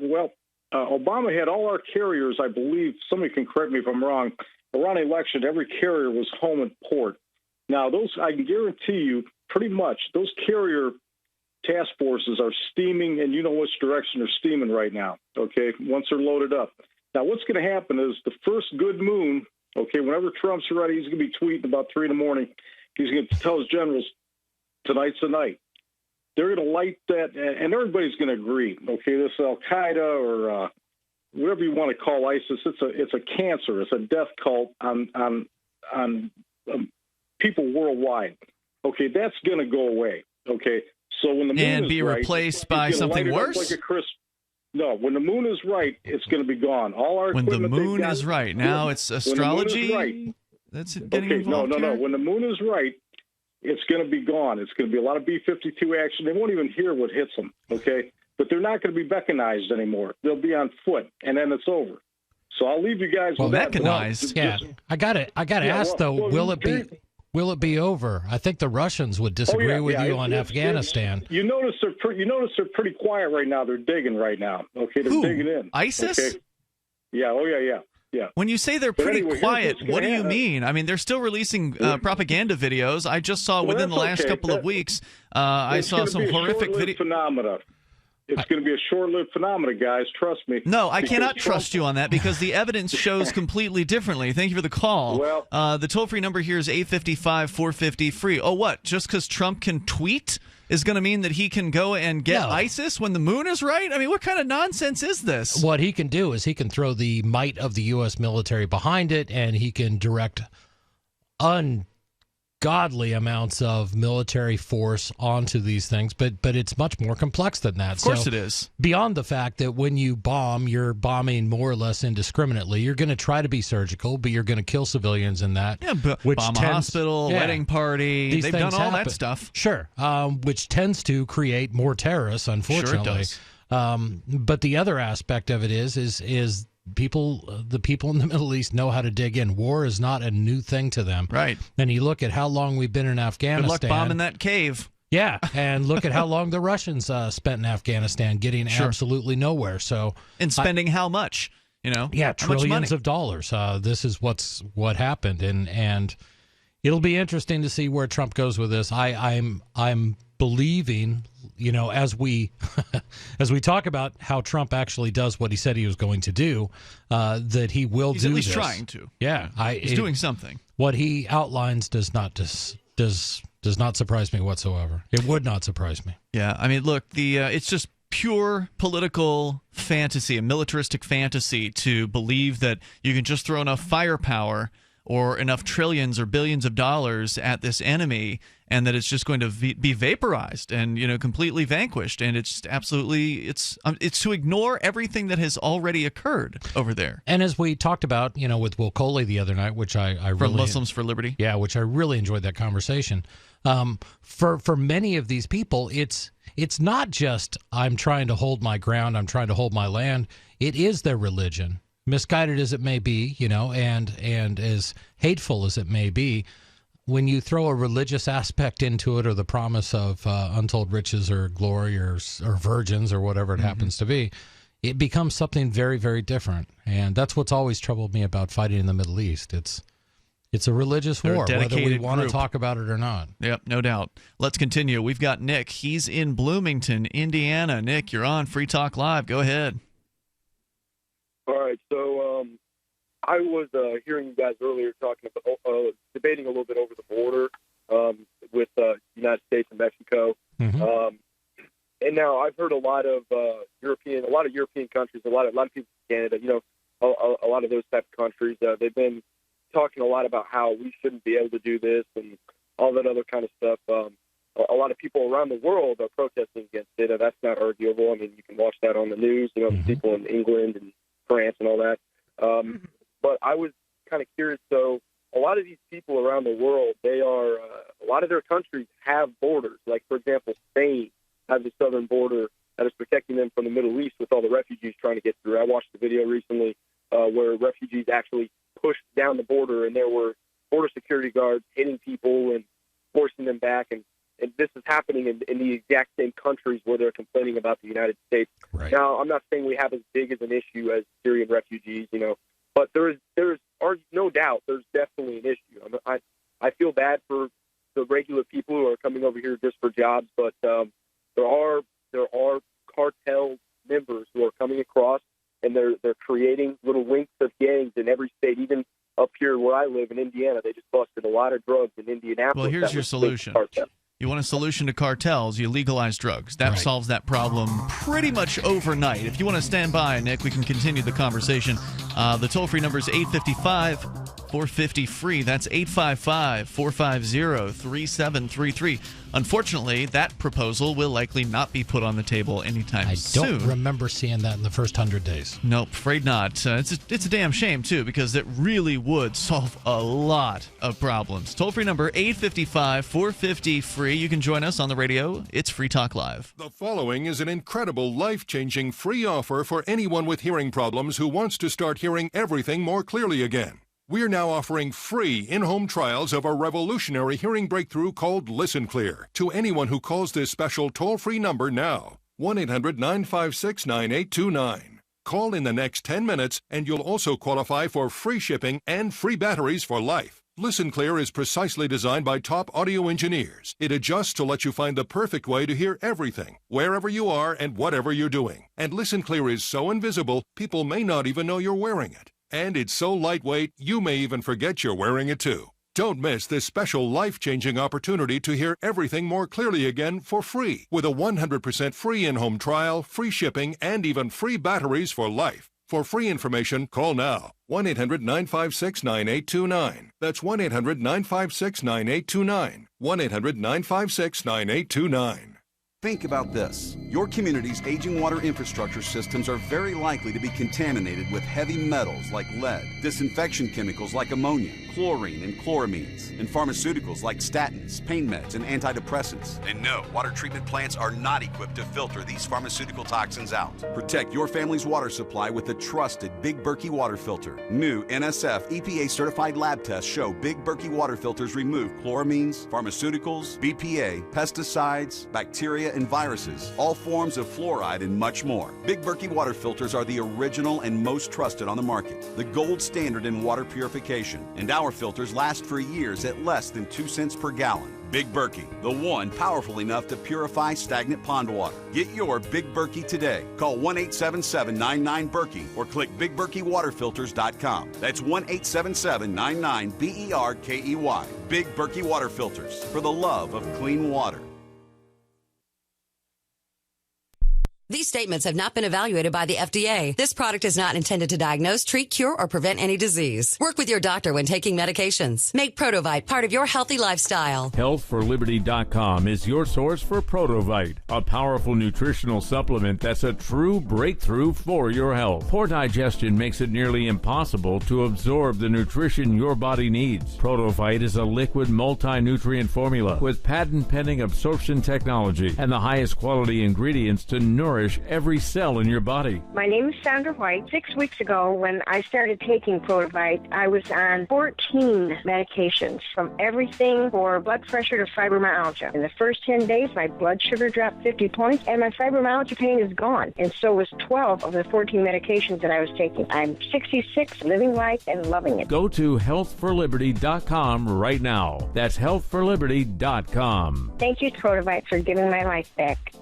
Obama had all our carriers, I believe, somebody can correct me if I'm wrong, around the election, every carrier was home and port. Now, those, I can guarantee you, pretty much, those carrier task forces are steaming, and you know which direction they're steaming right now, okay, once they're loaded up. Now, what's going to happen is the first good moon, okay, whenever Trump's ready, he's going to be tweeting about 3 in the morning. He's going to tell his generals, tonight's the night. They're going to light that, and everybody's going to agree. Okay, this Al-Qaeda or whatever you want to call ISIS, it's a cancer. It's a death cult on people worldwide. Okay, that's going to go away. Okay, so when the moon is right, replaced by something worse. No, when the moon is right, it's going to be gone. All our when the moon is right. Now it's astrology. That's getting involved. No. When the moon is right, it's going to be gone. It's going to be a lot of B-52 action. They won't even hear what hits them, okay? But they're not going to be mechanized anymore. They'll be on foot, and then it's over. So I'll leave you guys with that. Mechanized? Yeah. I got to ask, though, will it be over? I think the Russians would disagree with you on Afghanistan. You notice they're pretty quiet right now. They're digging right now, okay? They're digging in. ISIS? Okay? Yeah, yeah. When you say they're pretty quiet, what do you mean? I mean, they're still releasing propaganda videos. I just saw within the last couple of weeks, I saw some horrific videos. Phenomena. It's going to be a short-lived phenomena, guys. Trust me. No, I cannot trust you on that because the evidence shows completely differently. Thank you for the call. Well, the toll-free number here is 855-450-FREE. Oh, what? Just because Trump can tweet is going to mean that he can go and get ISIS when the moon is right? I mean, what kind of nonsense is this? What he can do is he can throw the might of the U.S. military behind it, and he can direct ungodly amounts of military force onto these things. But it's much more complex than that. Of course it is. Beyond the fact that when you bomb, you're bombing more or less indiscriminately. You're going to try to be surgical, but you're going to kill civilians in that. Yeah, bomb a hospital, wedding party. They've done all that stuff. Sure, which tends to create more terrorists, unfortunately. Sure it does. But the other aspect of it is the people in the Middle East know how to dig in. War is not a new thing to them. Right. And you look at how long we've been in Afghanistan. Good luck bombing that cave. Yeah, and look at how long the Russians spent in Afghanistan, getting absolutely nowhere. So, and spending how much? Yeah, trillions of dollars. This is what happened, and it'll be interesting to see where Trump goes with this. I'm believing, as we talk about how Trump actually does what he said he was going to do, that he will He's do at least this. Trying to. Yeah, he's doing something. What he outlines does not surprise me whatsoever. It would not surprise me. Yeah, I mean, look, it's just pure political fantasy, a militaristic fantasy to believe that you can just throw enough firepower or enough trillions or billions of dollars at this enemy and that it's just going to be vaporized and completely vanquished. And it's absolutely it's to ignore everything that has already occurred over there. And as we talked about, with Will Coley the other night, which I really from Muslims for Liberty, which I really enjoyed that conversation. For many of these people, it's not just I'm trying to hold my ground, I'm trying to hold my land. It is their religion, misguided as it may be, and as hateful as it may be. When you throw a religious aspect into it, or the promise of untold riches or glory or virgins or whatever it happens to be, it becomes something very, very different. And that's what's always troubled me about fighting in the Middle East. It's a religious war, whether we want to talk about it or not. Yep, no doubt. Let's continue. We've got Nick. He's in Bloomington, Indiana. Nick, you're on Free Talk Live. Go ahead. All right. So I was hearing you guys earlier talking about debating a little bit over the border with the United States and Mexico. Mm-hmm. And now I've heard a lot of European countries, a lot of people in Canada, a lot of those type of countries. They've been talking a lot about how we shouldn't be able to do this and all that other kind of stuff. A lot of people around the world are protesting against it. That's not arguable. I mean, you can watch that on the news. Mm-hmm. People in England and France and all that. But I was kind of curious. So a lot of these people around the world, a lot of their countries have borders. Like, for example, Spain has a southern border that is protecting them from the Middle East with all the refugees trying to get through. I watched the video recently where refugees actually pushed down the border, and there were border security guards hitting people and forcing them back. And this is happening in the exact same countries where they're complaining about the United States. Right. Now, I'm not saying we have as big as an issue as Syrian refugees, but there's no doubt there's definitely an issue. I feel bad for the regular people who are coming over here just for jobs, but there are cartel members who are coming across, and they're creating little links of gangs in every state. Even up here where I live in Indiana, they just busted a lot of drugs in Indianapolis. Well, here's your solution. You want a solution to cartels, you legalize drugs. That solves that problem pretty much overnight. If you want to stand by, Nick, we can continue the conversation. The toll-free number is 855-450-FREE. That's 855-450-3733. Unfortunately, that proposal will likely not be put on the table anytime soon. I don't remember seeing that in the first 100 days. Nope, afraid not. It's a damn shame, too, because it really would solve a lot of problems. Toll-free number 855-450-FREE. You can join us on the radio. It's Free Talk Live. The following is an incredible, life-changing free offer for anyone with hearing problems who wants to start hearing everything more clearly again. We're now offering free in-home trials of a revolutionary hearing breakthrough called Listen Clear to anyone who calls this special toll-free number now, 1-800-956-9829. Call in the next 10 minutes, and you'll also qualify for free shipping and free batteries for life. Listen Clear is precisely designed by top audio engineers. It adjusts to let you find the perfect way to hear everything, wherever you are and whatever you're doing. And Listen Clear is so invisible, people may not even know you're wearing it. And it's so lightweight, you may even forget you're wearing it too. Don't miss this special life-changing opportunity to hear everything more clearly again for free with a 100% free in-home trial, free shipping, and even free batteries for life. For free information, call now. 1-800-956-9829. That's 1-800-956-9829. 1-800-956-9829. Think about this. Your community's aging water infrastructure systems are very likely to be contaminated with heavy metals like lead, disinfection chemicals like ammonia, chlorine and chloramines, and pharmaceuticals like statins, pain meds, and antidepressants. And no, water treatment plants are not equipped to filter these pharmaceutical toxins out. Protect your family's water supply with the trusted Big Berkey water filter. New NSF EPA-certified lab tests show Big Berkey water filters remove chloramines, pharmaceuticals, BPA, pesticides, bacteria, and viruses, all forms of fluoride, and much more. Big Berkey water filters are the original and most trusted on the market, the gold standard in water purification, and our filters last for years at less than 2 cents per gallon. Big Berkey, the one powerful enough to purify stagnant pond water. Get your Big Berkey today. Call 1-877-99-BERKEY or click BigBerkeyWaterFilters.com. That's 1-877-99-BERKEY. Big Berkey Water Filters, for the love of clean water. These statements have not been evaluated by the FDA. This product is not intended to diagnose, treat, cure, or prevent any disease. Work with your doctor when taking medications. Make Protovite part of your healthy lifestyle. HealthForLiberty.com is your source for Protovite, a powerful nutritional supplement that's a true breakthrough for your health. Poor digestion makes it nearly impossible to absorb the nutrition your body needs. Protovite is a liquid multi-nutrient formula with patent-pending absorption technology and the highest quality ingredients to nourish nourish every cell in your body. My name is Sandra White. 6 weeks ago, when I started taking Protovite, I was on 14 medications, from everything for blood pressure to fibromyalgia. In the first 10 days, my blood sugar dropped 50 points, and my fibromyalgia pain is gone. And so was 12 of the 14 medications that I was taking. I'm 66, living life and loving it. Go to healthforliberty.com right now. That's healthforliberty.com. Thank you, Protovite, for giving my life back.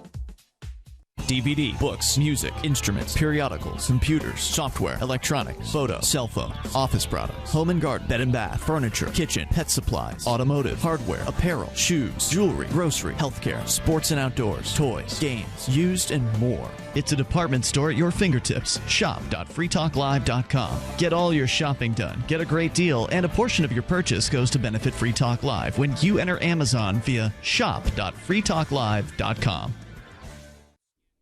DVD, books, music, instruments, periodicals, computers, software, electronics, photo, cell phone, office products, home and garden, bed and bath, furniture, kitchen, pet supplies, automotive, hardware, apparel, shoes, jewelry, grocery, healthcare, sports and outdoors, toys, games, used, and more. It's a department store at your fingertips. Shop.freetalklive.com. Get all your shopping done, get a great deal, and a portion of your purchase goes to benefit Free Talk Live when you enter Amazon via shop.freetalklive.com.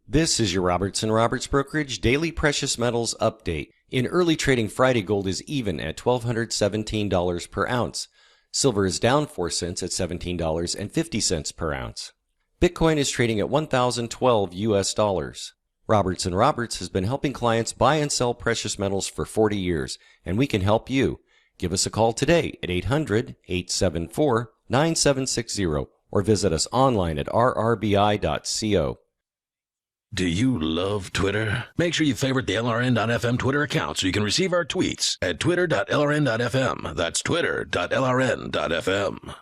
This is your Robertson Roberts Brokerage Daily Precious Metals Update. In early trading Friday, gold is even at $1,217 per ounce. Silver is down 4 cents at $17.50 per ounce. Bitcoin is trading at $1,012 US. Robertson Roberts has been helping clients buy and sell precious metals for 40 years, and we can help you. Give us a call today at 800-874-9760 or visit us online at rrbi.co. Do you love Twitter? Make sure you favorite the LRN.FM Twitter account so you can receive our tweets at twitter.lrn.fm. That's twitter.lrn.fm.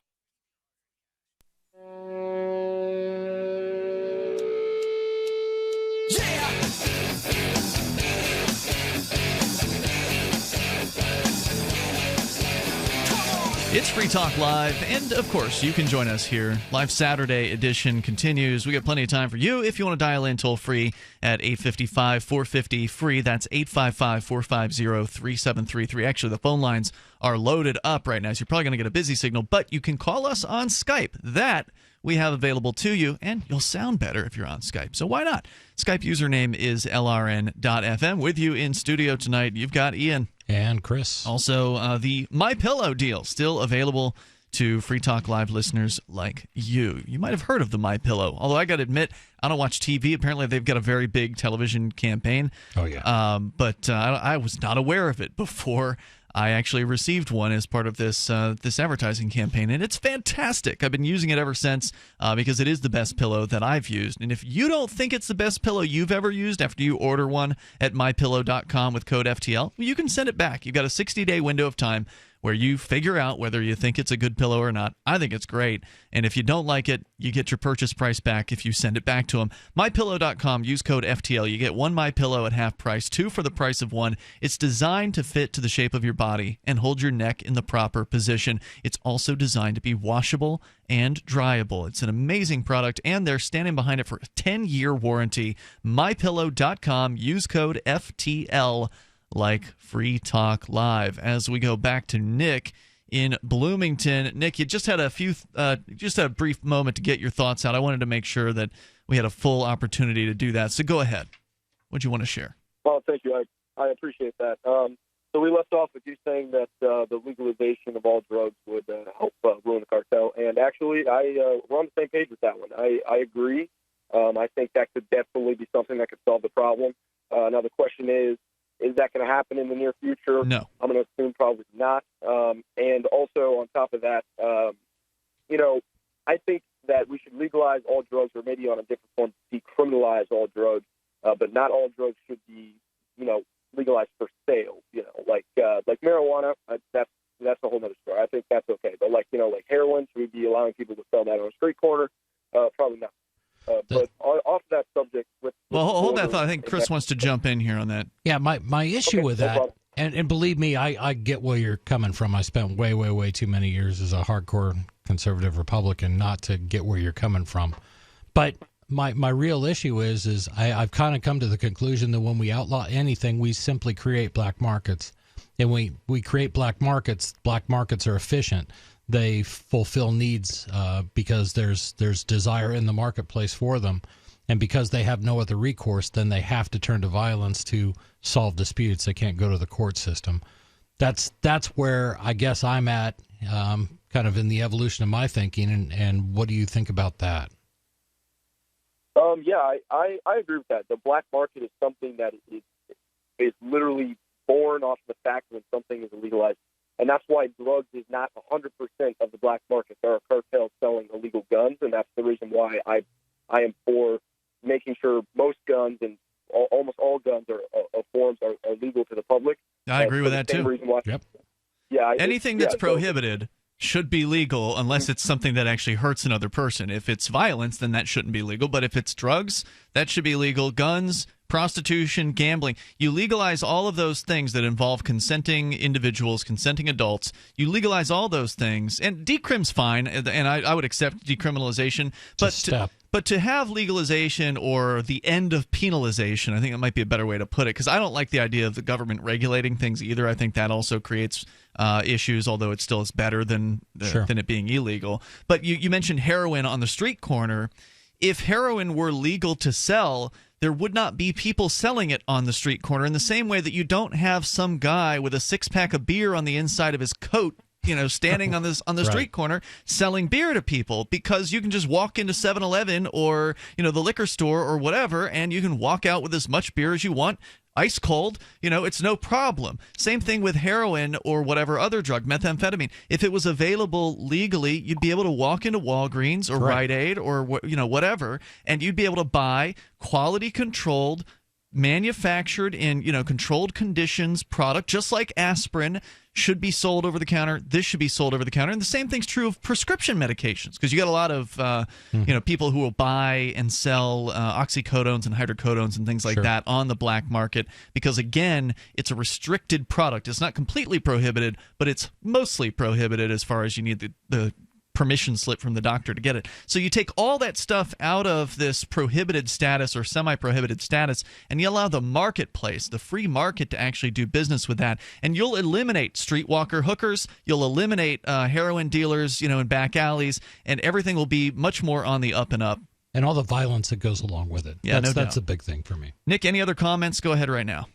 It's Free Talk Live, and of course, you can join us here. Live Saturday edition continues. We got plenty of time for you if you want to dial in toll free at 855-450-FREE. That's 855-450-3733. Actually, the phone lines are loaded up right now, so you're probably going to get a busy signal, but you can call us on Skype. That we have available to you, and you'll sound better if you're on Skype. So why not? Skype username is LRN.FM. With you in studio tonight, you've got Ian. And Chris. Also, the MyPillow deal still available to Free Talk Live listeners like you. You might have heard of the MyPillow, although I got to admit, I don't watch TV. Apparently, they've got a very big television campaign. Oh, yeah. But I was not aware of it before I actually received one as part of this this advertising campaign, and it's fantastic. I've been using it ever since because it is the best pillow that I've used. And if you don't think it's the best pillow you've ever used after you order one at mypillow.com with code FTL, you can send it back. You've got a 60-day window of time where you figure out whether you think it's a good pillow or not. I think it's great. And if you don't like it, you get your purchase price back if you send it back to them. MyPillow.com, use code FTL. You get one MyPillow at half price, two for the price of one. It's designed to fit to the shape of your body and hold your neck in the proper position. It's also designed to be washable and dryable. It's an amazing product, and they're standing behind it for a 10-year warranty. MyPillow.com, use code FTL. Like Free Talk Live. As we go back to Nick in Bloomington. Nick, you just had a brief moment to get your thoughts out. I wanted to make sure that we had a full opportunity to do that. So go ahead. What do you want to share? Well, thank you. I appreciate that. So we left off with you saying that the legalization of all drugs would help ruin the cartel. And actually, we're on the same page with that one. I agree. I think that could definitely be something that could solve the problem. Now, the question is that going to happen in the near future? No. I'm going to assume probably not. And also, on top of that, I think that we should legalize all drugs, or maybe on a different form, decriminalize all drugs, but not all drugs should be, legalized for sale. Like marijuana, that's a whole other story. I think that's okay. But like heroin, should we be allowing people to sell that on a street corner? Probably not. But off that subject, hold that thought. I think Chris wants to jump in here on that. Yeah, my issue with that, and believe me, I get where you're coming from. I spent way too many years as a hardcore conservative Republican not to get where you're coming from. But my real issue is I've kind of come to the conclusion that when we outlaw anything, we simply create black markets. And we create black markets are efficient. They fulfill needs because there's desire in the marketplace for them. And because they have no other recourse, then they have to turn to violence to solve disputes. They can't go to the court system. That's where I guess I'm at, kind of in the evolution of my thinking. And what do you think about that? Yeah, I agree with that. The black market is something that is literally born off the fact when something is illegalized. And that's why drugs is not 100% of the black market. There are cartels selling illegal guns, and that's the reason why I am for making sure most guns and almost all guns of forms are legal to the public. I agree with that, too. Why, yeah, anything that's prohibited should be legal unless it's something that actually hurts another person. If it's violence, then that shouldn't be legal. But if it's drugs, that should be legal. Guns, prostitution, gambling. You legalize all of those things that involve consenting individuals, consenting adults. You legalize all those things. And decrim's fine, and I would accept decriminalization. But to have legalization or the end of penalization, I think that might be a better way to put it, because I don't like the idea of the government regulating things either. I think that also creates issues, although it still is better than it being illegal. But you mentioned heroin on the street corner. If heroin were legal to sell, there would not be people selling it on the street corner in the same way that you don't have some guy with a six-pack of beer on the inside of his coat, standing on the street corner selling beer to people, because you can just walk into 7-Eleven or, the liquor store or whatever, and you can walk out with as much beer as you want, ice cold, it's no problem. Same thing with heroin or whatever other drug, methamphetamine. If it was available legally, you'd be able to walk into Walgreens or Rite Aid or whatever, and you'd be able to buy quality controlled, manufactured in controlled conditions product, just like aspirin should be sold over the counter. This should be sold over the counter, and the same thing's true of prescription medications, because you got a lot of people who will buy and sell oxycodones and hydrocodones and things like that on the black market, because again, it's a restricted product. It's not completely prohibited, but it's mostly prohibited as far as you need the permission slip from the doctor to get it. So you take all that stuff out of this prohibited status or semi-prohibited status, and you allow the marketplace, the free market, to actually do business with that. And you'll eliminate streetwalker hookers, you'll eliminate heroin dealers, in back alleys, and everything will be much more on the up and up. And all the violence that goes along with it. Yeah, that's a big thing for me. Nick, any other comments? Go ahead right now.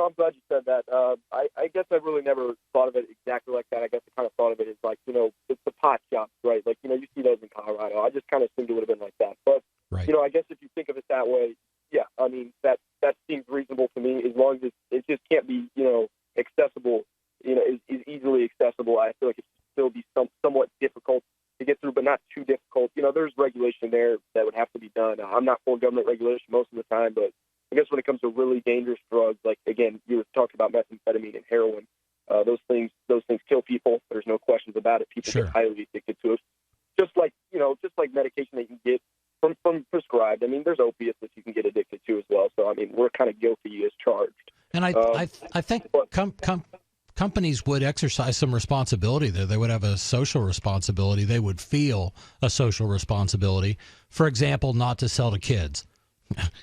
I'm glad you said that. I guess I really never thought of it exactly like that. I guess I kind of thought of it as like, it's the pot shops, right? Like, you see those in Colorado. I just kind of assumed it would have been like that. But, I guess if you think of it that way, yeah, I mean, that seems reasonable to me, as long as it just can't be, accessible, is easily accessible. I feel like it should still be somewhat difficult to get through, but not too difficult. There's regulation there that would have to be done. I'm not for government regulation most of the time, but I guess when it comes to really dangerous drugs, like, again, you were talking about methamphetamine and heroin, those things kill people. There's no questions about it. People get highly addicted to it. Just like medication that you can get from prescribed. I mean, there's opiates that you can get addicted to as well. So, I mean, we're kind of guilty as charged. And I think companies would exercise some responsibility there. They would have a social responsibility. They would feel a social responsibility. For example, not to sell to kids.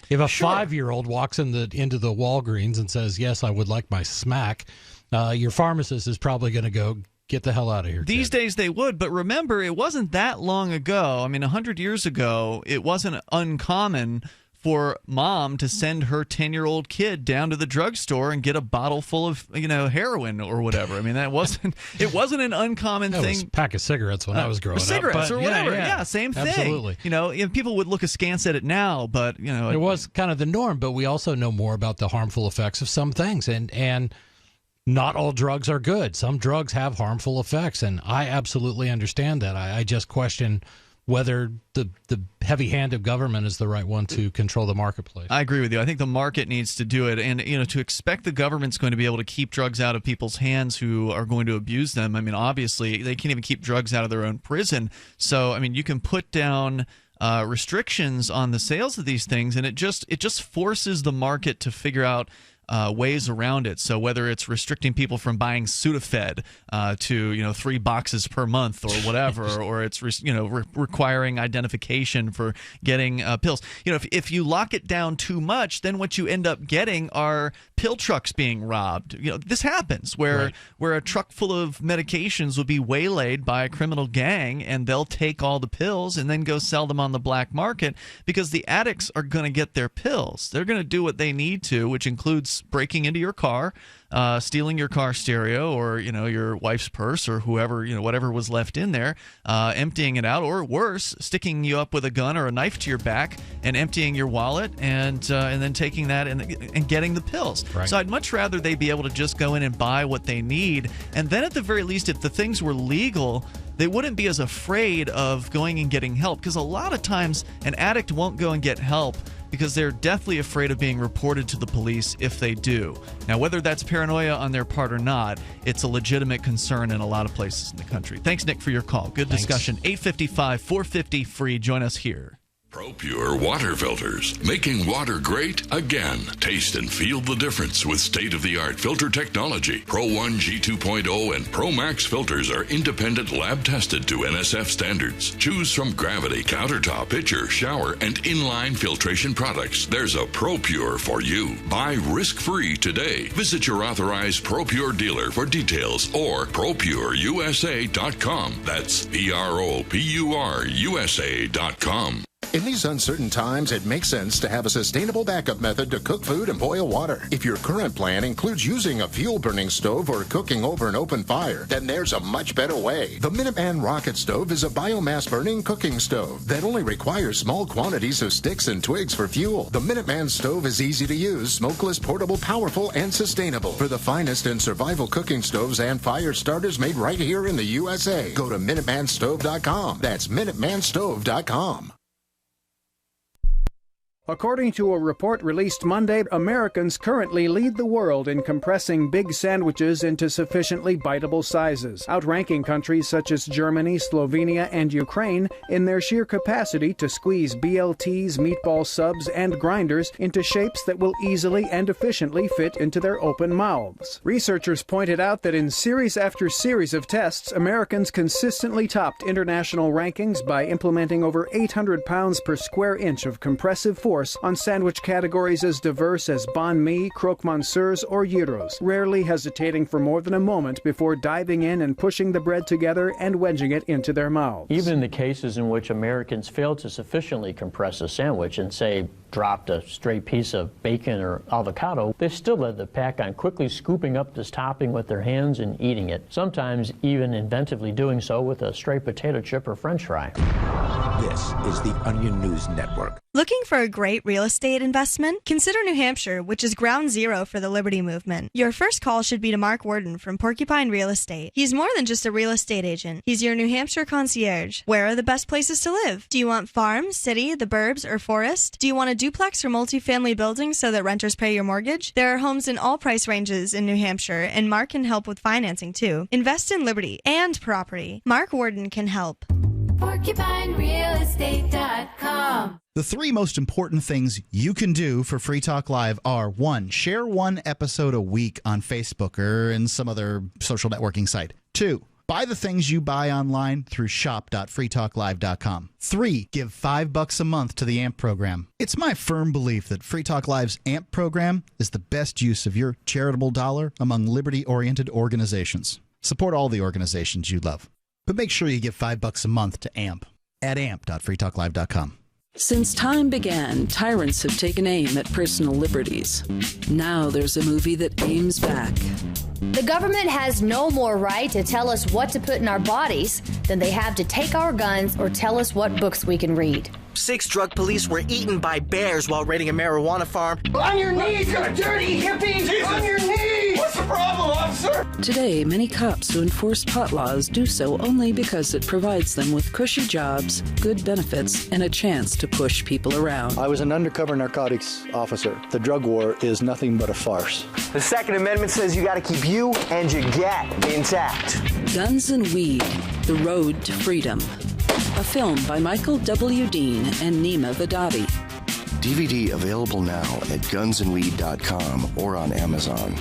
If a 5-year-old walks into the Walgreens and says, "Yes, I would like my smack," your pharmacist is probably going to go, "Get the hell out of here." These days they would, but remember, it wasn't that long ago. I mean, 100 years ago, it wasn't uncommon for mom to send her 10-year-old kid down to the drugstore and get a bottle full of heroin or whatever. I mean, it wasn't an uncommon thing. It was a pack of cigarettes when I was growing up. Cigarettes or whatever. Yeah, same thing. Absolutely. People would look askance at it now, but it was kind of the norm. But we also know more about the harmful effects of some things, and not all drugs are good. Some drugs have harmful effects, and I absolutely understand that. I just question whether the heavy hand of government is the right one to control the marketplace. I agree with you. I think the market needs to do it. And, to expect the government's going to be able to keep drugs out of people's hands who are going to abuse them, I mean, obviously, they can't even keep drugs out of their own prison. So, I mean, you can put down restrictions on the sales of these things, and it just forces the market to figure out ways around it. So whether it's restricting people from buying Sudafed to 3 boxes per month or whatever, or it's requiring identification for getting pills. If you lock it down too much, then what you end up getting are pill trucks being robbed. This happens where a truck full of medications will be waylaid by a criminal gang, and they'll take all the pills and then go sell them on the black market, because the addicts are going to get their pills. They're going to do what they need to, which includes police breaking into your car, stealing your car stereo, or your wife's purse, or whoever, whatever was left in there, emptying it out, or worse, sticking you up with a gun or a knife to your back and emptying your wallet and then taking that and getting the pills. Right. So I'd much rather they be able to just go in and buy what they need, and then at the very least, if the things were legal, they wouldn't be as afraid of going and getting help, because a lot of times an addict won't go and get help because they're deathly afraid of being reported to the police if they do. Now, whether that's paranoia on their part or not, it's a legitimate concern in a lot of places in the country. Thanks, Nick, for your call. Good discussion. 855-450-FREE. Join us here. ProPure water filters, making water great again. Taste and feel the difference with state-of-the-art filter technology. Pro 1 G2.0 and Pro Max filters are independent lab tested to NSF standards. Choose from Gravity, Countertop, Pitcher, Shower, and inline filtration products. There's a ProPure for you. Buy risk-free today. Visit your authorized ProPure dealer for details or ProPureUSA.com. That's ProPureUSA.com. In these uncertain times, it makes sense to have a sustainable backup method to cook food and boil water. If your current plan includes using a fuel-burning stove or cooking over an open fire, then there's a much better way. The Minuteman Rocket Stove is a biomass-burning cooking stove that only requires small quantities of sticks and twigs for fuel. The Minuteman Stove is easy to use, smokeless, portable, powerful, and sustainable. For the finest in survival cooking stoves and fire starters made right here in the USA, go to MinutemanStove.com. That's MinutemanStove.com. According to a report released Monday, Americans currently lead the world in compressing big sandwiches into sufficiently biteable sizes, outranking countries such as Germany, Slovenia, and Ukraine in their sheer capacity to squeeze BLTs, meatball subs, and grinders into shapes that will easily and efficiently fit into their open mouths. Researchers pointed out that in series after series of tests, Americans consistently topped international rankings by implementing over 800 pounds per square inch of compressive force on sandwich categories as diverse as banh mi, croque monsieurs, or gyros, rarely hesitating for more than a moment before diving in and pushing the bread together and wedging it into their mouths. Even in the cases in which Americans fail to sufficiently compress a sandwich and, say, dropped a stray piece of bacon or avocado, they still led the pack on quickly scooping up this topping with their hands and eating it, sometimes even inventively doing so with a stray potato chip or french fry. This is the Onion News Network. Looking for a great real estate investment? Consider New Hampshire, which is ground zero for the Liberty Movement. Your first call should be to Mark Worden from Porcupine Real Estate. He's more than just a real estate agent. He's your New Hampshire concierge. Where are the best places to live? Do you want farm, city, the burbs, or forest? Do you want a duplex or multifamily building so that renters pay your mortgage? There are homes in all price ranges in New Hampshire, and Mark can help with financing too. Invest in Liberty and property. Mark Worden can help. PorcupineRealestate.com. The three most important things you can do for Free Talk Live are: 1, share one episode a week on Facebook or in some other social networking site. 2, buy the things you buy online through shop.freetalklive.com. 3, give $5 a month to the AMP program. It's my firm belief that Free Talk Live's AMP program is the best use of your charitable dollar among liberty-oriented organizations. Support all the organizations you love, but make sure you give $5 a month to AMP at amp.freetalklive.com. Since time began, tyrants have taken aim at personal liberties. Now there's a movie that aims back. The government has no more right to tell us what to put in our bodies than they have to take our guns or tell us what books we can read. 6 drug police were eaten by bears while raiding a marijuana farm. On your knees, you dirty hippies! Jesus. On your knees! What's the problem, officer? Today, many cops who enforce pot laws do so only because it provides them with cushy jobs, good benefits, and a chance to push people around. I was an undercover narcotics officer. The drug war is nothing but a farce. The Second Amendment says you got to keep you and your gat intact. Guns and Weed, The Road to Freedom. A film by Michael W. Dean and Nima Vadadi. DVD available now at gunsandweed.com or on Amazon.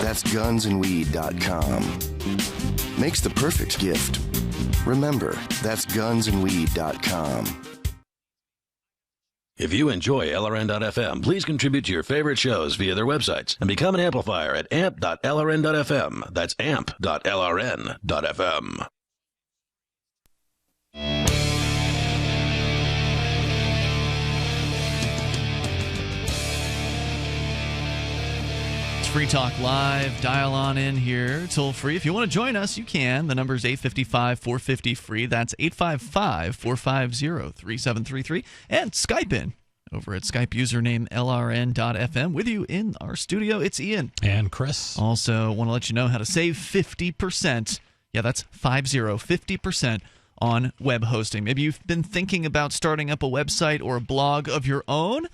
That's gunsandweed.com. Makes the perfect gift. Remember, that's gunsandweed.com. If you enjoy LRN.FM, please contribute to your favorite shows via their websites and become an amplifier at amp.lrn.fm. That's amp.lrn.fm. Free Talk Live. Dial on in here, toll free. If you want to join us, you can. The number is 855-450-FREE. That's 855-450-3733. And Skype in over at Skype username LRN.FM. With you in our studio, it's Ian. And Chris. Also, want to let you know how to save 50%. Yeah, that's 50% on web hosting. Maybe you've been thinking about starting up a website or a blog of your own,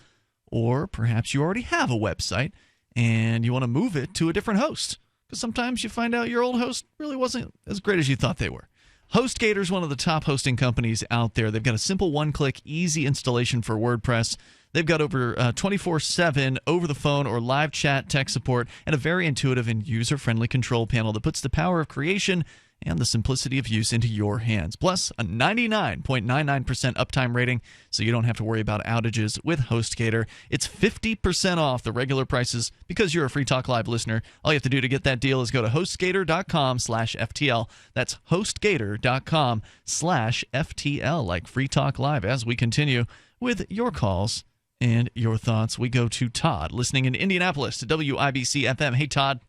or perhaps you already have a website and you want to move it to a different host, because sometimes you find out your old host really wasn't as great as you thought they were. HostGator is one of the top hosting companies out there. They've got a simple one-click, easy installation for WordPress. They've got over 24/7 over-the-phone or live chat tech support, and a very intuitive and user-friendly control panel that puts the power of creation and the simplicity of use into your hands. Plus, a 99.99% uptime rating, so you don't have to worry about outages with HostGator. It's 50% off the regular prices because you're a Free Talk Live listener. All you have to do to get that deal is go to HostGator.com/FTL. That's HostGator.com/FTL, like Free Talk Live. As we continue with your calls and your thoughts, we go to Todd, listening in Indianapolis to WIBC FM. Hey, Todd.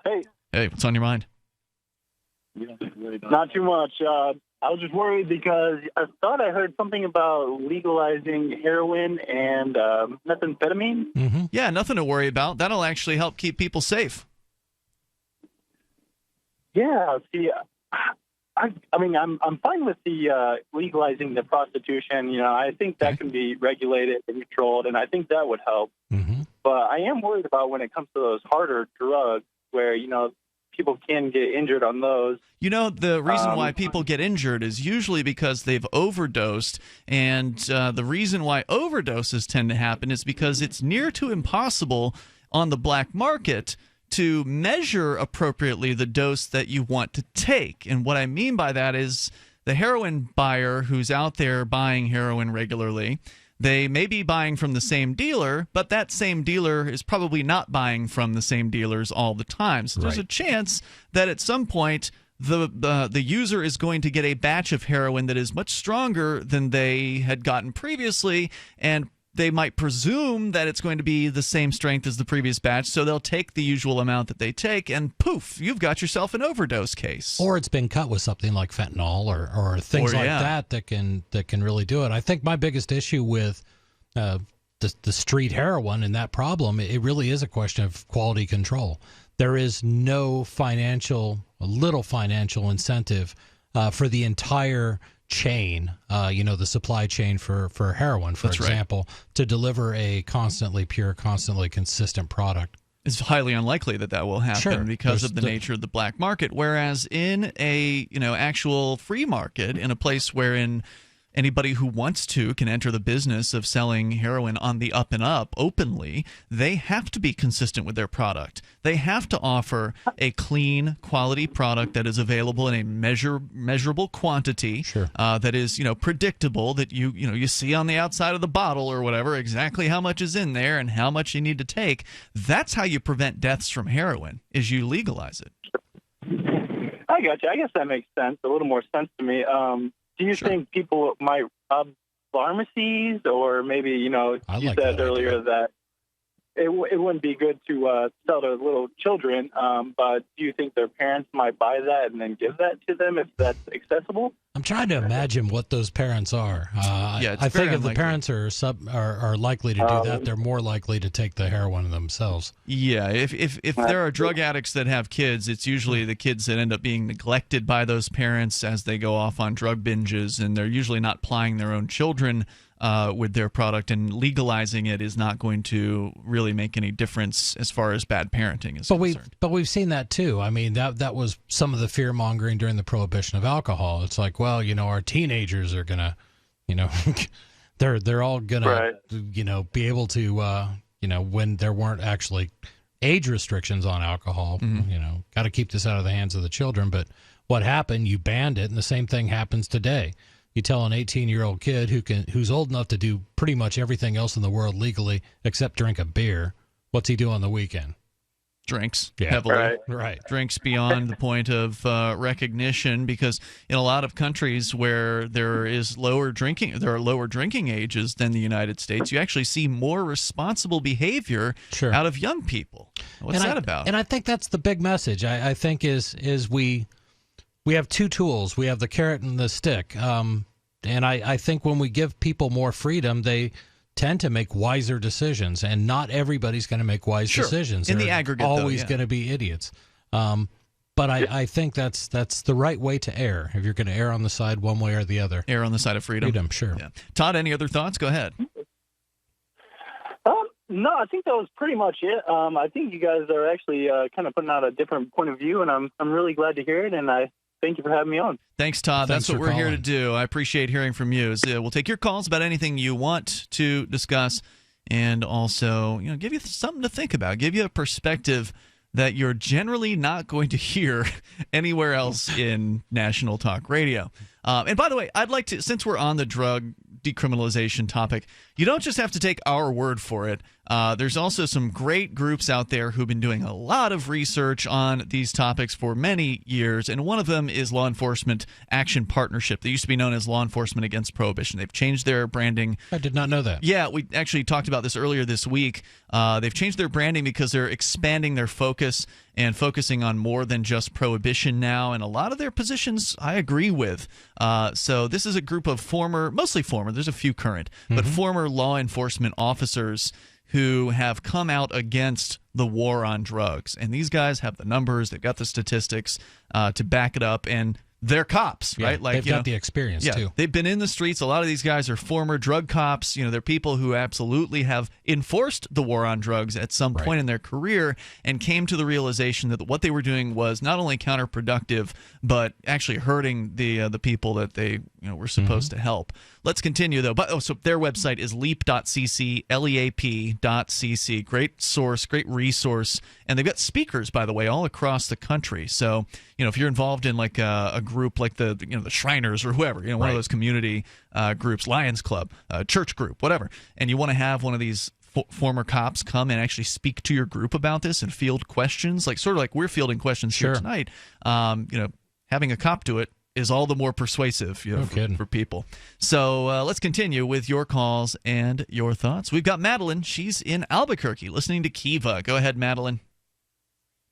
Hey. Hey, what's on your mind? Not too much. I was just worried because I thought I heard something about legalizing heroin and methamphetamine. Mm-hmm. Yeah, nothing to worry about. That'll actually help keep people safe. Yeah, see, I mean, I'm fine with the legalizing the prostitution. You know, I think that can be regulated and controlled, and I think that would help. Mm-hmm. But I am worried about when it comes to those harder drugs where, you know, people can get injured on those. You know, the reason why people get injured is usually because they've overdosed, and the reason why overdoses tend to happen is because it's near to impossible on the black market to measure appropriately the dose that you want to take. And what I mean by that is the heroin buyer who's out there buying heroin regularly, they may be buying from the same dealer, but that same dealer is probably not buying from the same dealers all the time. So there's a chance that at some point the user is going to get a batch of heroin that is much stronger than they had gotten previously, and they might presume that it's going to be the same strength as the previous batch, so they'll take the usual amount that they take, and poof, you've got yourself an overdose case. Or it's been cut with something like fentanyl or things like that can really do it. I think my biggest issue with the street heroin and that problem, it really is a question of quality control. There is no little financial incentive for the entire chain, the supply chain for heroin, for example, to deliver a constantly pure, constantly consistent product. It's highly unlikely that will happen because of the nature of the black market. Whereas in a actual free market, in a place wherein anybody who wants to can enter the business of selling heroin on the up and up openly, they have to be consistent with their product. They have to offer a clean, quality product that is available in a measurable quantity, that is, predictable, that you see on the outside of the bottle or whatever exactly how much is in there and how much you need to take. That's how you prevent deaths from heroin, is you legalize it. I got you. I guess that makes sense, a little more sense to me. Do you think people might rob pharmacies, or maybe, you said earlier that it wouldn't be good to sell to little children, but do you think their parents might buy that and then give that to them if that's accessible? I'm trying to imagine what those parents are. I think if the parents are likely to do that, they're more likely to take the heroin themselves. Yeah, if there are drug addicts that have kids, it's usually the kids that end up being neglected by those parents as they go off on drug binges, and they're usually not plying their own children with their product, and legalizing it is not going to really make any difference as far as bad parenting is concerned. But we've seen that too. I mean, that was some of the fear mongering during the prohibition of alcohol. It's like, well, our teenagers are gonna, they're all gonna, be able to, when there weren't actually age restrictions on alcohol, got to keep this out of the hands of the children. But what happened? You banned it, and the same thing happens today. You tell an 18-year-old kid who's old enough to do pretty much everything else in the world legally except drink a beer, what's he do on the weekend? drinks Yeah. heavily. Right. Drinks beyond the point of recognition, because in a lot of countries where there are lower drinking ages than the United States, you actually see more responsible behavior out of young people. What's that about? And I think that's the big message. I think is we have two tools. We have the carrot and the stick. And I think when we give people more freedom, they tend to make wiser decisions, and not everybody's going to make wise decisions. In They're the aggregate, always though, yeah. going to be idiots. But I think that's the right way to err. If you're going to err on the side one way or the other, err on the side of freedom. Sure. Yeah. Todd, any other thoughts? Go ahead. No, I think that was pretty much it. I think you guys are actually kind of putting out a different point of view, and I'm really glad to hear it. And I thank you for having me on. Thanks, Todd. Thanks That's what for we're here calling. to do. I appreciate hearing from you. We'll take your calls about anything you want to discuss, and also, give you something to think about, give you a perspective that you're generally not going to hear anywhere else in national talk radio. And by the way, I'd like to, since we're on the drug decriminalization topic, you don't just have to take our word for it. There's also some great groups out there who've been doing a lot of research on these topics for many years, and one of them is Law Enforcement Action Partnership. They used to be known as Law Enforcement Against Prohibition. They've changed their branding. I did not know that. Yeah, we actually talked about this earlier this week. They've changed their branding because they're expanding their focus and focusing on more than just prohibition now, and a lot of their positions I agree with. So this is a group of mostly former, there's a few current, but former law enforcement officers who have come out against the war on drugs. And these guys have the numbers, they've got the statistics to back it up, and they're cops, Yeah, right? they've got the experience, too. They've been in the streets. A lot of these guys are former drug cops. They're people who absolutely have enforced the war on drugs at some point in their career, and came to the realization that what they were doing was not only counterproductive, but actually hurting the people that they were supposed to help. Let's continue, though. So their website is leap.cc, leap.cc. Great source, great resource. And they've got speakers, by the way, all across the country. So, if you're involved in like a group like the Shriners or whoever, one of those community groups, Lions Club, church group, whatever, and you want to have one of these former cops come and actually speak to your group about this and field questions, sort of like we're fielding questions here tonight, having a cop do it is all the more persuasive for people. So let's continue with your calls and your thoughts. We've got Madeline. She's in Albuquerque listening to Kiva. Go ahead, Madeline.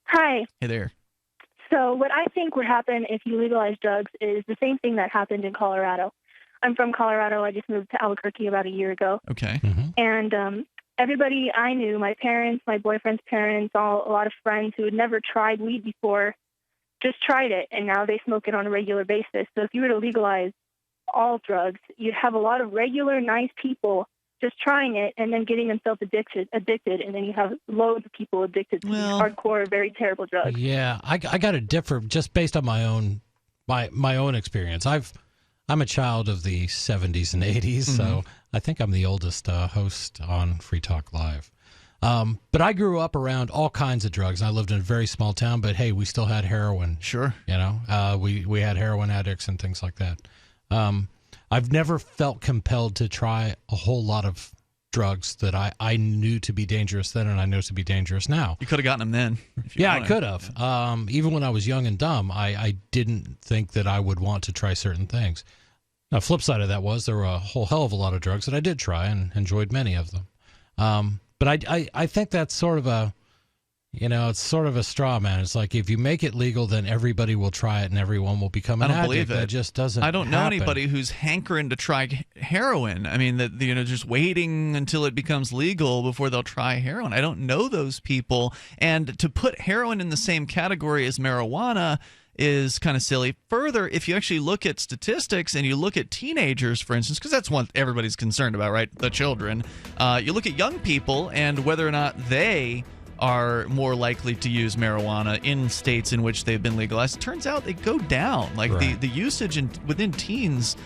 Hi. Hey there. So what I think would happen if you legalize drugs is the same thing that happened in Colorado. I'm from Colorado. I just moved to Albuquerque about a year ago. Okay. And everybody I knew, my parents, my boyfriend's parents, a lot of friends who had never tried weed before, just tried it, and now they smoke it on a regular basis. So if you were to legalize all drugs, you'd have a lot of regular, nice people just trying it and then getting themselves addicted, and then you have loads of people addicted to these hardcore, very terrible drugs. Yeah, I got to differ just based on my own experience. I'm a child of the 70s and 80s, so I think I'm the oldest host on Free Talk Live. But I grew up around all kinds of drugs. I lived in a very small town, but hey, we still had heroin. Sure. We had heroin addicts and things like that. I've never felt compelled to try a whole lot of drugs that I knew to be dangerous then and I know to be dangerous now. You could have gotten them then. I could have. Even when I was young and dumb, I didn't think that I would want to try certain things. Now, flip side of that was there were a whole hell of a lot of drugs that I did try and enjoyed many of them. But I think that's sort of it's sort of a straw man. It's like if you make it legal, then everybody will try it and everyone will become an addict. Believe it. That just doesn't I don't know happen. anybody who's hankering to try heroin. I mean, that just waiting until it becomes legal before they'll try heroin. I don't know those people. And to put heroin in the same category as marijuana is kind of silly. Further, if you actually look at statistics and you look at teenagers, for instance, because that's what everybody's concerned about, right? The children. You look at young people and whether or not they are more likely to use marijuana in states in which they've been legalized. It turns out they go down. The usage within teens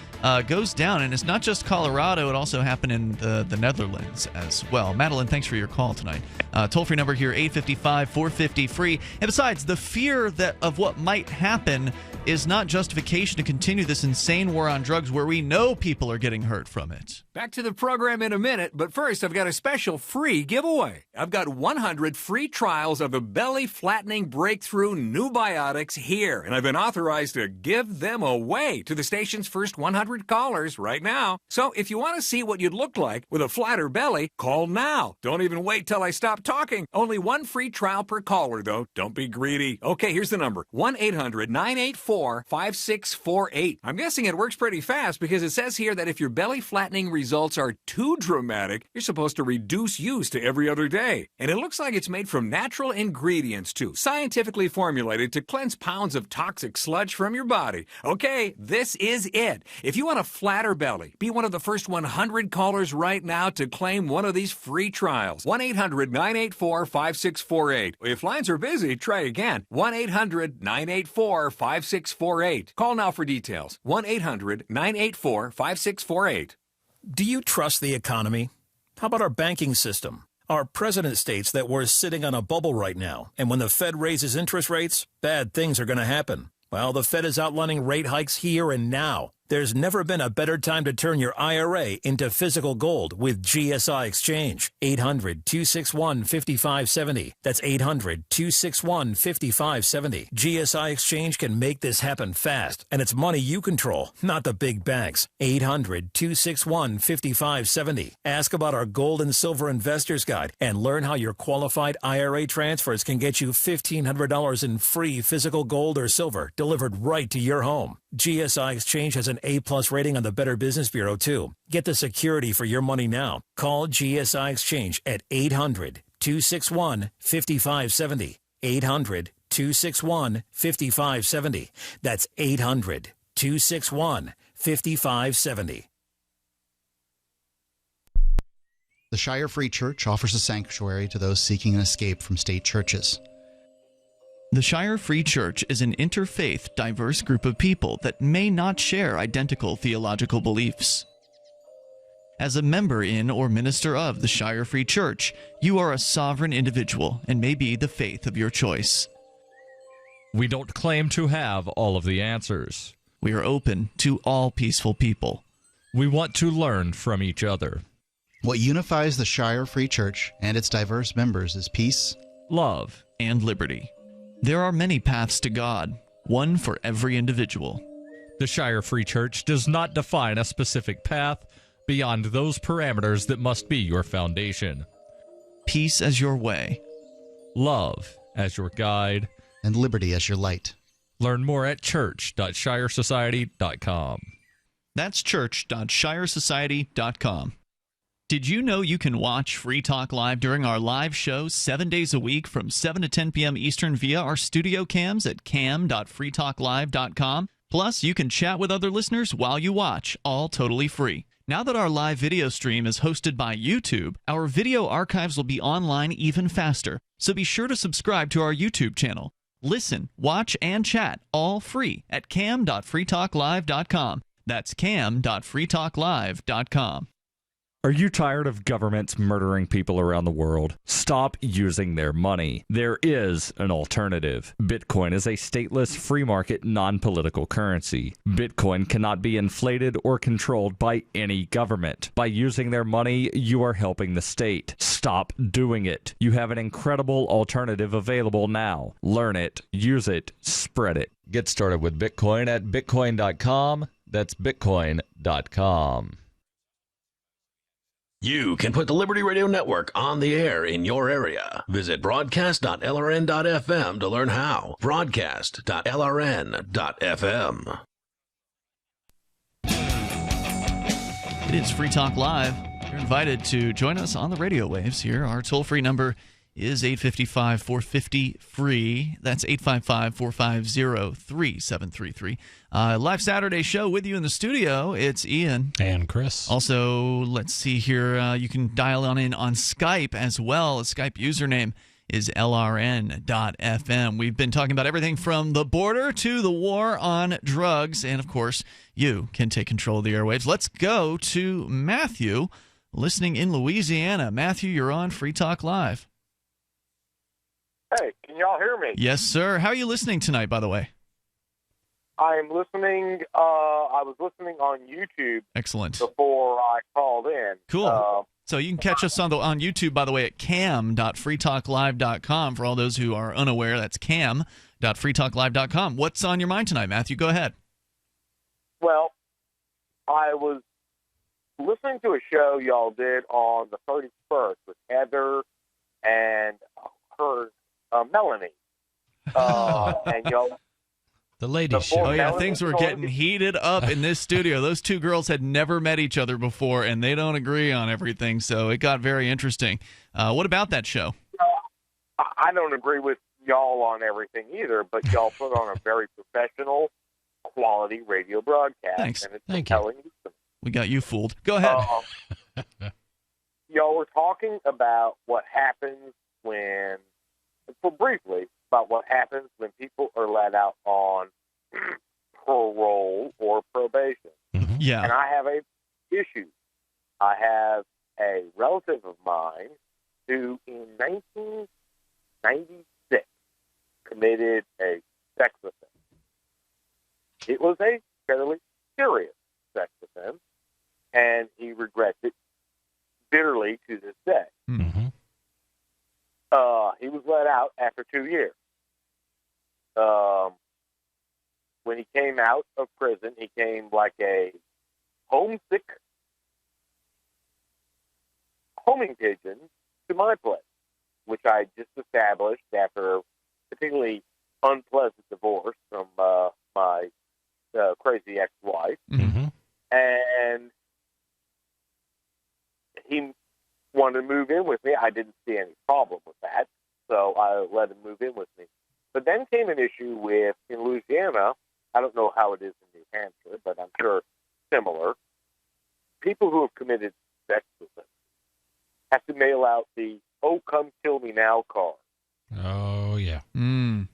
goes down. And it's not just Colorado. It also happened in the Netherlands as well. Madeline, thanks for your call tonight. Toll-free number here, 855-450-FREE. And besides, the fear of what might happen is not justification to continue this insane war on drugs where we know people are getting hurt from it. Back to the program in a minute, but first I've got a special free giveaway. I've got 100 free trials of the Belly Flattening Breakthrough New Biotics here, and I've been authorized to give them away to the station's first 100 callers right now. So if you want to see what you'd look like with a flatter belly, call now. Don't even wait till I stop talking. Only one free trial per caller, though. Don't be greedy. Okay, here's the number. 1-800-984-5648. I'm guessing it works pretty fast because it says here that if your belly flattening results are too dramatic, you're supposed to reduce use to every other day. And it looks like it's made from natural ingredients, too, scientifically formulated to cleanse pounds of toxic sludge from your body. Okay, this is it. If you want a flatter belly, be one of the first 100 callers right now to claim one of these free trials. 1-800-984-5648. If lines are busy, try again. 1-800-984-5648. Call now for details. 1-800-984-5648. Do you trust the economy? How about our banking system? Our president states that we're sitting on a bubble right now, and when the Fed raises interest rates, bad things are going to happen. Well, the Fed is outlining rate hikes here and now. There's never been a better time to turn your IRA into physical gold with GSI Exchange. 800-261-5570. That's 800-261-5570. GSI Exchange can make this happen fast, and it's money you control, not the big banks. 800-261-5570. Ask about our Gold and Silver Investors Guide and learn how your qualified IRA transfers can get you $1,500 in free physical gold or silver delivered right to your home. GSI Exchange has an A+ rating on the Better Business Bureau, too. Get the security for your money now. Call GSI Exchange at 800-261-5570. 800-261-5570. That's 800-261-5570. The Shire Free Church offers a sanctuary to those seeking an escape from state churches. The Shire Free Church is an interfaith, diverse group of people that may not share identical theological beliefs. As a member in or minister of the Shire Free Church, you are a sovereign individual and may be the faith of your choice. We don't claim to have all of the answers. We are open to all peaceful people. We want to learn from each other. What unifies the Shire Free Church and its diverse members is peace, love, and liberty. There are many paths to God, one for every individual. The Shire Free Church does not define a specific path beyond those parameters that must be your foundation. Peace as your way, love as your guide, and liberty as your light. Learn more at church.shiresociety.com. That's church.shiresociety.com. Did you know you can watch Free Talk Live during our live shows 7 days a week from 7 to 10 p.m. Eastern via our studio cams at cam.freetalklive.com? Plus, you can chat with other listeners while you watch, all totally free. Now that our live video stream is hosted by YouTube, our video archives will be online even faster. So be sure to subscribe to our YouTube channel. Listen, watch, and chat all free at cam.freetalklive.com. That's cam.freetalklive.com. Are you tired of governments murdering people around the world? Stop using their money. There is an alternative. Bitcoin is a stateless, free market, non-political currency. Bitcoin cannot be inflated or controlled by any government. By using their money, you are helping the state. Stop doing it. You have an incredible alternative available now. Learn it, use it, spread it. Get started with Bitcoin at bitcoin.com. That's bitcoin.com. You can put the Liberty Radio Network on the air in your area. Visit broadcast.lrn.fm to learn how. Broadcast.lrn.fm. It is Free Talk Live. You're invited to join us on the radio waves here. Our toll-free number is 855-450-FREE. That's 855-450-3733. Live Saturday show with you in the studio. It's Ian. And Chris. Also, let's see here. You can dial in on Skype as well. The Skype username is LRN.FM. We've been talking about everything from the border to the war on drugs. And, of course, you can take control of the airwaves. Let's go to Matthew, listening in Louisiana. Matthew, you're on Free Talk Live. Hey, can y'all hear me? Yes, sir. How are you listening tonight, by the way? I'm listening. I was listening on YouTube. Excellent. Before I called in. Cool. So you can catch us on YouTube, by the way, at cam.freetalklive.com. For all those who are unaware, that's cam.freetalklive.com. What's on your mind tonight, Matthew? Go ahead. Well, I was listening to a show y'all did on the 31st with Heather and her Melanie. And y'all. The ladies' show. Oh, yeah, things were getting heated up in this studio. Those two girls had never met each other before, and they don't agree on everything, so it got very interesting. What about that show? I don't agree with y'all on everything either, but y'all put on a very professional, quality radio broadcast. Thanks. And it's Thank compelling. We got you fooled. Go ahead. Y'all were talking about what happens when, briefly, about what happens when people are let out on parole or probation. Mm-hmm. Yeah. And I have a issue. I have a relative of mine who in 1996 committed a sex offense. It was a fairly serious sex offense, and he regrets it bitterly to this day. Mm-hmm. He was let out after 2 years. When he came out of prison, he came like a homesick homing pigeon to my place, which I just established after a particularly unpleasant divorce from my crazy ex-wife. Mm-hmm. And he wanted to move in with me. I didn't see any problem with that, so I let him move in with me. But then came an issue with, in Louisiana, I don't know how it is in New Hampshire, but I'm sure similar, people who have committed sex offenses have to mail out the "Oh, come kill me now" card. Oh, yeah. Mm.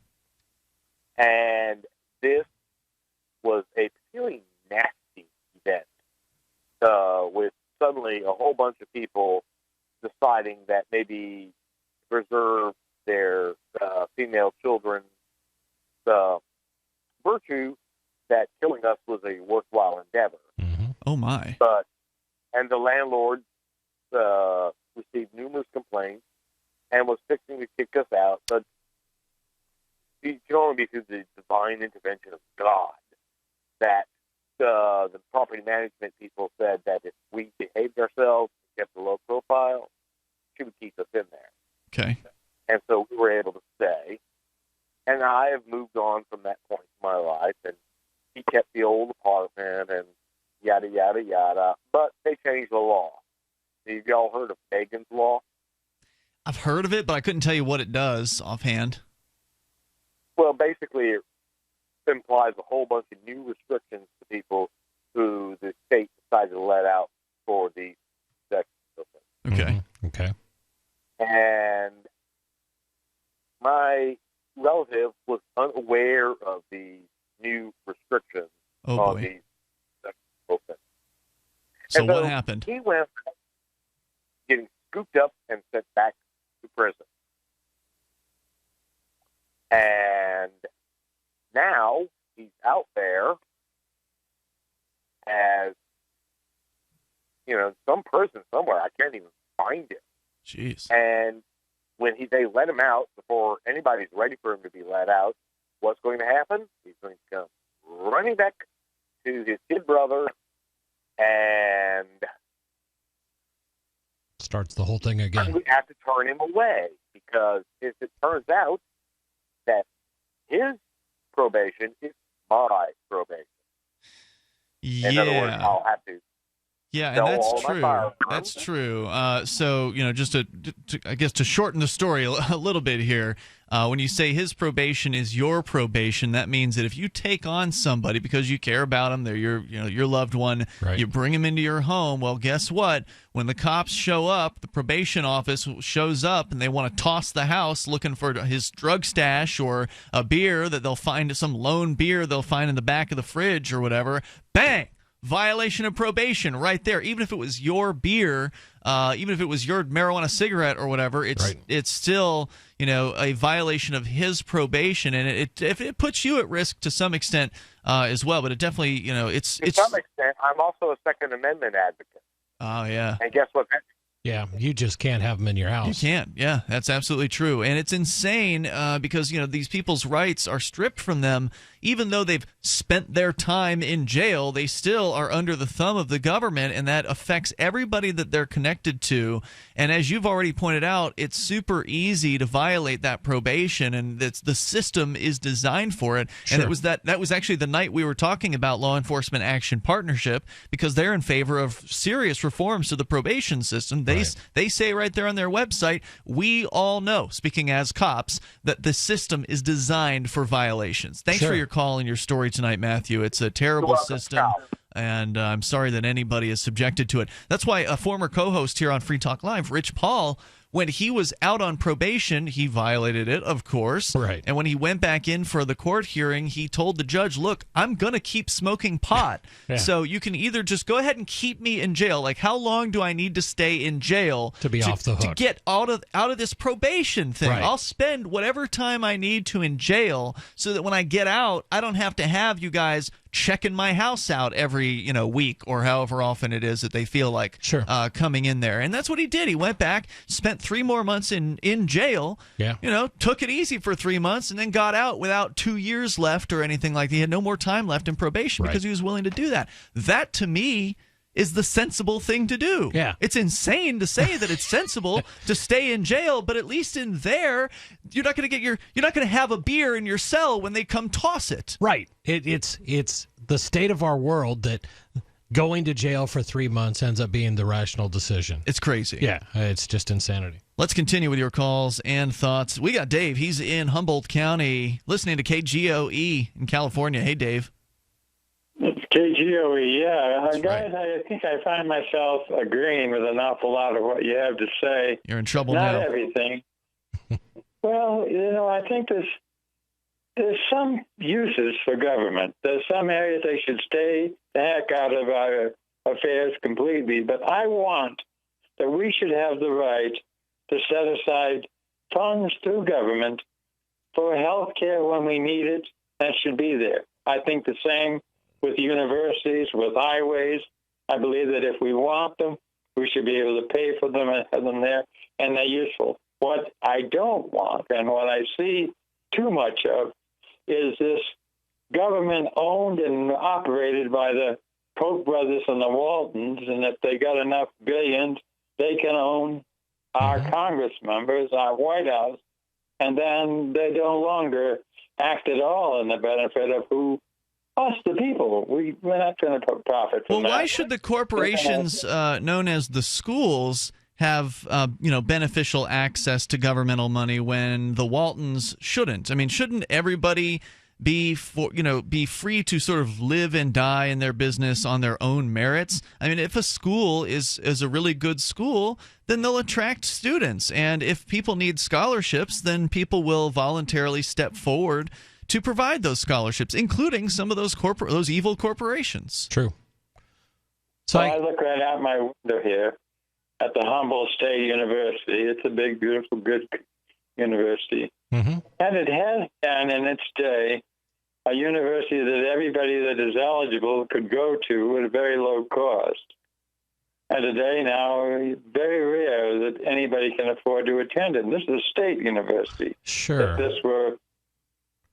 And this was a really nasty event with suddenly a whole bunch of people deciding that maybe preserve their female children's virtue, that killing us was a worthwhile endeavor. Mm-hmm. Oh, my. And the landlord received numerous complaints and was fixing to kick us out, but it can only be through the divine intervention of God that the property management people said that if we behaved ourselves and kept a low profile, she would keep us in there. Okay. And so we were able to stay. And I have moved on from that point in my life, and he kept the old apartment and yada, yada, yada. But they changed the law. Have y'all heard of Fagan's Law? I've heard of it, but I couldn't tell you what it does offhand. Well, basically, it implies a whole bunch of new restrictions to people who the state decided to let out for the sex offense. Okay. Okay. And my relative was unaware of the new restrictions on these sex offenses. So what happened? He went getting scooped up and sent back to prison. And now he's out there as, some person somewhere. I can't even find him. Jeez. And when they let him out, before anybody's ready for him to be let out, what's going to happen? He's going to come running back to his kid brother and starts the whole thing again. We have to turn him away, because if it turns out that his probation is my probation, in other words, I'll have to. Yeah, and that's true. That's true. So, just to shorten the story a little bit here, when you say his probation is your probation, that means that if you take on somebody because you care about them, they're your loved one, right, you bring them into your home. Well, guess what? When the cops show up, the probation office shows up, and they want to toss the house looking for his drug stash or a beer that they'll find, some lone beer they'll find in the back of the fridge or whatever. Bang! violation of probation right there. Even if it was your beer, even if it was your marijuana cigarette or whatever, it's still, you know, a violation of his probation, and it puts you at risk to some extent as well. But it definitely, you know, it's to some extent. I'm also a Second Amendment advocate. Oh yeah. And guess what? Yeah, you just can't have them in your house. You can't. Yeah, that's absolutely true. And it's insane because, you know, these people's rights are stripped from them. Even though they've spent their time in jail, they still are under the thumb of the government, and that affects everybody that they're connected to. And as you've already pointed out, it's super easy to violate that probation, and the system is designed for it. Sure. And it was that was actually the night we were talking about Law Enforcement Action Partnership, because they're in favor of serious reforms to the probation system. They say right there on their website, we all know, speaking as cops, that the system is designed for violations. Thanks for your call and your story tonight, Matthew. It's a terrible system, and I'm sorry that anybody is subjected to it. That's why a former co-host here on Free Talk Live, Rich Paul, when he was out on probation, he violated it, of course. Right. And when he went back in for the court hearing, he told the judge, look, I'm going to keep smoking pot. So you can either just go ahead and keep me in jail. Like, how long do I need to stay in jail to be off the hook? To get out of this probation thing. Right. I'll spend whatever time I need to in jail so that when I get out, I don't have to have you guys checking my house out every week or however often it is that they feel like coming in there. And that's what he did. He went back, spent 3 more months in jail, took it easy for 3 months, and then got out without 2 years left or anything like that. He had no more time left in probation because he was willing to do that. That, to me, is the sensible thing to do. Yeah. It's insane to say that it's sensible to stay in jail, but at least in there, you're not going to have a beer in your cell when they come toss it. Right. It's the state of our world that going to jail for 3 months ends up being the rational decision. It's crazy. Yeah, it's just insanity. Let's continue with your calls and thoughts. We got Dave. He's in Humboldt County listening to KGOE in California. Hey, Dave. It's KGOE, yeah. Guys, I think I find myself agreeing with an awful lot of what you have to say. You're in trouble now. Not now. everything. Well, I think there's some uses for government. There's some areas they should stay the heck out of our affairs completely. But I want that we should have the right to set aside funds through government for health care when we need it. That should be there. I think the same with universities, with highways. I believe that if we want them, we should be able to pay for them and have them there, and they're useful. What I don't want, and what I see too much of, is this government owned and operated by the Koch brothers and the Waltons, and if they got enough billions, they can own our Congress members, our White House, and then they no longer act at all in the benefit of us, the people. We're not going to profit from that. Well, why should the corporations known as the schools have beneficial access to governmental money when the Waltons shouldn't? I mean, shouldn't everybody be free to sort of live and die in their business on their own merits? I mean, if a school is a really good school, then they'll attract students, and if people need scholarships, then people will voluntarily step forward to provide those scholarships, including some of those evil corporations. True. So I look right out my window here at the Humboldt State University. It's a big, beautiful, good university. Mm-hmm. And it has been, in its day, a university that everybody that is eligible could go to at a very low cost. And today now, very rare that anybody can afford to attend it. And this is a state university. Sure. If this were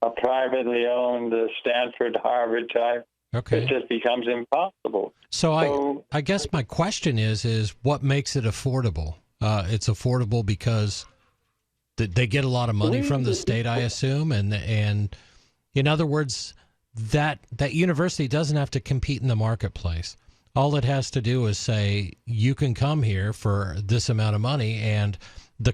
a privately owned Stanford, Harvard type, it just becomes impossible. So I guess my question is what makes it affordable? It's affordable because they get a lot of money from the state, I assume, and in other words, that university doesn't have to compete in the marketplace. All it has to do is say, you can come here for this amount of money, and the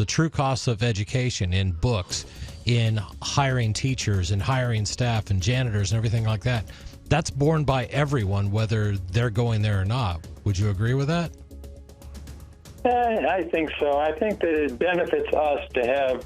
true cost of education in books, in hiring teachers and hiring staff and janitors and everything like that, that's borne by everyone, whether they're going there or not. Would you agree with that? I think so. I think that it benefits us to have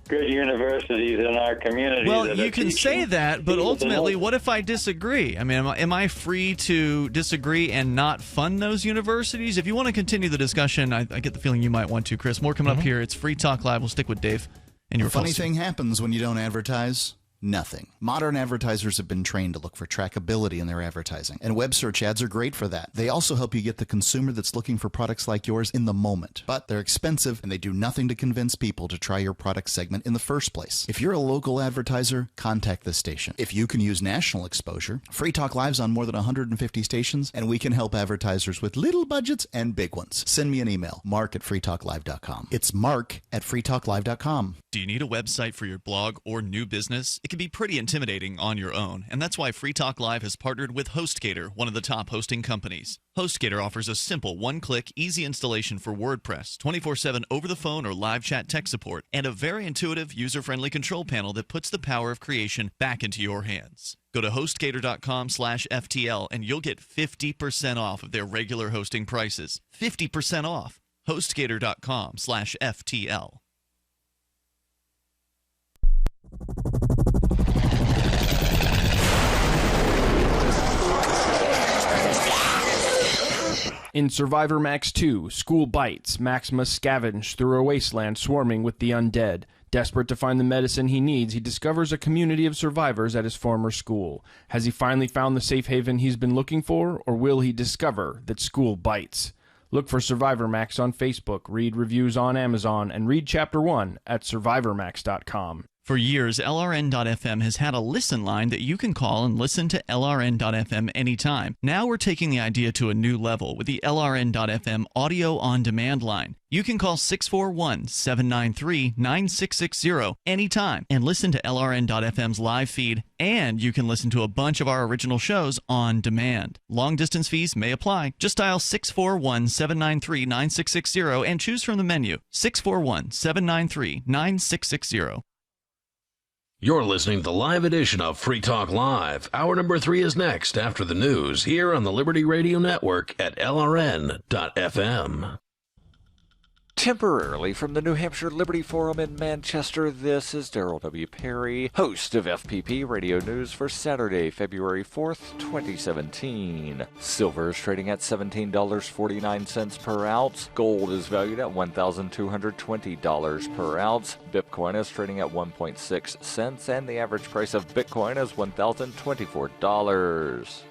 good universities in our community. Well, that you are can teaching say that, but people to ultimately, know. what if I disagree? I mean, am I free to disagree and not fund those universities? If you want to continue the discussion, I get the feeling you might want to, Chris. More coming up here. It's Free Talk Live. We'll stick with Dave. And your funny thing happens when you don't advertise. Nothing. Modern advertisers have been trained to look for trackability in their advertising, and web search ads are great for that. They also help you get the consumer that's looking for products like yours in the moment. But they're expensive, and they do nothing to convince people to try your product segment in the first place. If you're a local advertiser, contact this station. If you can use national exposure, Free Talk Live's on more than 150 stations, and we can help advertisers with little budgets and big ones. Send me an email, mark@freetalklive.com. It's mark@freetalklive.com. Do you need a website for your blog or new business? It can be pretty intimidating on your own, and that's why Free Talk Live has partnered with HostGator, one of the top hosting companies. HostGator offers a simple one-click, easy installation for WordPress, 24/7 over-the-phone or live chat tech support, and a very intuitive, user-friendly control panel that puts the power of creation back into your hands. Go to HostGator.com/FTL, and you'll get 50% off of their regular hosting prices. 50% off. HostGator.com/FTL. In Survivor Max 2, School Bites, Max must scavenge through a wasteland swarming with the undead. Desperate to find the medicine he needs, he discovers a community of survivors at his former school. Has he finally found the safe haven he's been looking for, or will he discover that school bites? Look for Survivor Max on Facebook, read reviews on Amazon, and read Chapter 1 at survivormax.com. For years, LRN.FM has had a listen line that you can call and listen to LRN.FM anytime. Now we're taking the idea to a new level with the LRN.FM audio on-demand line. You can call 641-793-9660 anytime and listen to LRN.FM's live feed, and you can listen to a bunch of our original shows on demand. Long-distance fees may apply. Just dial 641-793-9660 and choose from the menu. 641-793-9660. You're listening to the live edition of Free Talk Live. Hour number 3 is next after the news here on the Liberty Radio Network at LRN.FM. Temporarily from the New Hampshire Liberty Forum in Manchester, this is Daryl W. Perry, host of FPP Radio News for Saturday, February 4th, 2017. Silver is trading at $17.49 per ounce. Gold is valued at $1,220 per ounce. Bitcoin is trading at 1.6 cents, and the average price of Bitcoin is $1,024.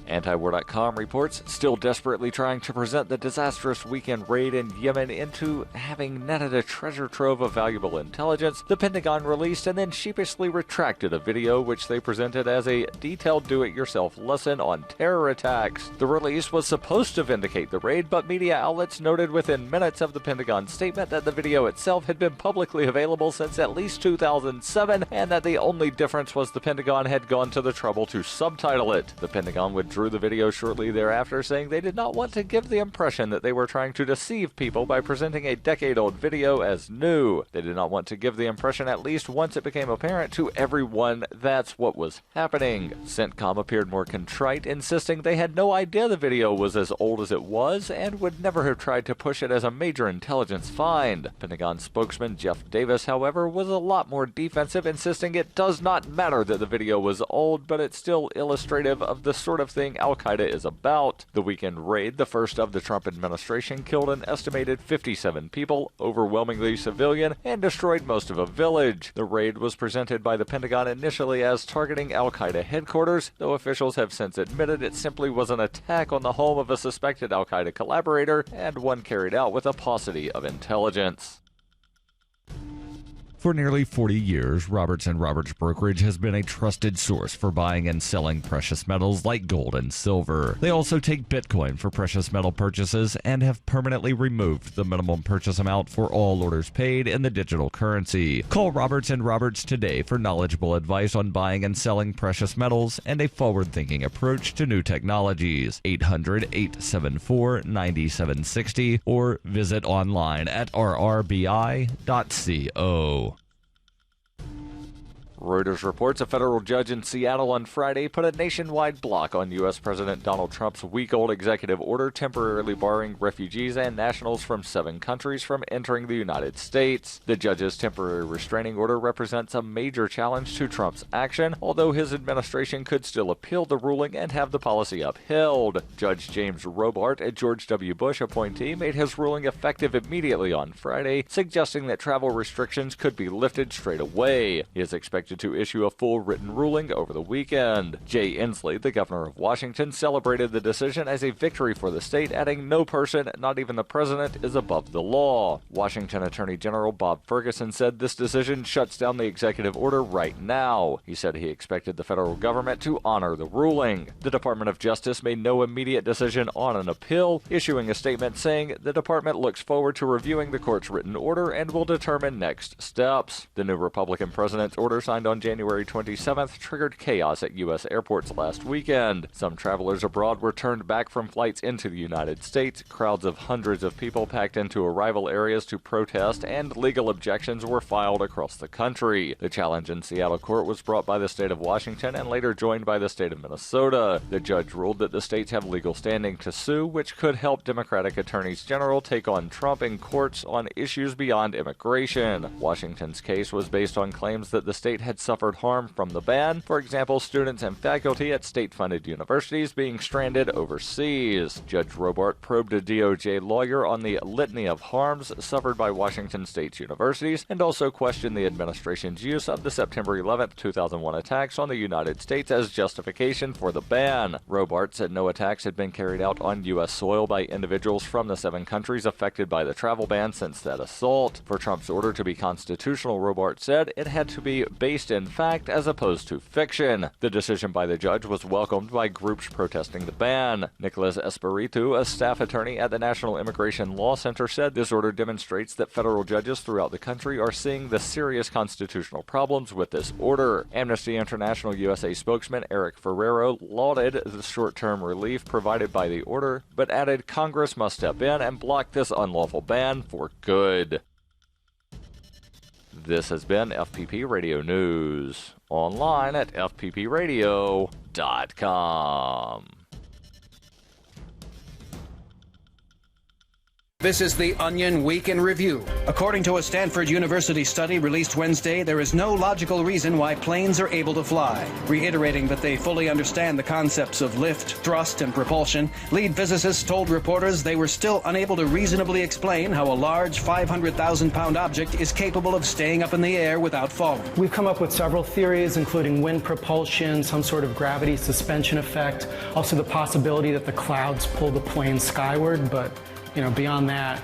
Antiwar.com reports, still desperately trying to present the disastrous weekend raid in Yemen into having netted a treasure trove of valuable intelligence. The Pentagon released and then sheepishly retracted a video which they presented as a detailed do-it-yourself lesson on terror attacks. The release was supposed to vindicate the raid, but media outlets noted within minutes of the Pentagon statement that the video itself had been publicly available since at least 2007, and that the only difference was the Pentagon had gone to the trouble to subtitle it. The Pentagon withdrew the video shortly thereafter, saying they did not want to give the impression that they were trying to deceive people by presenting a decade-old video as new. They did not want to give the impression, at least once it became apparent to everyone, that's what was happening. CENTCOM appeared more contrite, insisting they had no idea the video was as old as it was and would never have tried to push it as a major intelligence find. Pentagon spokesman Jeff Davis, however, was a lot more defensive, insisting it does not matter that the video was old, but it's still illustrative of the sort of thing Al-Qaeda is about. The weekend raid, the first of the Trump administration, killed an estimated 57 people, overwhelmingly civilian, and destroyed most of a village. The raid was presented by the Pentagon initially as targeting Al-Qaeda headquarters, though officials have since admitted it simply was an attack on the home of a suspected Al-Qaeda collaborator, and one carried out with a paucity of intelligence. For nearly 40 years, Roberts & Roberts Brokerage has been a trusted source for buying and selling precious metals like gold and silver. They also take Bitcoin for precious metal purchases and have permanently removed the minimum purchase amount for all orders paid in the digital currency. Call Roberts & Roberts today for knowledgeable advice on buying and selling precious metals and a forward-thinking approach to new technologies. 800-874-9760 or visit online at rrbi.co. Reuters reports a federal judge in Seattle on Friday put a nationwide block on U.S. President Donald Trump's week-old executive order temporarily barring refugees and nationals from 7 countries from entering the United States. The judge's temporary restraining order represents a major challenge to Trump's action, although his administration could still appeal the ruling and have the policy upheld. Judge James Robart, a George W. Bush appointee, made his ruling effective immediately on Friday, suggesting that travel restrictions could be lifted straight away. He is expected to issue a full written ruling over the weekend. Jay Inslee, the governor of Washington, celebrated the decision as a victory for the state, adding, "No person, not even the president, is above the law." Washington Attorney General Bob Ferguson said this decision shuts down the executive order right now. He said he expected the federal government to honor the ruling. The Department of Justice made no immediate decision on an appeal, issuing a statement saying the department looks forward to reviewing the court's written order and will determine next steps. The new Republican president's order, signed on January 27th, triggered chaos at U.S. airports last weekend. Some travelers abroad were turned back from flights into the United States. Crowds of hundreds of people packed into arrival areas to protest, and legal objections were filed across the country. The challenge in Seattle court was brought by the state of Washington and later joined by the state of Minnesota. The judge ruled that the states have legal standing to sue, which could help Democratic attorneys general take on Trump in courts on issues beyond immigration. Washington's case was based on claims that the state had suffered harm from the ban, for example, students and faculty at state-funded universities being stranded overseas. Judge Robart probed a DOJ lawyer on the litany of harms suffered by Washington State's universities and also questioned the administration's use of the September 11, 2001 attacks on the United States as justification for the ban. Robart said no attacks had been carried out on U.S. soil by individuals from the 7 countries affected by the travel ban since that assault. For Trump's order to be constitutional, Robart said it had to be based in fact as opposed to fiction. The decision by the judge was welcomed by groups protesting the ban. Nicholas Espiritu, a staff attorney at the National Immigration Law Center, said this order demonstrates that federal judges throughout the country are seeing the serious constitutional problems with this order. Amnesty International USA spokesman Eric Ferrero lauded the short-term relief provided by the order, but added Congress must step in and block this unlawful ban for good. This has been FPP Radio News, online at fppradio.com. This is the Onion Week in Review. According to a Stanford University study released Wednesday, there is no logical reason why planes are able to fly. Reiterating that they fully understand the concepts of lift, thrust, and propulsion, lead physicists told reporters they were still unable to reasonably explain how a large 500,000-pound object is capable of staying up in the air without falling. We've come up with several theories, including wind propulsion, some sort of gravity suspension effect, also the possibility that the clouds pull the plane skyward, but beyond that,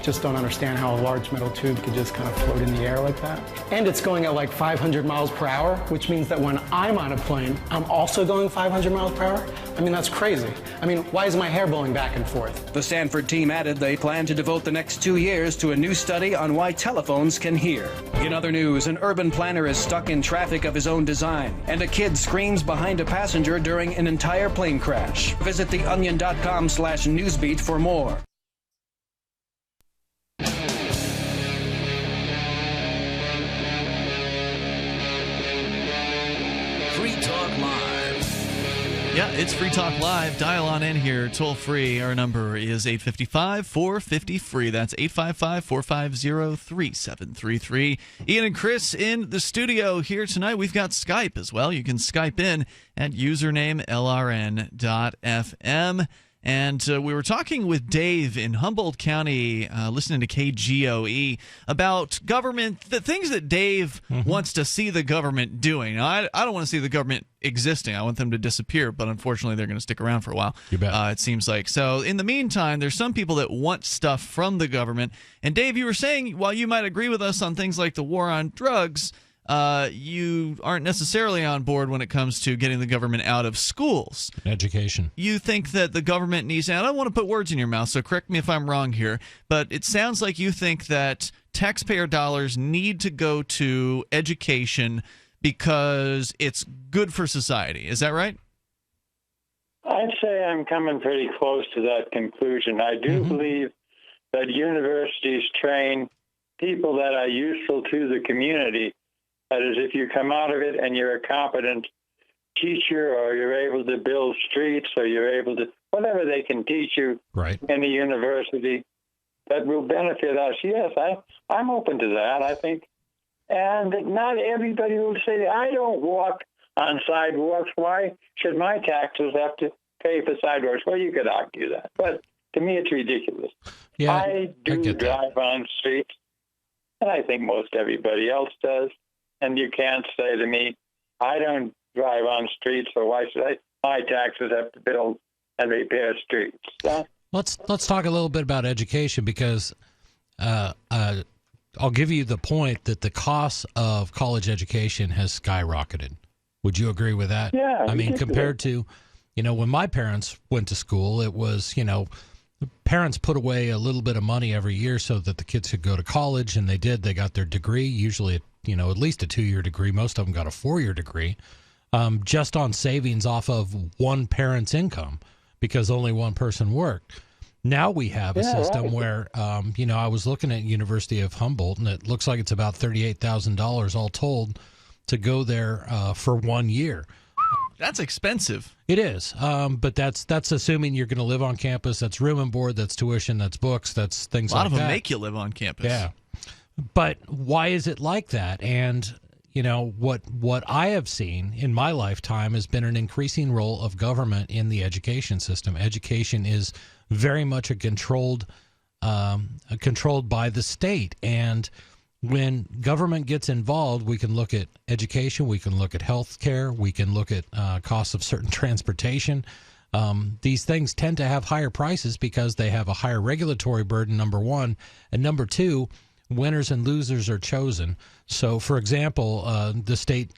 just don't understand how a large metal tube could just kind of float in the air like that. And it's going at like 500 miles per hour, which means that when I'm on a plane, I'm also going 500 miles per hour? I mean, that's crazy. I mean, why is my hair blowing back and forth? The Stanford team added they plan to devote the next 2 years to a new study on why telephones can hear. In other news, an urban planner is stuck in traffic of his own design, and a kid screams behind a passenger during an entire plane crash. Visit theonion.com/newsbeat for more. Yeah, it's Free Talk Live. Dial on in here, toll free. Our number is 855-450-FREE. That's 855-450-3733. Ian and Chris in the studio here tonight. We've got Skype as well. You can Skype in at username LRN.FM. And we were talking with Dave in Humboldt County, listening to KGOE, about government, the things that Dave wants to see the government doing. Now, I don't want to see the government existing. I want them to disappear, but unfortunately they're going to stick around for a while. You bet. It seems like. So in the meantime, there's some people that want stuff from the government. And Dave, you were saying, while you might agree with us on things like the war on drugs, you aren't necessarily on board when it comes to getting the government out of schools. Education. You think that the government needs, and I don't want to put words in your mouth, so correct me if I'm wrong here, but it sounds like you think that taxpayer dollars need to go to education because it's good for society. Is that right? I'd say I'm coming pretty close to that conclusion. I do believe that universities train people that are useful to the community That is, if you come out of it and you're a competent teacher, or you're able to build streets, or you're able to, whatever they can teach you in the university that will benefit us. Yes, I'm open to that, I think. And not everybody will say, I don't walk on sidewalks. Why should my taxes have to pay for sidewalks? Well, you could argue that. But to me, it's ridiculous. Yeah, I do drive on streets, and I think most everybody else does. And you can't say to me, I don't drive on streets, so why should my taxes have to build and repair streets? Let's talk a little bit about education, because I'll give you the point that the cost of college education has skyrocketed. Would you agree with that? Yeah. I mean, compared to, when my parents went to school, it was, parents put away a little bit of money every year so that the kids could go to college, and they did. They got their degree, usually, at least a 2-year degree. Most of them got a 4-year degree, just on savings off of one parent's income, because only one person worked. Now we have a system where, I was looking at University of Humboldt, and it looks like it's about $38,000 all told to go there for 1 year. That's expensive. It is, but that's assuming you're going to live on campus. That's room and board, that's tuition, that's books, that's things like that. A lot of them make you live on campus. Yeah. But why is it like that? And what I have seen in my lifetime has been an increasing role of government in the education system. Education is very much controlled by the state, and when government gets involved, we can look at education, we can look at health care, we can look at costs of certain transportation. These things tend to have higher prices because they have a higher regulatory burden, number one, and number two, winners and losers are chosen. So, for example, the state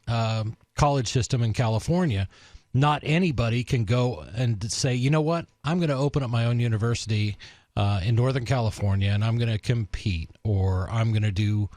college system in California, not anybody can go and say, you know what, I'm going to open up my own university in Northern California, and I'm going to compete, or I'm going to do,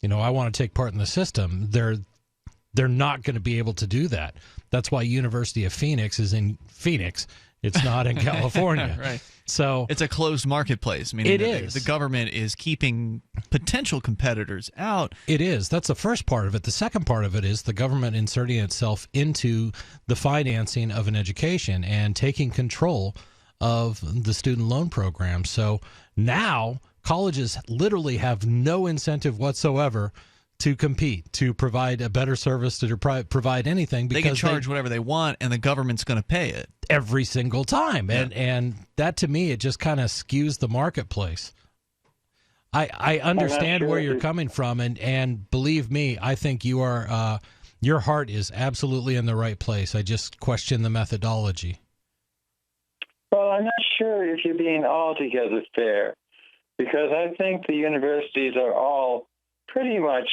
I want to take part in the system. They're not going to be able to do that. That's why University of Phoenix is in Phoenix. It's not in California. Right. So it's a closed marketplace, meaning the government is keeping potential competitors out. It is. That's the first part of it. The second part of it is the government inserting itself into the financing of an education and taking control of the student loan program. So now colleges literally have no incentive whatsoever to compete, to provide a better service, to provide anything, because they can charge whatever they want, and the government's going to pay it every single time. Yeah. And that, to me, it just kind of skews the marketplace. I understand where you're coming from, and believe me, I think you are your heart is absolutely in the right place. I just question the methodology. Well, I'm not sure if you're being altogether fair, because I think the universities are all pretty much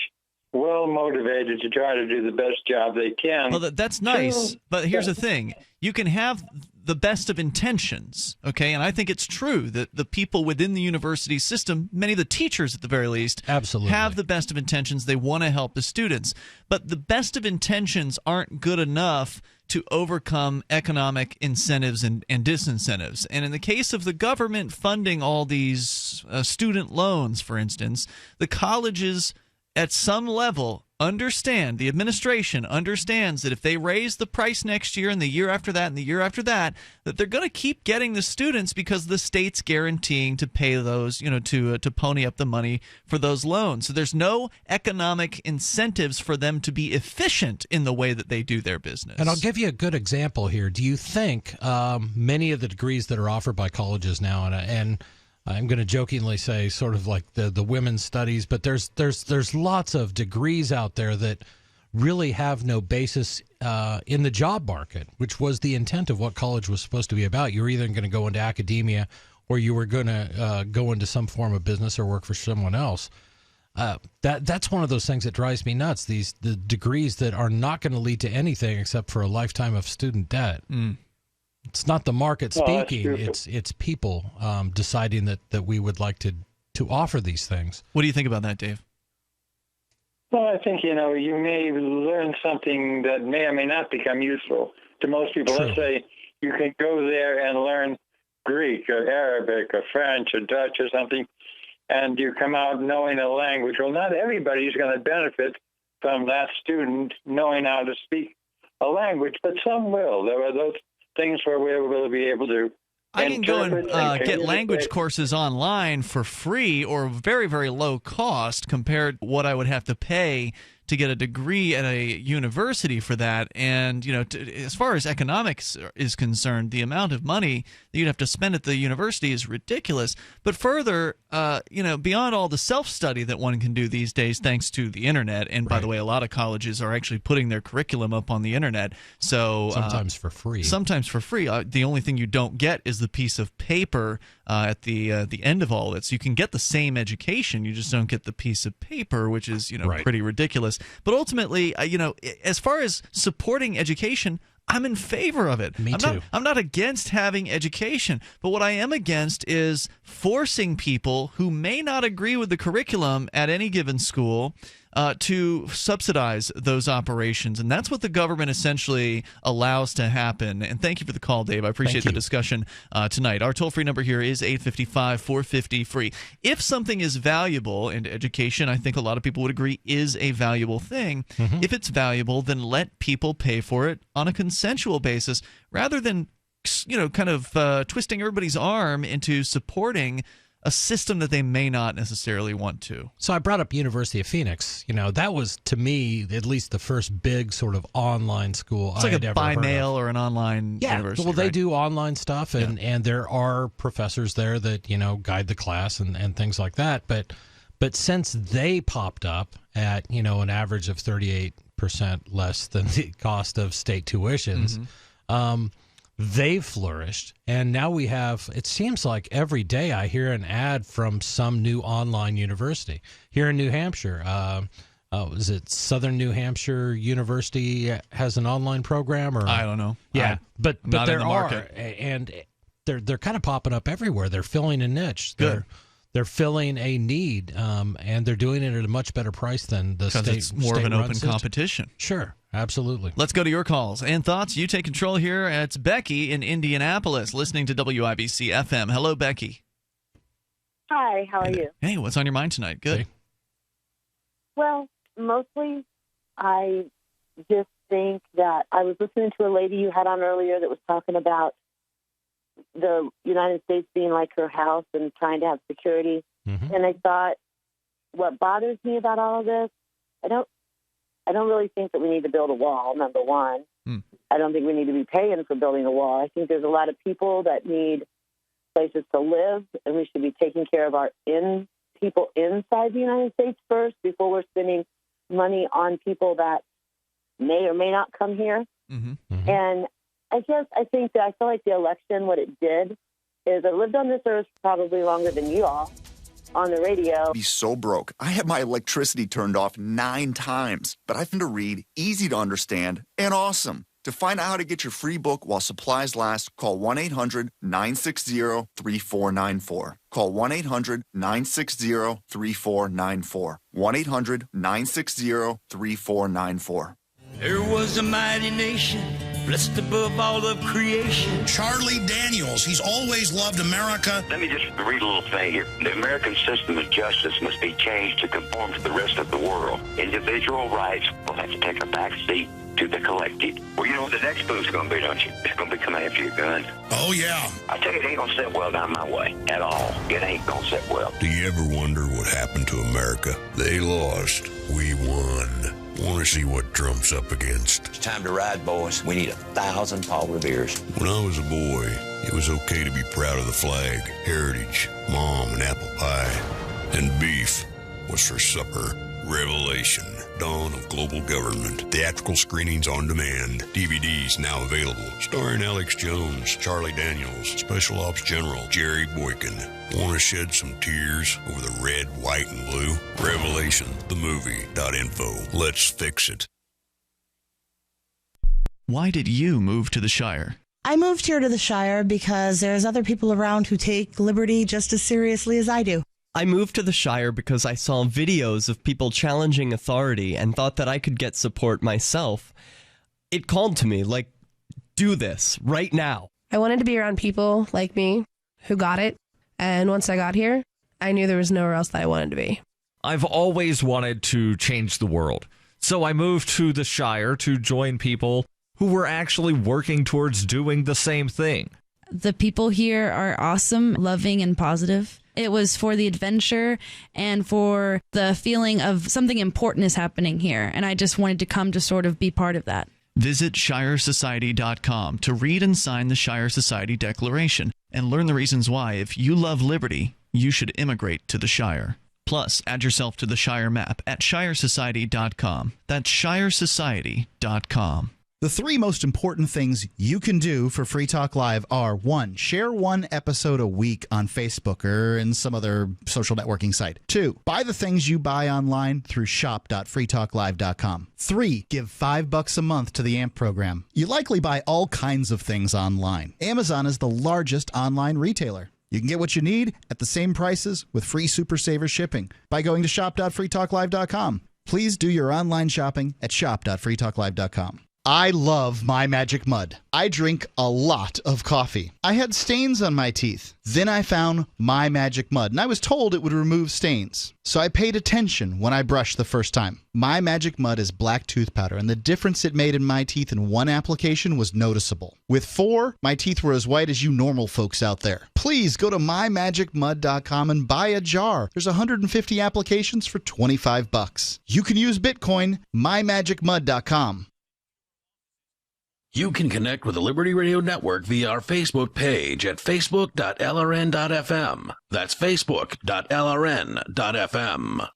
well motivated to try to do the best job they can. Well, that's nice, but here's the thing. You can have the best of intentions, okay? And I think it's true that the people within the university system, many of the teachers at the very least, absolutely have the best of intentions. They want to help the students. But the best of intentions aren't good enough to overcome economic incentives and disincentives. And in the case of the government funding all these student loans, for instance, the colleges at some level understand, the administration understands that if they raise the price next year and the year after that and the year after that, that they're going to keep getting the students because the state's guaranteeing to pay those, to pony up the money for those loans. So there's no economic incentives for them to be efficient in the way that they do their business. And I'll give you a good example here. Do you think many of the degrees that are offered by colleges now, and I'm going to jokingly say sort of like the women's studies, but there's lots of degrees out there that really have no basis in the job market, which was the intent of what college was supposed to be about. You were either going to go into academia or you were going to go into some form of business or work for someone else. That's one of those things that drives me nuts, the degrees that are not going to lead to anything except for a lifetime of student debt. It's not the market speaking; it's people deciding that we would like to offer these things. What do you think about that, Dave? Well, I think you may learn something that may or may not become useful to most people. True. Let's say you can go there and learn Greek or Arabic or French or Dutch or something, and you come out knowing a language. Well, not everybody is going to benefit from that student knowing how to speak a language, but some will. There are those things where we will be able to. I can go and get language courses online for free or very, very low cost compared to what I would have to pay to get a degree at a university for that. And, as far as economics is concerned, the amount of money that you'd have to spend at the university is ridiculous. But further, beyond all the self-study that one can do these days thanks to the internet, and by the way, a lot of colleges are actually putting their curriculum up on the internet. So sometimes for free. Sometimes for free. The only thing you don't get is the piece of paper at the end of all of it. So you can get the same education, you just don't get the piece of paper, which is pretty ridiculous. But ultimately, as far as supporting education, I'm in favor of it. I'm not against having education, but what I am against is forcing people who may not agree with the curriculum at any given school to subsidize those operations. And that's what the government essentially allows to happen. And thank you for the call, Dave. I appreciate the discussion tonight. Our toll-free number here is 855-450-FREE. If something is valuable, and education, I think a lot of people would agree, is a valuable thing, if it's valuable, then let people pay for it on a consensual basis rather than twisting everybody's arm into supporting a system that they may not necessarily want to. So I brought up University of Phoenix. That was, to me, at least the first big sort of online school I had ever heard of. It's like a by-mail or an online university. Well, they do online stuff, and there are professors there that, guide the class and things like that. But since they popped up at, an average of 38% less than the cost of state tuitions, they've flourished, and now we have, it seems like every day I hear an ad from some new online university. Here in New Hampshire, is it Southern New Hampshire University has an online program? Or I don't know. Yeah, but there are, and they're kind of popping up everywhere. They're filling a niche. They're filling a need, and they're doing it at a much better price than the state. Because it's more of an open competition. Sure, absolutely. Let's go to your calls and thoughts. You take control here. It's Becky in Indianapolis, listening to WIBC FM. Hello, Becky. Hi, how are you? Hey, what's on your mind tonight? Good. Hey. Well, mostly I just think that I was listening to a lady you had on earlier that was talking about the United States being like her house and trying to have security. And I thought, what bothers me about all of this, I don't really think that we need to build a wall, number one. I don't think we need to be paying for building a wall. I think there's a lot of people that need places to live, and we should be taking care of our people inside the United States first before we're spending money on people that may or may not come here. And I think that I feel like the election, what it did is I lived on this earth probably longer than you all on the radio. Be so broke. I had my electricity turned off 9 times, but I found to read, easy to understand, and awesome. To find out how to get your free book while supplies last, call 1-800-960-3494. Call 1-800-960-3494. 1-800-960-3494. There was a mighty nation, blessed above all of creation. Charlie Daniels, he's always loved America. Let me just read a little thing here. The American system of justice must be changed to conform to the rest of the world. Individual rights will have to take a back seat to the collective. Well, you know what the next move's going to be, don't you? It's going to be coming after your guns. Oh, yeah. I tell you, it ain't going to sit well down my way at all. It ain't going to sit well. Do you ever wonder what happened to America? They lost. We won. Want to see what Trump's up against? It's time to ride, boys. We need 1,000 Paul Reveres. When I was a boy, it was okay to be proud of the flag, heritage, mom and apple pie, and beef was for supper. Revelation, Dawn of Global Government. Theatrical screenings on demand. DVDs now available. Starring Alex Jones, Charlie Daniels, Special Ops General Jerry Boykin. Want to shed some tears over the red, white, and blue? Revelation, the movie.info. Let's fix it. Why did you move to the Shire? I moved here to the Shire because there's other people around who take liberty just as seriously as I do. I moved to the Shire because I saw videos of people challenging authority and thought that I could get support myself. It called to me, like, do this right now. I wanted to be around people like me who got it. And once I got here, I knew there was nowhere else that I wanted to be. I've always wanted to change the world. So I moved to the Shire to join people who were actually working towards doing the same thing. The people here are awesome, loving, and positive. It was for the adventure and for the feeling of something important is happening here. And I just wanted to come to sort of be part of that. Visit ShireSociety.com to read and sign the Shire Society Declaration and learn the reasons why, if you love liberty, you should immigrate to the Shire. Plus, add yourself to the Shire map at ShireSociety.com. That's ShireSociety.com. The three most important things you can do for Free Talk Live are: 1, share one episode a week on Facebook or in some other social networking site. 2, buy the things you buy online through shop.freetalklive.com. 3, give $5 a month to the AMP program. You likely buy all kinds of things online. Amazon is the largest online retailer. You can get what you need at the same prices with free Super Saver shipping by going to shop.freetalklive.com. Please do your online shopping at shop.freetalklive.com. I love My Magic Mud. I drink a lot of coffee. I had stains on my teeth. Then I found My Magic Mud, and I was told it would remove stains. So I paid attention when I brushed the first time. My Magic Mud is black tooth powder, and the difference it made in my teeth in one application was noticeable. With 4, my teeth were as white as you normal folks out there. Please go to mymagicmud.com and buy a jar. There's 150 applications for $25. You can use Bitcoin, mymagicmud.com. You can connect with the Liberty Radio Network via our Facebook page at facebook.lrn.fm. That's facebook.lrn.fm.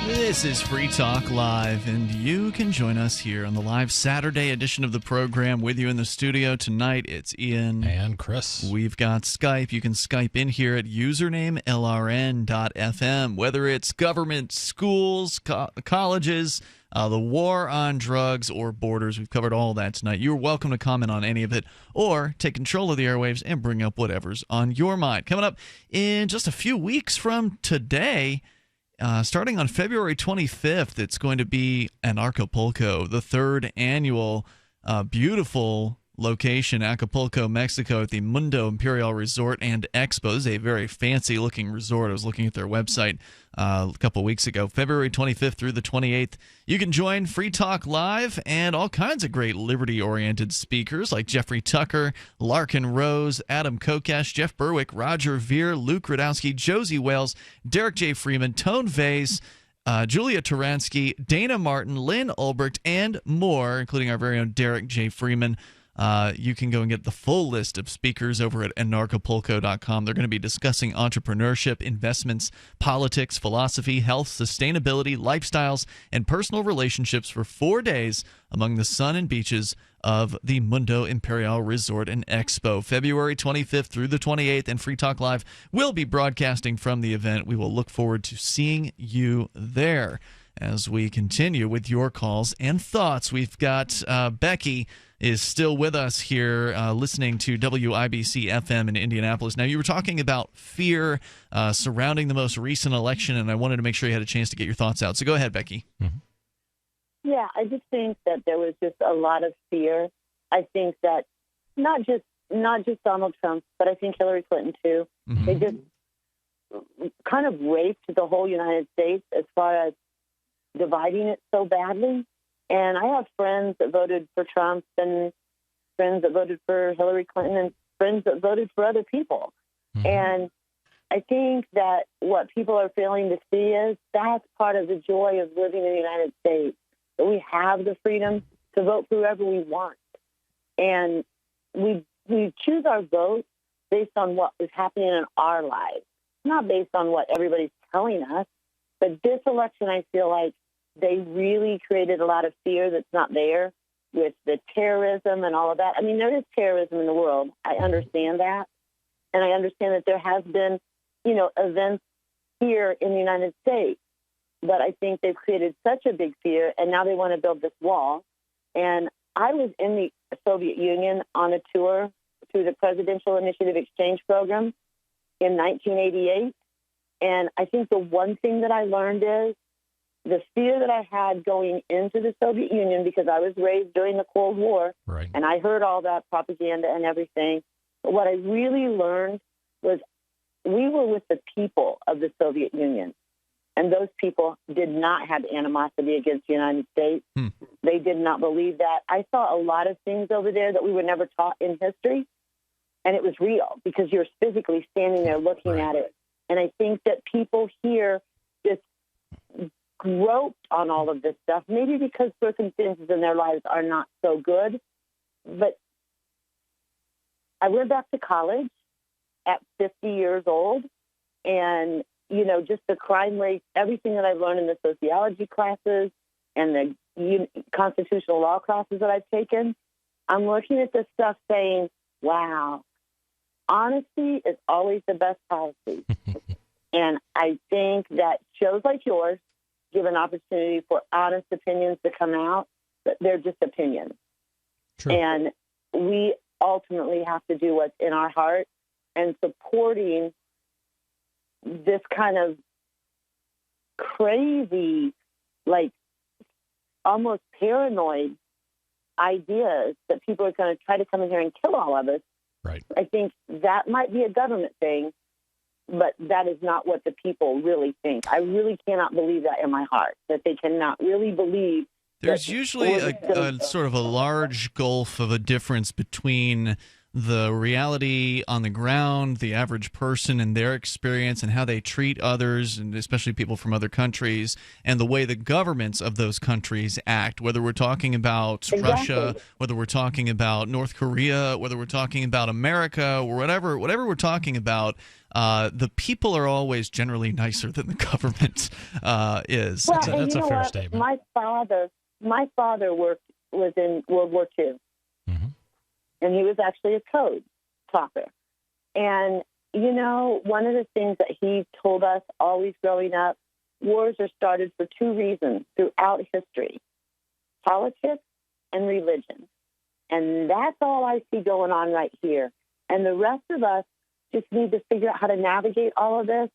This is Free Talk Live, and you can join us here on the live Saturday edition of the program. With you in the studio tonight, it's Ian and Chris. We've got Skype. You can Skype in here at username LRN.FM. Whether it's government, schools, colleges, the war on drugs, or borders, we've covered all that tonight. You're welcome to comment on any of it or take control of the airwaves and bring up whatever's on your mind. Coming up in just a few weeks from today, starting on February 25th, it's going to be in Acapulco, the 3rd annual beautiful location, Acapulco, Mexico, at the Mundo Imperial Resort and Expo. This is a very fancy-looking resort. I was looking at their website a couple of weeks ago. February 25th through the 28th. You can join Free Talk Live and all kinds of great liberty-oriented speakers like Jeffrey Tucker, Larkin Rose, Adam Kokesh, Jeff Berwick, Roger Veer, Luke Radowski, Josie Wales, Derek J. Freeman, Tone Vase, Julia Taransky, Dana Martin, Lynn Ulbricht, and more, including our very own Derek J. Freeman. You can go and get the full list of speakers over at anarchapulco.com. They're going to be discussing entrepreneurship, investments, politics, philosophy, health, sustainability, lifestyles, and personal relationships for 4 days among the sun and beaches of the Mundo Imperial Resort and Expo. February 25th through the 28th, and Free Talk Live will be broadcasting from the event. We will look forward to seeing you there. As we continue with your calls and thoughts, we've got Becky is still with us here listening to WIBC FM in Indianapolis. Now, you were talking about fear surrounding the most recent election, and I wanted to make sure you had a chance to get your thoughts out. So go ahead, Becky. Mm-hmm. Yeah, I just think that there was just a lot of fear. I think that not just Donald Trump, but I think Hillary Clinton too. Mm-hmm. They just kind of raped the whole United States as far as dividing it so badly. And I have friends that voted for Trump and friends that voted for Hillary Clinton and friends that voted for other people. Mm-hmm. And I think that what people are failing to see is that's part of the joy of living in the United States, that we have the freedom to vote for whoever we want. And we choose our vote based on what is happening in our lives, not based on what everybody's telling us. But this election, I feel like they really created a lot of fear that's not there with the terrorism and all of that. I mean, there is terrorism in the world. I understand that. And I understand that there has been, events here in the United States. But I think they've created such a big fear, and now they want to build this wall. And I was in the Soviet Union on a tour through the Presidential Initiative Exchange Program in 1988. And I think the one thing that I learned is the fear that I had going into the Soviet Union, because I was raised during the Cold War, right, and I heard all that propaganda and everything. But what I really learned was we were with the people of the Soviet Union, and those people did not have animosity against the United States. They did not believe that. I saw a lot of things over there that we were never taught in history, and it was real because you're physically standing there looking at it. And I think that people here just groped on all of this stuff, maybe because circumstances in their lives are not so good. But I went back to college at 50 years old, and, you know, just the crime rate, everything that I've learned in the sociology classes and the constitutional law classes that I've taken, I'm looking at this stuff saying, wow, honesty is always the best policy. And I think that shows like yours give an opportunity for honest opinions to come out, but they're just opinions. True. And we ultimately have to do what's in our heart, and supporting this kind of crazy, like almost paranoid ideas that people are going to try to come in here and kill all of us. Right. I think that might be a government thing, but that is not what the people really think. I really cannot believe that in my heart, that they cannot really believe. There's usually a sort of a large gulf of a difference between the reality on the ground, the average person and their experience and how they treat others, and especially people from other countries, and the way the governments of those countries act, whether we're talking about Russia, whether we're talking about North Korea, whether we're talking about America, or whatever we're talking about. The people are always generally nicer than the government is. Well, that's a fair what? statement. My father was in World War II, and he was actually a code talker. And, you know, one of the things that he told us always growing up, wars are started for two reasons throughout history: politics and religion. And that's all I see going on right here. And the rest of us just need to figure out how to navigate all of this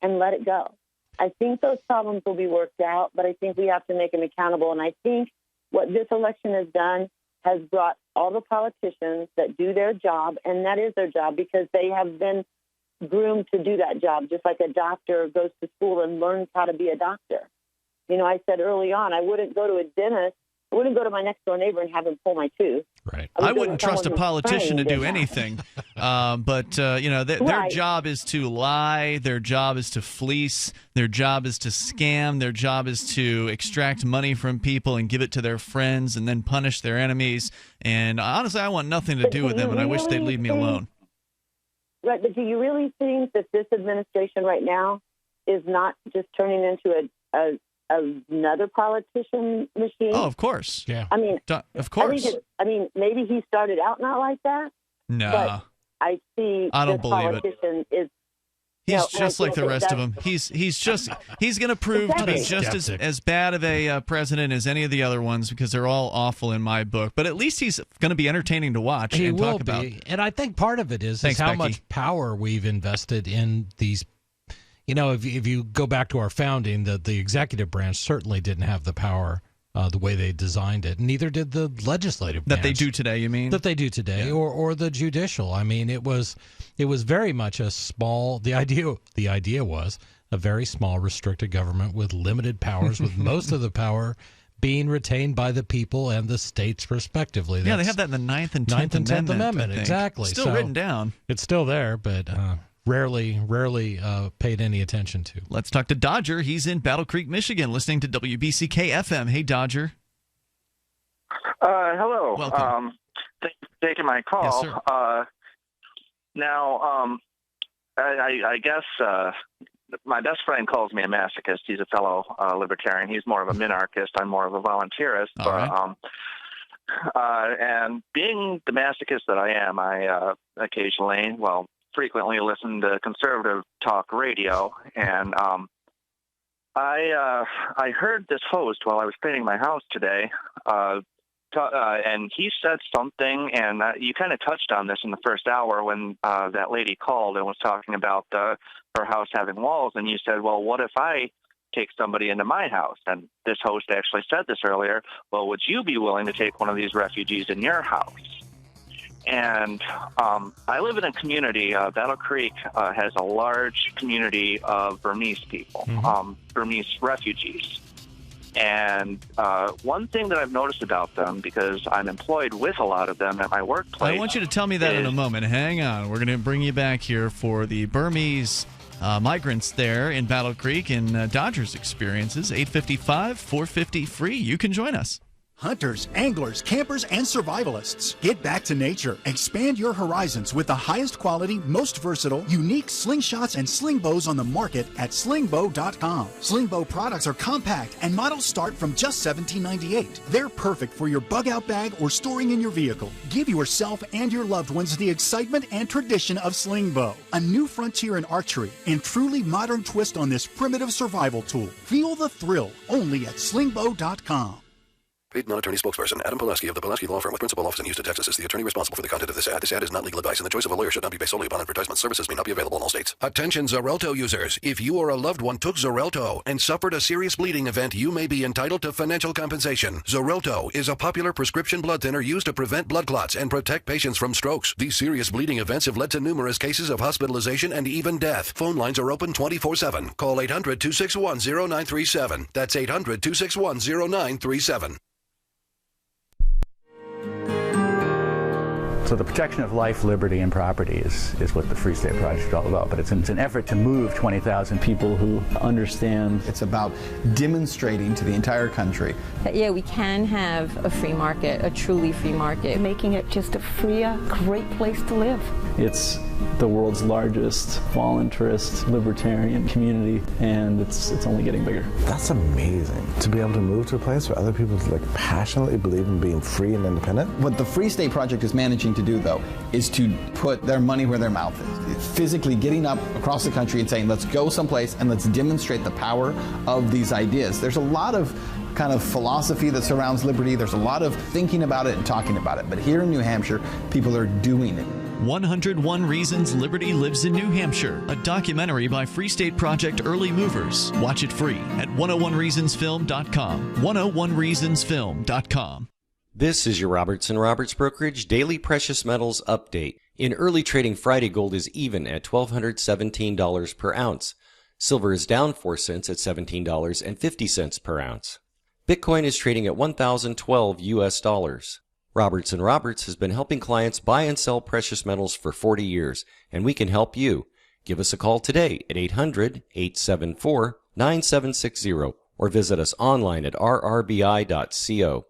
and let it go. I think those problems will be worked out, but I think we have to make them accountable. And I think what this election has done has brought all the politicians that do their job, and that is their job because they have been groomed to do that job, just like a doctor goes to school and learns how to be a doctor. You know, I said early on, I wouldn't go to a dentist. I wouldn't go to my next door neighbor and have him pull my tooth. Right. I wouldn't trust a politician to do anything. But, you know, their job is to lie. Their job is to fleece. Their job is to scam. Their job is to extract money from people and give it to their friends and then punish their enemies. And honestly, I want nothing to do with them, and I wish they'd leave me alone. Right, but do you really think that this administration right now is not just turning into another politician machine? Oh, of course. Yeah. I mean, of course. I mean, maybe he started out not like that. No. But I see I don't this believe it. politician is. He's just like the rest of them. He's going to prove to be just as bad of a president as any of the other ones because they're all awful in my book. But at least he's going to be entertaining to watch and talk about. And I think part of it is Thanks, how Becky. much power we've invested in these. You know, if you go back to our founding, the executive branch certainly didn't have the power the way they designed it. Neither did the legislative branch. That they do today, you mean? That they do today, Yeah. or the judicial. I mean, it was very much a small. The idea was a very small, restricted government with limited powers, with most of the power being retained by the people and the states respectively. Yeah, they have that in the Ninth and Tenth Amendment. I think. Exactly. Still So written down. It's still there, but rarely paid any attention to. Let's talk to Dodger. He's in Battle Creek, Michigan, listening to WBCK FM. Hey, Dodger. Hello. Welcome. Thank you for taking my call. Yes, sir. Now, I guess my best friend calls me a masochist. He's a fellow libertarian. He's more of a minarchist. I'm more of a volunteerist. All right. And being the masochist that I am, I occasionally, frequently listen to conservative talk radio, and I heard this host while I was cleaning my house today, and he said something, and you kind of touched on this in the first hour when that lady called and was talking about her house having walls, and you said, well, what if I take somebody into my house. And this host actually said this earlier. Well, would you be willing to take one of these refugees in your house? And I live in a community. Battle Creek has a large community of Burmese people, Burmese refugees. And one thing that I've noticed about them, because I'm employed with a lot of them at my workplace. I want you to tell me that in a moment. Hang on. We're going to bring you back here for the Burmese migrants there in Battle Creek and Dodgers experiences. 855-450-FREE. You can join us. Hunters, anglers, campers, and survivalists. Get back to nature. Expand your horizons with the highest quality, most versatile, unique slingshots and sling bows on the market at slingbow.com. Slingbow products are compact and models start from just $17.98. They're perfect for your bug out bag or storing in your vehicle. Give yourself and your loved ones the excitement and tradition of Slingbow, a new frontier in archery and truly modern twist on this primitive survival tool. Feel the thrill only at slingbow.com. Paid non-attorney spokesperson Adam Pulaski of the Pulaski Law Firm with principal office in Houston, Texas is the attorney responsible for the content of this ad. This ad is not legal advice, and the choice of a lawyer should not be based solely upon advertisement. Services may not be available in all states. Attention Xarelto users. If you or a loved one took Xarelto and suffered a serious bleeding event, you may be entitled to financial compensation. Xarelto is a popular prescription blood thinner used to prevent blood clots and protect patients from strokes. These serious bleeding events have led to numerous cases of hospitalization and even death. Phone lines are open 24/7. Call 800-261-0937. That's 800-261-0937. So the protection of life, liberty, and property is what the Free State Project is all about. But it's an effort to move 20,000 people who understand. It's about demonstrating to the entire country that, yeah, we can have a free market, a truly free market. Making it just a freer, great place to live. It's the world's largest voluntarist libertarian community, and it's only getting bigger. That's amazing, to be able to move to a place where other people passionately believe in being free and independent. What the Free State Project is managing to do, though, is to put their money where their mouth is. Physically getting up across the country and saying, let's go someplace and let's demonstrate the power of these ideas. There's a lot of kind of philosophy that surrounds liberty. There's a lot of thinking about it and talking about it. But here in New Hampshire, people are doing it. 101 Reasons Liberty Lives in New Hampshire, a documentary by Free State Project Early Movers. Watch it free at 101reasonsfilm.com. 101reasonsfilm.com. This is your Roberts & Roberts Brokerage Daily Precious Metals Update. In early trading Friday, gold is even at $1,217 per ounce. Silver is down 4 cents at $17.50 per ounce. Bitcoin is trading at $1,012 US. Roberts & Roberts has been helping clients buy and sell precious metals for 40 years, and we can help you. Give us a call today at 800-874-9760 or visit us online at rrbi.co.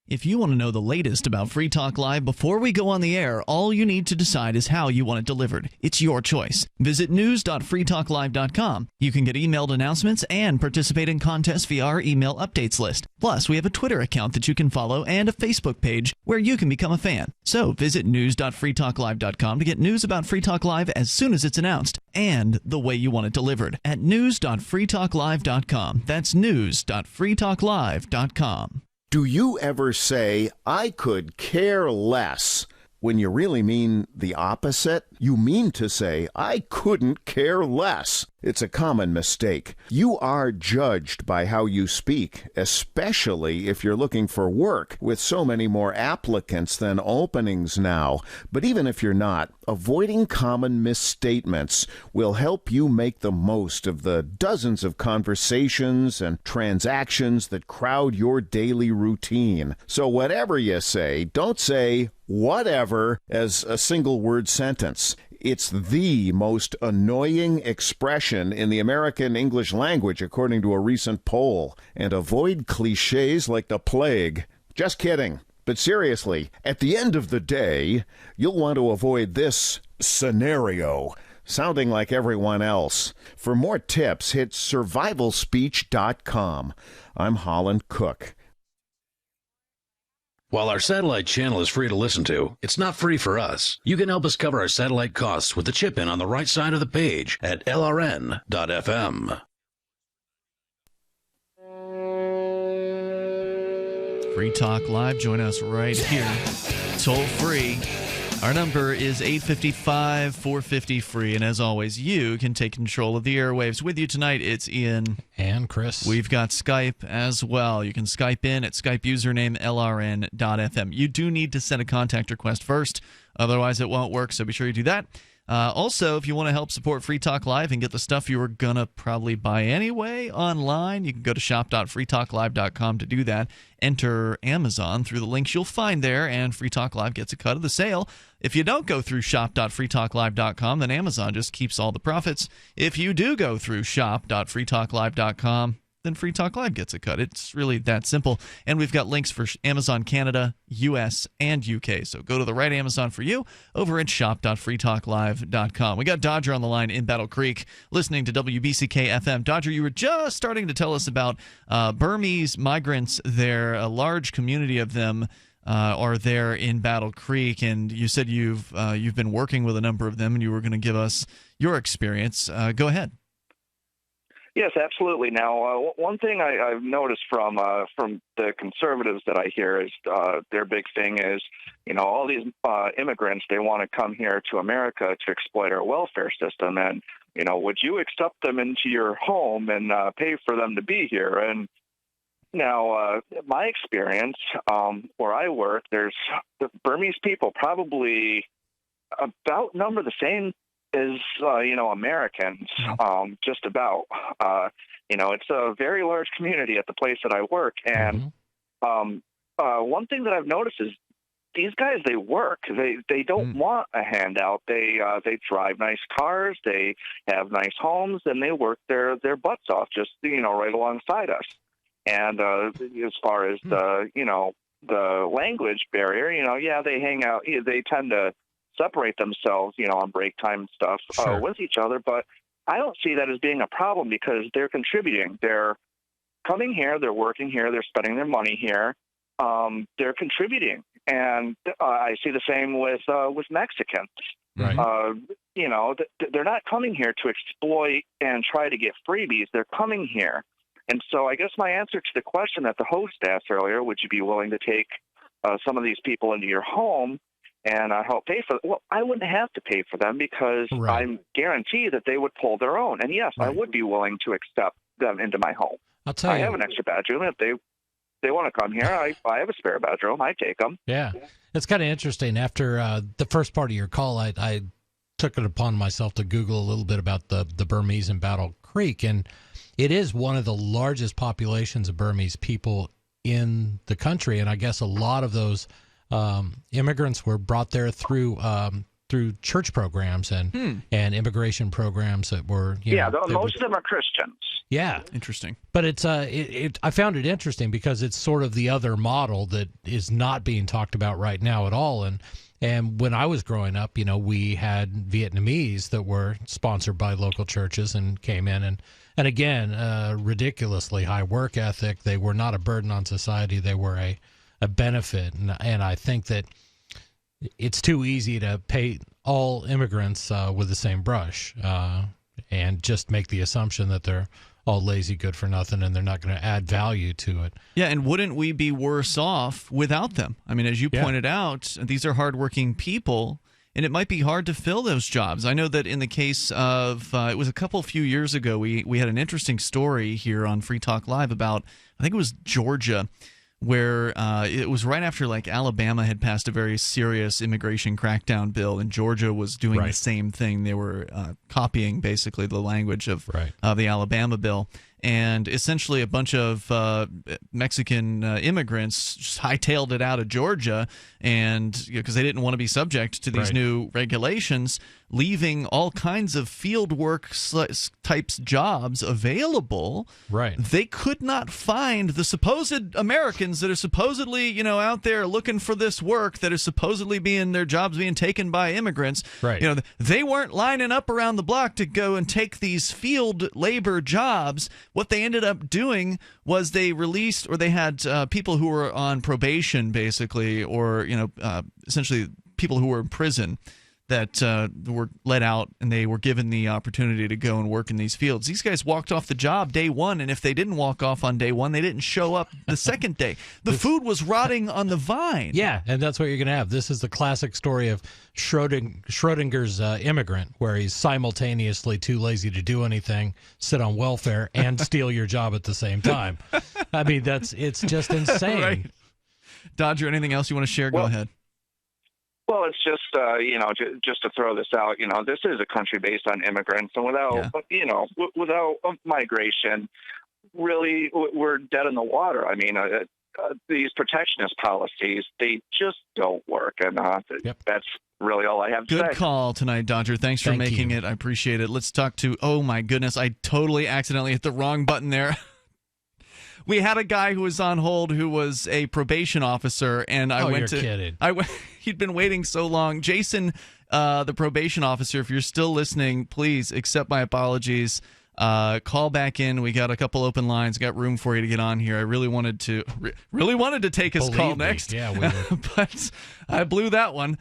If you want to know the latest about Free Talk Live before we go on the air, all you need to decide is how you want it delivered. It's your choice. Visit news.freetalklive.com. You can get emailed announcements and participate in contests via our email updates list. Plus, we have a Twitter account that you can follow and a Facebook page where you can become a fan. So visit news.freetalklive.com to get news about Free Talk Live as soon as it's announced and the way you want it delivered at news.freetalklive.com. That's news.freetalklive.com. Do you ever say, I could care less, when you really mean the opposite? You mean to say, I couldn't care less. It's a common mistake. You are judged by how you speak, especially if you're looking for work, with so many more applicants than openings now. But even if you're not, avoiding common misstatements will help you make the most of the dozens of conversations and transactions that crowd your daily routine. So whatever you say, don't say whatever as a single-word sentence. It's the most annoying expression in the American English language, according to a recent poll. And avoid cliches like the plague. Just kidding. But seriously, at the end of the day, you'll want to avoid this scenario, sounding like everyone else. For more tips, hit survivalspeech.com. I'm Holland Cook. While our satellite channel is free to listen to, it's not free for us. You can help us cover our satellite costs with the chip-in on the right side of the page at lrn.fm. Free Talk Live, join us right here, toll free, Our number is 855-450-FREE, and as always, you can take control of the airwaves. With you tonight, it's Ian. And Chris. We've got Skype as well. You can Skype in at Skype username LRN.FM. You do need to send a contact request first, otherwise it won't work, so be sure you do that. Also, if you want to help support Free Talk Live and get the stuff you were going to probably buy anyway online, you can go to shop.freetalklive.com to do that. Enter Amazon through the links you'll find there, and Free Talk Live gets a cut of the sale. If you don't go through shop.freetalklive.com, then Amazon just keeps all the profits. If you do go through shop.freetalklive.com, then Free Talk Live gets a cut. It's really that simple. And we've got links for Amazon Canada, US, and UK. So go to the right Amazon for you over at shop.freetalklive.com. We got Dodger on the line in Battle Creek listening to WBCK FM. Dodger, you were just starting to tell us about Burmese migrants there. A large community of them are there in Battle Creek, and you said you've been working with a number of them, and you were going to give us your experience. Go ahead. Yes, absolutely. Now, one thing I've noticed from the conservatives that I hear is their big thing is, all these immigrants, they want to come here to America to exploit our welfare system. And, would you accept them into your home and pay for them to be here? And now, my experience, where I work, there's the Burmese people probably about number the same as Americans, just about. It's a very large community at the place that I work, and one thing that I've noticed is these guys, they work. They don't want a handout. They drive nice cars, they have nice homes, and they work their butts off just right alongside us. And as far as the language barrier, they hang out. They tend to separate themselves, on break time and stuff with each other. But I don't see that as being a problem because they're contributing. They're coming here, they're working here, they're spending their money here. They're contributing. And I see the same with Mexicans. Right. They're not coming here to exploit and try to get freebies. They're coming here. And so I guess my answer to the question that the host asked earlier, would you be willing to take some of these people into your home and help pay for them? Well, I wouldn't have to pay for them because I'm guaranteed that they would pull their own. And yes, I would be willing to accept them into my home. I'll tell you. I have an extra bedroom. If they want to come here, I have a spare bedroom. I take them. Yeah. It's kind of interesting. After the first part of your call, I took it upon myself to Google a little bit about the Burmese in Battle Creek. And it is one of the largest populations of Burmese people in the country. And I guess a lot of those immigrants were brought there through church programs and immigration programs that were most of them are Christians. Yeah, interesting. But it's I found it interesting because it's sort of the other model that is not being talked about right now at all. And when I was growing up, we had Vietnamese that were sponsored by local churches and came in and again, ridiculously high work ethic. They were not a burden on society. They were a benefit. And I think that it's too easy to paint all immigrants with the same brush and just make the assumption that they're all lazy, good for nothing, and they're not going to add value to it. Yeah, and wouldn't we be worse off without them? I mean, as you pointed out, these are hardworking people, and it might be hard to fill those jobs. I know that in the case of, it was a few years ago, we had an interesting story here on Free Talk Live about, I think it was Georgia, where it was right after Alabama had passed a very serious immigration crackdown bill, and Georgia was doing the same thing. They were copying basically the language of the Alabama bill. And essentially a bunch of Mexican immigrants just hightailed it out of Georgia, and because they didn't want to be subject to these new regulations, leaving all kinds of field work types jobs available. They could not find the supposed Americans that are supposedly out there looking for this work, that are supposedly their jobs being taken by immigrants. They weren't lining up around the block to go and take these field labor jobs. What they ended up doing was they released, or they had people who were on probation, basically, or essentially people who were in prison. that were let out, and they were given the opportunity to go and work in these fields. These guys walked off the job day one, and if they didn't walk off on day one, they didn't show up the second day. The food was rotting on the vine. Yeah, and that's what you're going to have. This is the classic story of Schrodinger's immigrant, where he's simultaneously too lazy to do anything, sit on welfare, and steal your job at the same time. I mean, it's just insane. Right. Dodger, anything else you want to share? Go ahead. Well, it's just, just to throw this out, this is a country based on immigrants, and without migration, really, we're dead in the water. I mean, these protectionist policies, they just don't work, and that's really all I have to say. Good call tonight, Dodger. Thanks for making it. I appreciate it. Let's talk to, oh my goodness, I totally accidentally hit the wrong button there. We had a guy who was on hold who was a probation officer, and you're kidding. He'd been waiting so long. Jason, the probation officer, if you're still listening, please accept my apologies. Call back in. We got a couple open lines. Got room for you to get on here. I really wanted to take his call next. Yeah, we did. But I blew that one.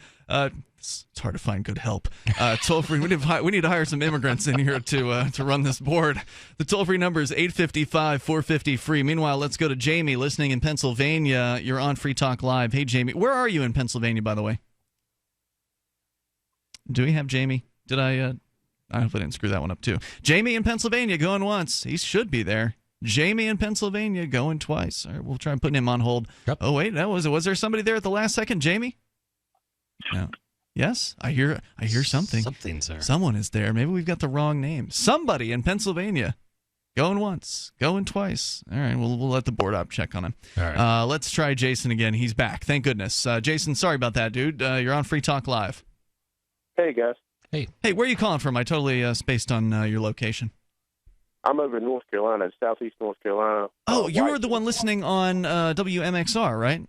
It's hard to find good help. Toll free. We need to hire some immigrants in here to run this board. The toll free number is 855-450-FREE. Meanwhile, let's go to Jamie, listening in Pennsylvania. You're on Free Talk Live. Hey, Jamie, where are you in Pennsylvania, by the way? Do we have Jamie? Did I hope I didn't screw that one up too. Jamie in Pennsylvania going once. He should be there. Jamie in Pennsylvania going twice. All right, we'll try and put him on hold. Yep. Oh wait, was there somebody there at the last second? Jamie? No. Yes, I hear something. Something's there. Someone is there. Maybe we've got the wrong name. Somebody in Pennsylvania. Going once, going twice. All right, we'll let the board op check on him. All right. Let's try Jason again. He's back. Thank goodness. Jason, sorry about that, dude. You're on Free Talk Live. Hey, guys. Hey, where are you calling from? I totally spaced on your location. I'm over in North Carolina, southeast North Carolina. Oh, you were the one listening on WMXR, right?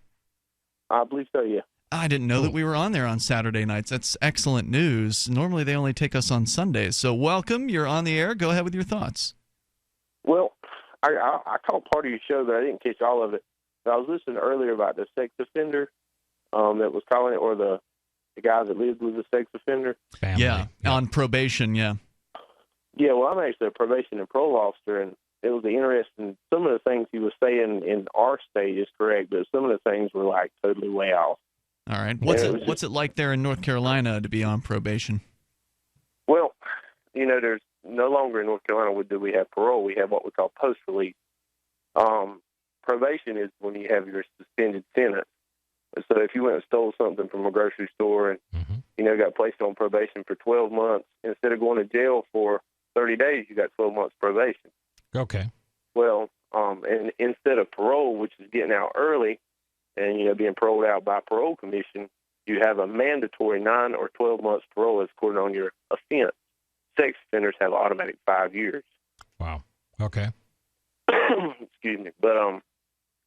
I believe so, yeah. I didn't know that we were on there on Saturday nights. That's excellent news. Normally they only take us on Sundays. So welcome. You're on the air. Go ahead with your thoughts. Well, I caught part of your show, but I didn't catch all of it. But I was listening earlier about the sex offender that was calling it, or the guy that lived with a sex offender. Family. Yeah, on probation, yeah. Yeah, well, I'm actually a probation and parole officer, and it was interesting. Some of the things he was saying in our state is correct, but some of the things were like totally way off. All right. What's it like there in North Carolina to be on probation? Well, there's no longer in North Carolina do we have parole. We have what we call post-release. Probation is when you have your suspended sentence. So if you went and stole something from a grocery store and, got placed on probation for 12 months, instead of going to jail for 30 days, you got 12 months probation. Okay. Well, and instead of parole, which is getting out early and, being paroled out by parole commission, you have a mandatory 9 or 12 months parole as according on your offense. Sex offenders have automatic 5 years. Wow. Okay. Excuse me. But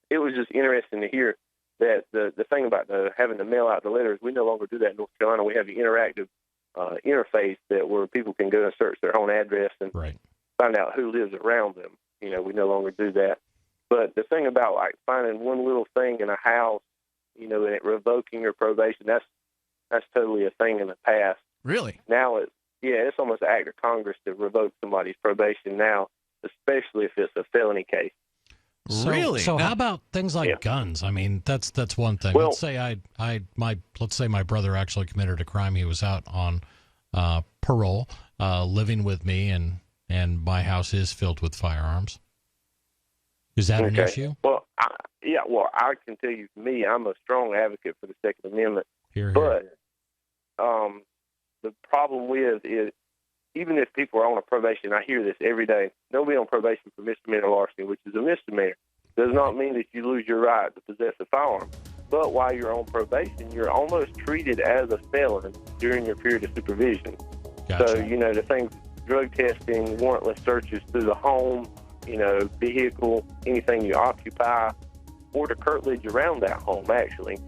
it was just interesting to hear that the thing about having to mail out the letters, we no longer do that in North Carolina. We have the interactive interface where people can go and search their own address and find out who lives around them. We no longer do that. But the thing about like finding one little thing in a house, and it revoking your probation, that's totally a thing in the past. Really? Now it's almost an act of Congress to revoke somebody's probation now, especially if it's a felony case. Really? So how about things like guns? I mean, that's one thing. Well, let's say let's say my brother actually committed a crime. He was out on parole, living with me, and my house is filled with firearms. Is that an issue? Well, I can tell you, for me, I'm a strong advocate for the Second Amendment. But the problem with is, even if people are on a probation, I hear this every day, they'll be on probation for misdemeanor larceny, which is a misdemeanor. Does not mean that you lose your right to possess a firearm. But while you're on probation, you're almost treated as a felon during your period of supervision. Gotcha. So, the things, drug testing, warrantless searches through the home, vehicle, anything you occupy, or the curtilage around that home, actually.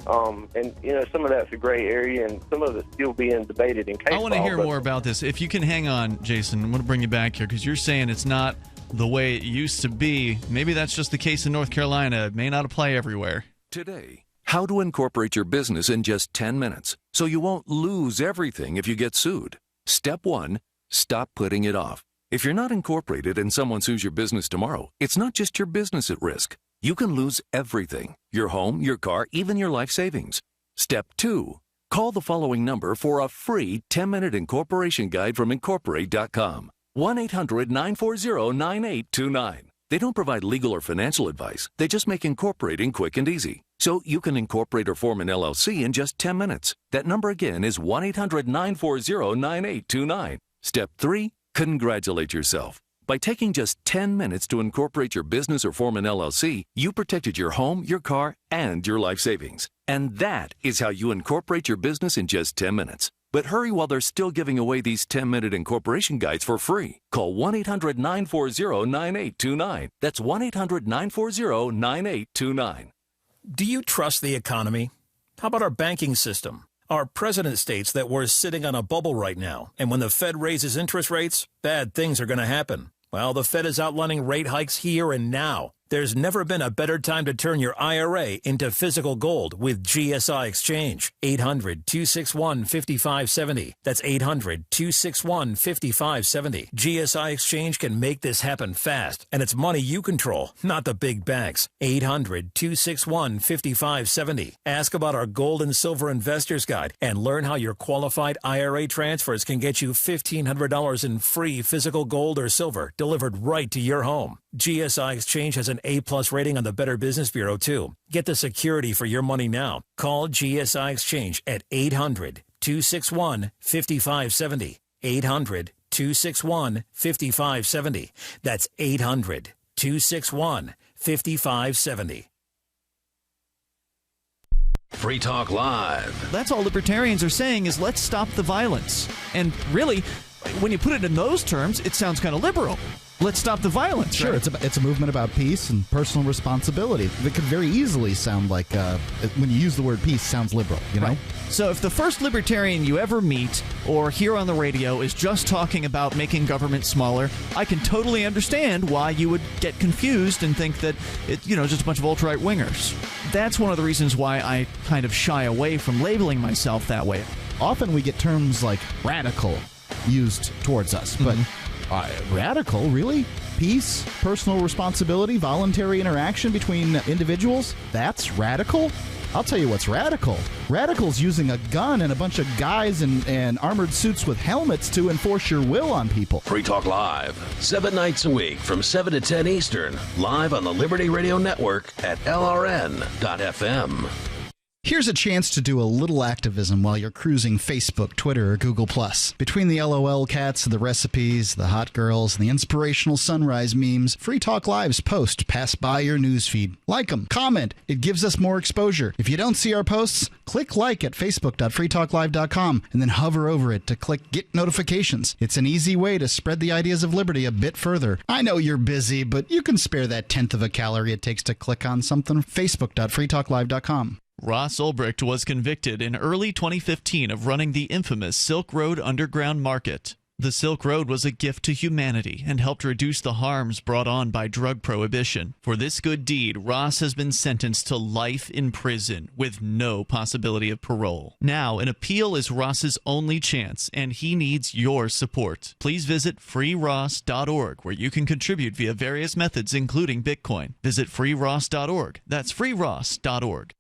And, some of that's a gray area, and some of it's still being debated in case law. I want to hear more about this. If you can hang on, Jason, I'm going to bring you back here, because you're saying it's not the way it used to be. Maybe that's just the case in North Carolina. It may not apply everywhere. Today How to incorporate your business in just 10 minutes so you won't lose everything if you get sued. Step 1, stop putting it off. If you're not incorporated and someone sues your business tomorrow, it's not just your business at risk. You can lose everything: your home, your car, even your life savings. Step 2, call the following number for a free 10-minute incorporation guide from Incorporate.com. 1-800-940-9829. They don't provide legal or financial advice. They just make incorporating quick and easy. So you can incorporate or form an LLC in just 10 minutes. That number again is 1-800-940-9829. Step 3, congratulate yourself. By taking just 10 minutes to incorporate your business or form an LLC, you protected your home, your car, and your life savings. And that is how you incorporate your business in just 10 minutes. But hurry while they're still giving away these 10-minute incorporation guides for free. Call 1-800-940-9829. That's 1-800-940-9829. Do you trust the economy? How about our banking system? Our president states that we're sitting on a bubble right now, and when the Fed raises interest rates, bad things are going to happen. Well, the Fed is outlining rate hikes here and now. There's never been a better time to turn your IRA into physical gold with GSI Exchange. 800-261-5570. That's 800-261-5570. GSI Exchange can make this happen fast, and it's money you control, not the big banks. 800-261-5570. Ask about our Gold and Silver Investors Guide and learn how your qualified IRA transfers can get you $1,500 in free physical gold or silver delivered right to your home. GSI Exchange has an A+ rating on the Better Business Bureau, too. Get the security for your money now. Call GSI Exchange at 800-261-5570. 800-261-5570. That's 800-261-5570. Free Talk Live. That's all libertarians are saying is let's stop the violence. And really, when you put it in those terms, it sounds kind of liberal. Let's stop the violence. Sure, right? it's a movement about peace and personal responsibility. It could very easily sound like, when you use the word peace, sounds liberal, you know? Right. So if the first libertarian you ever meet or hear on the radio is just talking about making government smaller, I can totally understand why you would get confused and think that it's just a bunch of ultra-right wingers. That's one of the reasons why I kind of shy away from labeling myself that way. Often we get terms like radical used towards us, but radical, really? Peace, personal responsibility, voluntary interaction between individuals? That's radical? I'll tell you what's radical. Radical's using a gun and a bunch of guys in armored suits with helmets to enforce your will on people. Free Talk Live, 7 nights a week from 7 to 10 Eastern, live on the Liberty Radio Network at LRN.FM. Here's a chance to do a little activism while you're cruising Facebook, Twitter, or Google+. Between the LOL cats, the recipes, the hot girls, and the inspirational sunrise memes, Free Talk Live's posts pass by your newsfeed. Like them, comment. It gives us more exposure. If you don't see our posts, click like at facebook.freetalklive.com and then hover over it to click Get Notifications. It's an easy way to spread the ideas of liberty a bit further. I know you're busy, but you can spare that 1/10 of a calorie it takes to click on something. Facebook.freetalklive.com. Ross Ulbricht was convicted in early 2015 of running the infamous Silk Road Underground Market. The Silk Road was a gift to humanity and helped reduce the harms brought on by drug prohibition. For this good deed, Ross has been sentenced to life in prison with no possibility of parole. Now, an appeal is Ross's only chance, and he needs your support. Please visit freeross.org, where you can contribute via various methods, including Bitcoin. Visit freeross.org. That's freeross.org.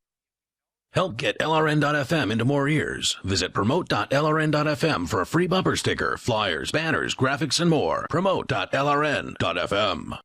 Help get LRN.FM into more ears. Visit promote.lrn.fm for a free bumper sticker, flyers, banners, graphics, and more. Promote.lrn.fm.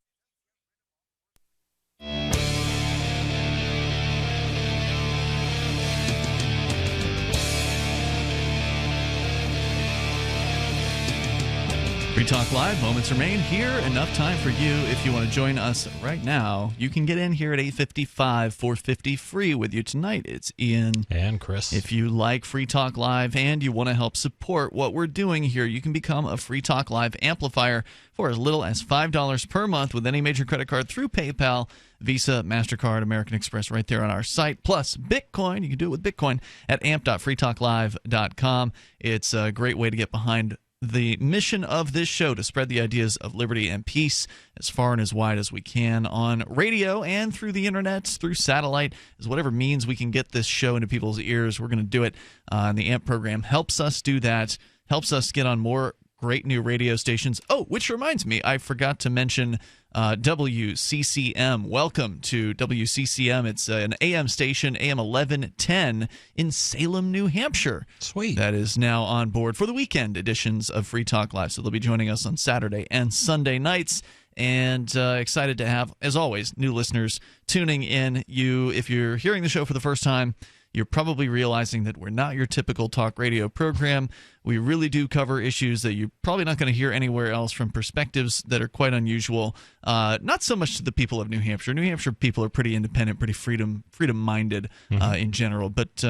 Free Talk Live, moments remain here. Enough time for you. If you want to join us right now, you can get in here at 8:55, 450 free with you tonight. It's Ian. And Chris. If you like Free Talk Live and you want to help support what we're doing here, you can become a Free Talk Live amplifier for as little as $5 per month with any major credit card through PayPal, Visa, MasterCard, American Express right there on our site. Plus Bitcoin. You can do it with Bitcoin at amp.freetalklive.com. It's a great way to get behind the mission of this show to spread the ideas of liberty and peace as far and as wide as we can on radio and through the internet, through satellite, as whatever means we can get this show into people's ears. We're going to do it. And the AMP program helps us do that, helps us get on more great new radio stations. Oh, which reminds me, I forgot to mention WCCM. Welcome to WCCM. It's an AM station, AM 1110 in Salem, New Hampshire. Sweet. That is now on board for the weekend editions of Free Talk Live. So they'll be joining us on Saturday and Sunday nights. And excited to have, as always, new listeners tuning in. If you're hearing the show for the first time, you're probably realizing that we're not your typical talk radio program. We really do cover issues that you're probably not going to hear anywhere else from perspectives that are quite unusual. Not so much to the people of New Hampshire. New Hampshire people are pretty independent, pretty freedom-minded in general. But,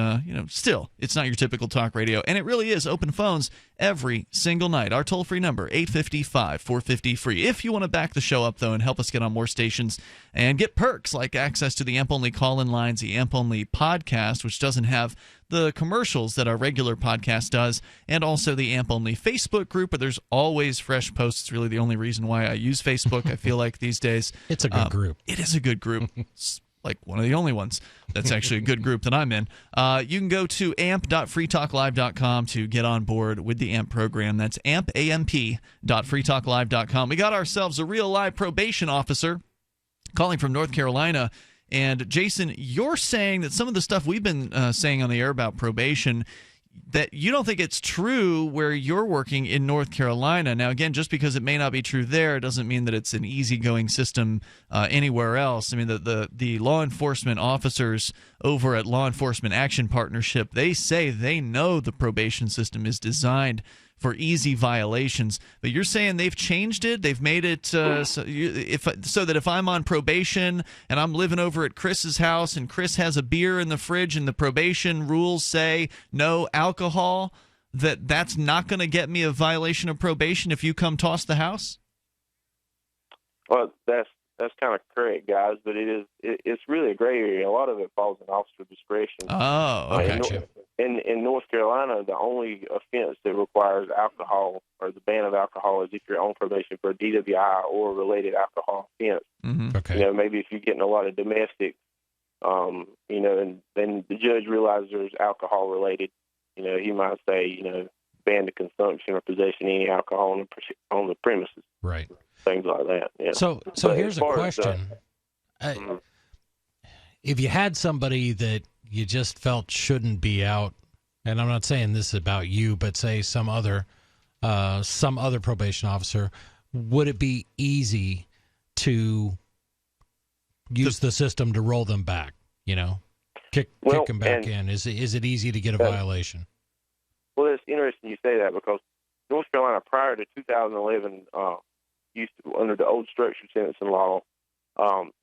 still, it's not your typical talk radio. And it really is open phones every single night. Our toll-free number, 855-450-FREE. If you want to back the show up, though, and help us get on more stations and get perks like access to the AMP-only call-in lines, the AMP-only podcast, which doesn't have the commercials that our regular podcast does, and also the AMP-only Facebook group, where there's always fresh posts. It's really the only reason why I use Facebook, I feel like, these days. It's a good group. It is a good group. It's like one of the only ones that's actually a good group that I'm in. You can go to amp.freetalklive.com to get on board with the AMP program. That's amp.freetalklive.com. We got ourselves a real live probation officer calling from North Carolina. And Jason, you're saying that some of the stuff we've been saying on the air about probation, that you don't think it's true where you're working in North Carolina. Now, again, just because it may not be true there doesn't mean that it's an easygoing system anywhere else. I mean, the law enforcement officers over at Law Enforcement Action Partnership, they say they know the probation system is designed for easy violations, but you're saying they've changed it. They've made it so that if I'm on probation and I'm living over at Chris's house and Chris has a beer in the fridge and the probation rules say no alcohol, that's not going to get me a violation of probation if you come toss the house? Well, that's kind of correct, guys, but it's really a gray area. A lot of it falls in officer discretion. Oh, okay. In North Carolina, the only offense that requires alcohol or the ban of alcohol is if you're on probation for a DWI or a related alcohol offense. Mm-hmm. Okay. Maybe if you're getting a lot of domestic, and then the judge realizes there's alcohol related, he might say, ban the consumption or possession of any alcohol on the premises. Right. Things like that. Yeah. So here's a question. If you had somebody that you just felt shouldn't be out, and I'm not saying this is about you, but say some other probation officer, would it be easy to use the system to roll them back? Kick them back in. Is it easy to get a violation? Well, it's interesting you say that because North Carolina prior to 2011 used to, under the old structured sentencing law,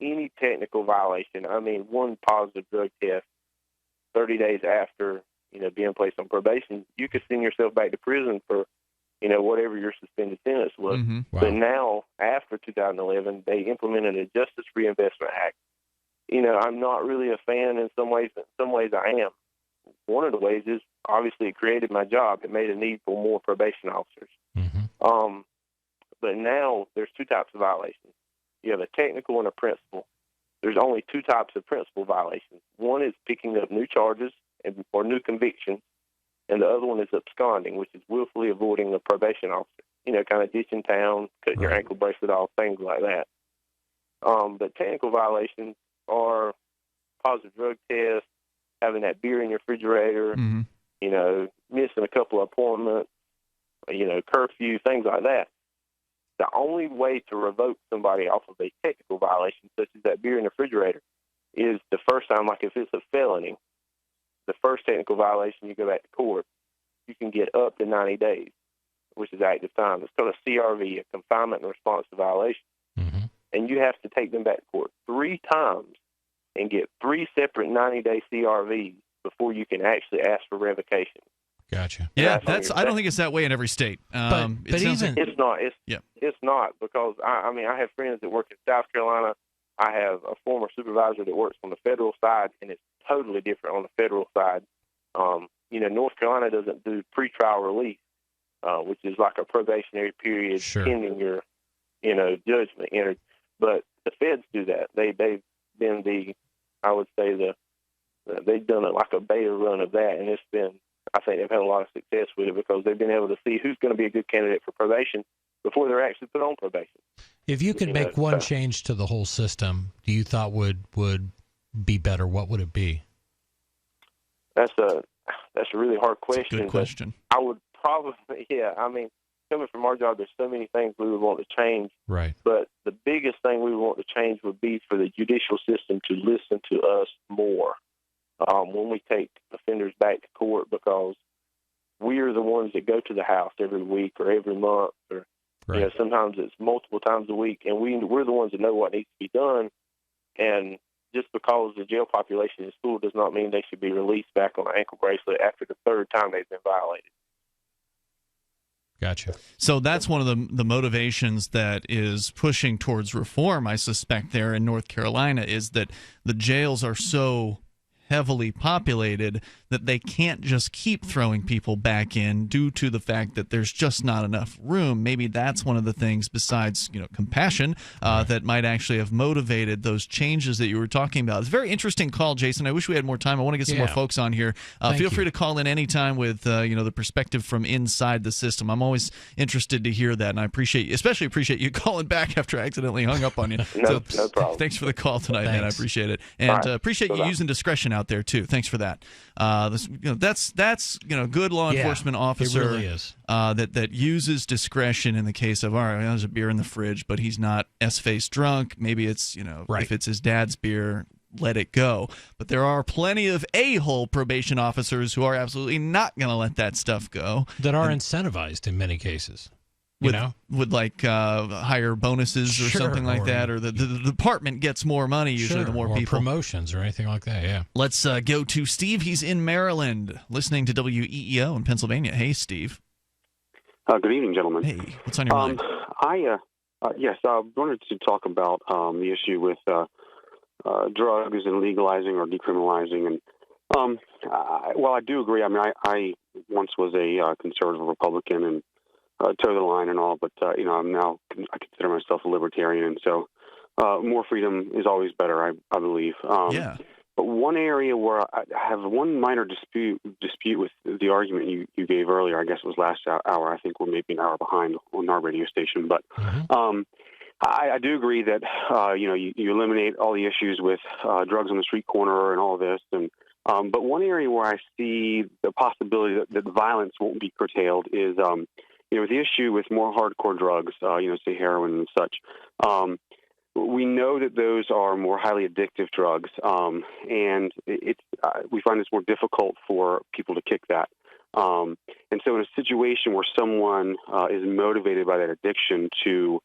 any technical violation, one positive drug test 30 days after, being placed on probation, you could send yourself back to prison for, whatever your suspended sentence was. Mm-hmm. Wow. But now, after 2011, they implemented a Justice Reinvestment Act. I'm not really a fan in some ways. In some ways I am. One of the ways is, obviously, it created my job. It made a need for more probation officers. Mm-hmm. But now there's two types of violations. You have a technical and a principal. There's only two types of principal violations. One is picking up new charges or new convictions, and the other one is absconding, which is willfully avoiding a probation officer. Kind of ditching town, cutting your ankle bracelet off, things like that. But technical violations are positive drug tests, having that beer in your refrigerator, Mm-hmm. Missing a couple of appointments, curfew, things like that. The only way to revoke somebody off of a technical violation, such as that beer in the refrigerator, is the first time, like if it's a felony, the first technical violation, you go back to court, you can get up to 90 days, which is active time. It's called a CRV, a confinement in response to violation. Mm-hmm. And you have to take them back to court 3 times and get 3 separate 90-day CRVs before you can actually ask for revocation. Gotcha. Yeah, I don't think it's that way in every state. But It's not. It's not, because I have friends that work in South Carolina. I have a former supervisor that works on the federal side, and it's totally different on the federal side. North Carolina doesn't do pretrial release. which is like a probationary period pending your, judgment entered. But the feds do that. They've been they've done it like a beta run of that, and I think they've had a lot of success with it because they've been able to see who's going to be a good candidate for probation before they're actually put on probation. If you could make one change to the whole system, do you thought would be better? What would it be? That's a really hard question. Good question. I would probably, coming from our job, there's so many things we would want to change. Right. But the biggest thing we would want to change would be for the judicial system to listen to us more when we take offenders back to court, because we are the ones that go to the house every week or every month, or sometimes it's multiple times a week, and we're the ones that know what needs to be done. And just because the jail population is full does not mean they should be released back on an ankle bracelet after the third time they've been violated. Gotcha. So that's one of the motivations that is pushing towards reform, I suspect, there in North Carolina, is that the jails are so heavily populated that they can't just keep throwing people back in due to the fact that there's just not enough room. Maybe that's one of the things, besides compassion, that might actually have motivated those changes that you were talking about. It's a very interesting call, Jason. I wish we had more time. I want to get some more folks on here. Feel free to call in anytime with the perspective from inside the system. I'm always interested to hear that, and I especially appreciate you calling back after I accidentally hung up on you. No problem. Thanks for the call tonight, man. I appreciate it, and appreciate you using discretion out there too. Thanks for that. That's good law enforcement officer. It really is. That uses discretion in the case of, all right, there's a beer in the fridge, but he's not S-face drunk. Maybe it's if it's his dad's beer, let it go. But there are plenty of a-hole probation officers who are absolutely not going to let that stuff go. That are incentivized in many cases. With higher bonuses or something like that, or the department gets more money usually the more people. Promotions or anything like that, yeah. Let's go to Steve. He's in Maryland, listening to WEEO in Pennsylvania. Hey, Steve. Good evening, gentlemen. Hey, what's on your mind? I wanted to talk about the issue with drugs and legalizing or decriminalizing. And while I do agree, I once was a conservative Republican and toe the line and all, but I'm now, I consider myself a libertarian, and so more freedom is always better, I believe. But one area where I have one minor dispute with the argument you gave earlier, I guess it was last hour. I think we're maybe an hour behind on our radio station, but I do agree that you eliminate all the issues with drugs on the street corner and all this, and but one area where I see the possibility that the violence won't be curtailed is the issue with more hardcore drugs, say heroin and such. We know that those are more highly addictive drugs, and we find it's more difficult for people to kick that. And so in a situation where someone is motivated by that addiction to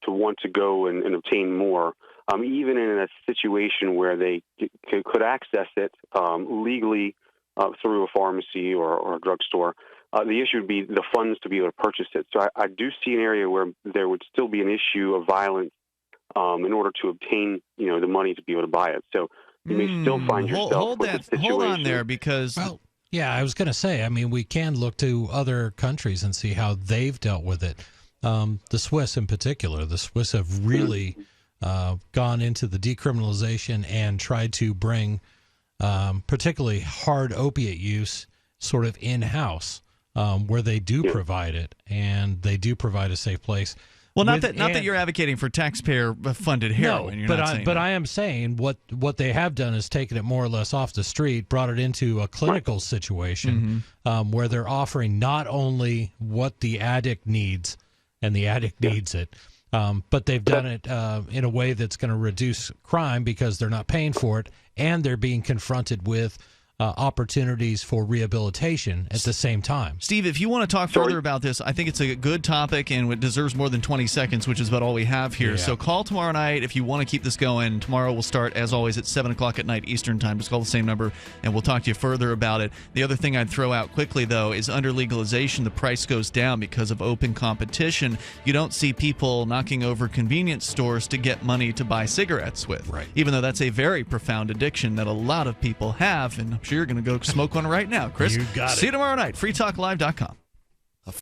want to go and obtain more, even in a situation where they could access it legally through a pharmacy or a drugstore, the issue would be the funds to be able to purchase it. So I do see an area where there would still be an issue of violence in order to obtain, the money to be able to buy it. So you may still find yourself with a situation. Hold on there, because... Well, yeah, I was going to say, we can look to other countries and see how they've dealt with it. The Swiss in particular. The Swiss have really gone into the decriminalization and tried to bring particularly hard opiate use sort of in-house. Where they do provide it, and they do provide a safe place. Well, not that you're advocating for taxpayer-funded heroin. No, but I am saying what they have done is taken it more or less off the street, brought it into a clinical situation where they're offering not only what the addict needs, and the addict needs it, but they've done it in a way that's going to reduce crime because they're not paying for it, and they're being confronted with opportunities for rehabilitation at the same time. Steve, if you want to talk further about this, I think it's a good topic and it deserves more than 20 seconds, which is about all we have here. Yeah. So call tomorrow night if you want to keep this going. Tomorrow we'll start, as always, at 7 o'clock at night Eastern Time. Just call the same number, and we'll talk to you further about it. The other thing I'd throw out quickly, though, is under legalization, the price goes down because of open competition. You don't see people knocking over convenience stores to get money to buy cigarettes with, even though that's a very profound addiction that a lot of people have, and I'm sure you're going to go smoke one right now. Chris, you got see you tomorrow night. freetalklive.com.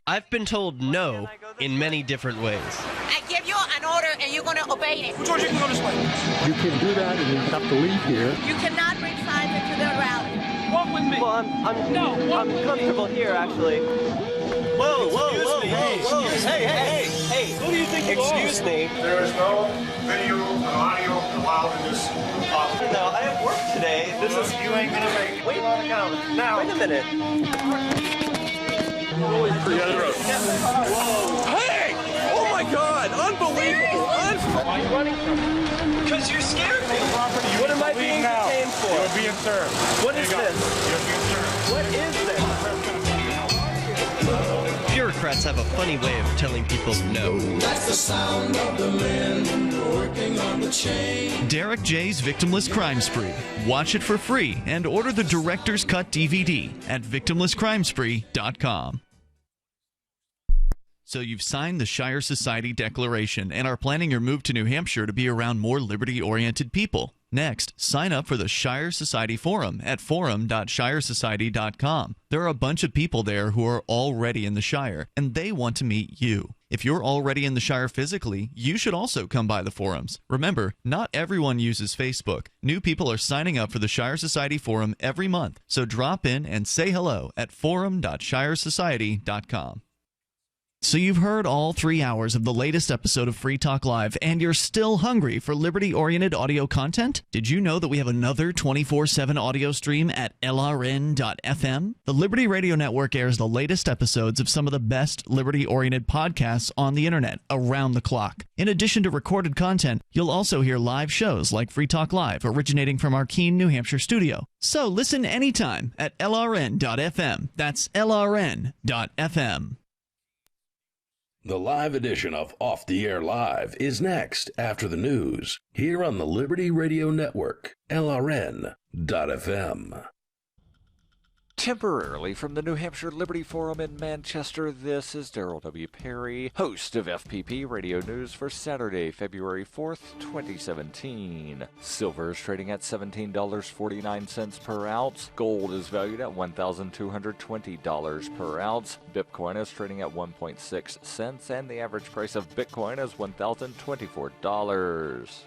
I've been told no in many different ways. I give you an order and you're going to obey it. George, you can go this way. You can do that and you have to leave here. You cannot bring signs into the rally. Walk with me. Well, I'm comfortable here, actually. Whoa, hey. Who do you think you are? Excuse me. There is no video and audio allowed in this office. No, I have work today. You ain't gonna make it. Wait, now. Wait a minute. Hey! Oh my God! Unbelievable! Why are you running from me? Because you scared me. What am I being detained for? You're being served. What is this? You're being served. What is this? Bureaucrats have a funny way of telling people no. That's the sound of the men working on the chain. Derek J's Victimless Crime Spree. Watch it for free and order the Director's Cut DVD at victimlesscrimespree.com. So you've signed the Shire Society Declaration and are planning your move to New Hampshire to be around more liberty-oriented people. Next, sign up for the Shire Society Forum at forum.shiresociety.com. There are a bunch of people there who are already in the Shire, and they want to meet you. If you're already in the Shire physically, you should also come by the forums. Remember, not everyone uses Facebook. New people are signing up for the Shire Society Forum every month, so drop in and say hello at forum.shiresociety.com. So you've heard all 3 hours of the latest episode of Free Talk Live, and you're still hungry for liberty-oriented audio content? Did you know that we have another 24/7 audio stream at LRN.FM? The Liberty Radio Network airs the latest episodes of some of the best liberty-oriented podcasts on the internet around the clock. In addition to recorded content, you'll also hear live shows like Free Talk Live, originating from our Keene, New Hampshire studio. So listen anytime at LRN.FM. That's LRN.FM. The live edition of Off the Air Live is next after the news here on the Liberty Radio Network, LRN.FM. Temporarily from the New Hampshire Liberty Forum in Manchester, this is Daryl W. Perry, host of FPP Radio News for Saturday, February 4th, 2017. Silver is trading at $17.49 per ounce. Gold is valued at $1,220 per ounce. Bitcoin is trading at 1.6 cents, and the average price of Bitcoin is $1,024.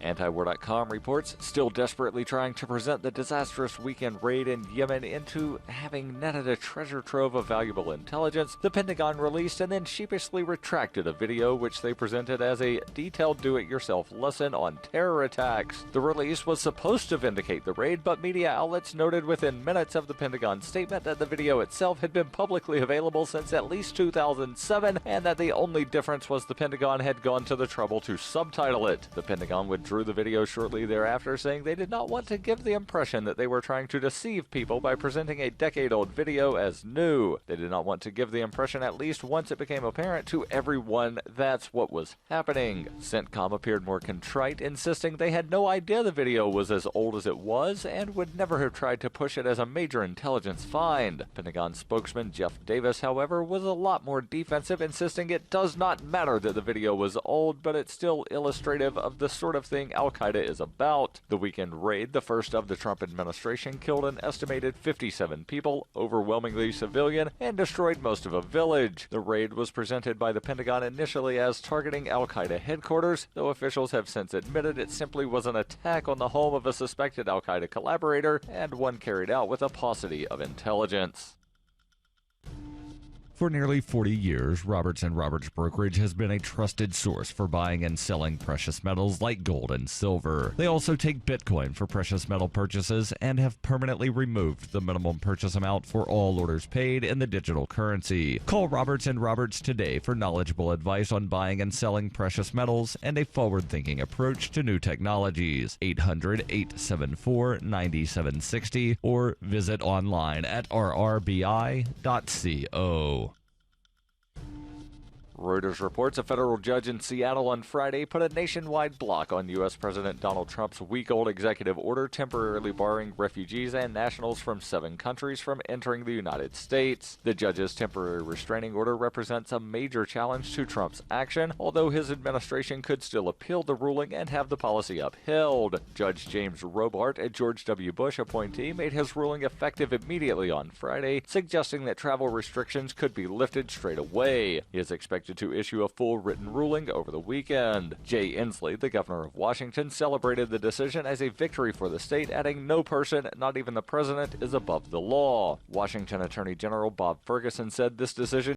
Antiwar.com reports, still desperately trying to present the disastrous weekend raid in Yemen into having netted a treasure trove of valuable intelligence, the Pentagon released and then sheepishly retracted a video which they presented as a detailed do-it-yourself lesson on terror attacks. The release was supposed to vindicate the raid, but media outlets noted within minutes of the Pentagon statement that the video itself had been publicly available since at least 2007, and that the only difference was the Pentagon had gone to the trouble to subtitle it. The Pentagon withdrew the video shortly thereafter, saying they did not want to give the impression that they were trying to deceive people by presenting a decade-old video as new. They did not want to give the impression, at least once it became apparent to everyone, that's what was happening. CENTCOM appeared more contrite, insisting they had no idea the video was as old as it was and would never have tried to push it as a major intelligence find. Pentagon spokesman Jeff Davis, however, was a lot more defensive, insisting it does not matter that the video was old, but it's still illustrative of the sort of thing Al-Qaeda is about. The weekend raid, the first of the Trump administration, killed an estimated 57 people, overwhelmingly civilian, and destroyed most of a village. The raid was presented by the Pentagon initially as targeting Al-Qaeda headquarters, though officials have since admitted it simply was an attack on the home of a suspected Al-Qaeda collaborator, and one carried out with a paucity of intelligence. For nearly 40 years, Roberts & Roberts Brokerage has been a trusted source for buying and selling precious metals like gold and silver. They also take Bitcoin for precious metal purchases and have permanently removed the minimum purchase amount for all orders paid in the digital currency. Call Roberts & Roberts today for knowledgeable advice on buying and selling precious metals and a forward-thinking approach to new technologies. 800-874-9760 or visit online at rrbi.co. Reuters reports a federal judge in Seattle on Friday put a nationwide block on U.S. President Donald Trump's week-old executive order temporarily barring refugees and nationals from 7 countries from entering the United States. The judge's temporary restraining order represents a major challenge to Trump's action, although his administration could still appeal the ruling and have the policy upheld. Judge James Robart, a George W. Bush appointee, made his ruling effective immediately on Friday, suggesting that travel restrictions could be lifted straight away. He is expected to issue a full written ruling over the weekend. Jay Inslee, the governor of Washington, celebrated the decision as a victory for the state, adding, "No person, not even the president, is above the law." Washington Attorney General Bob Ferguson said this decision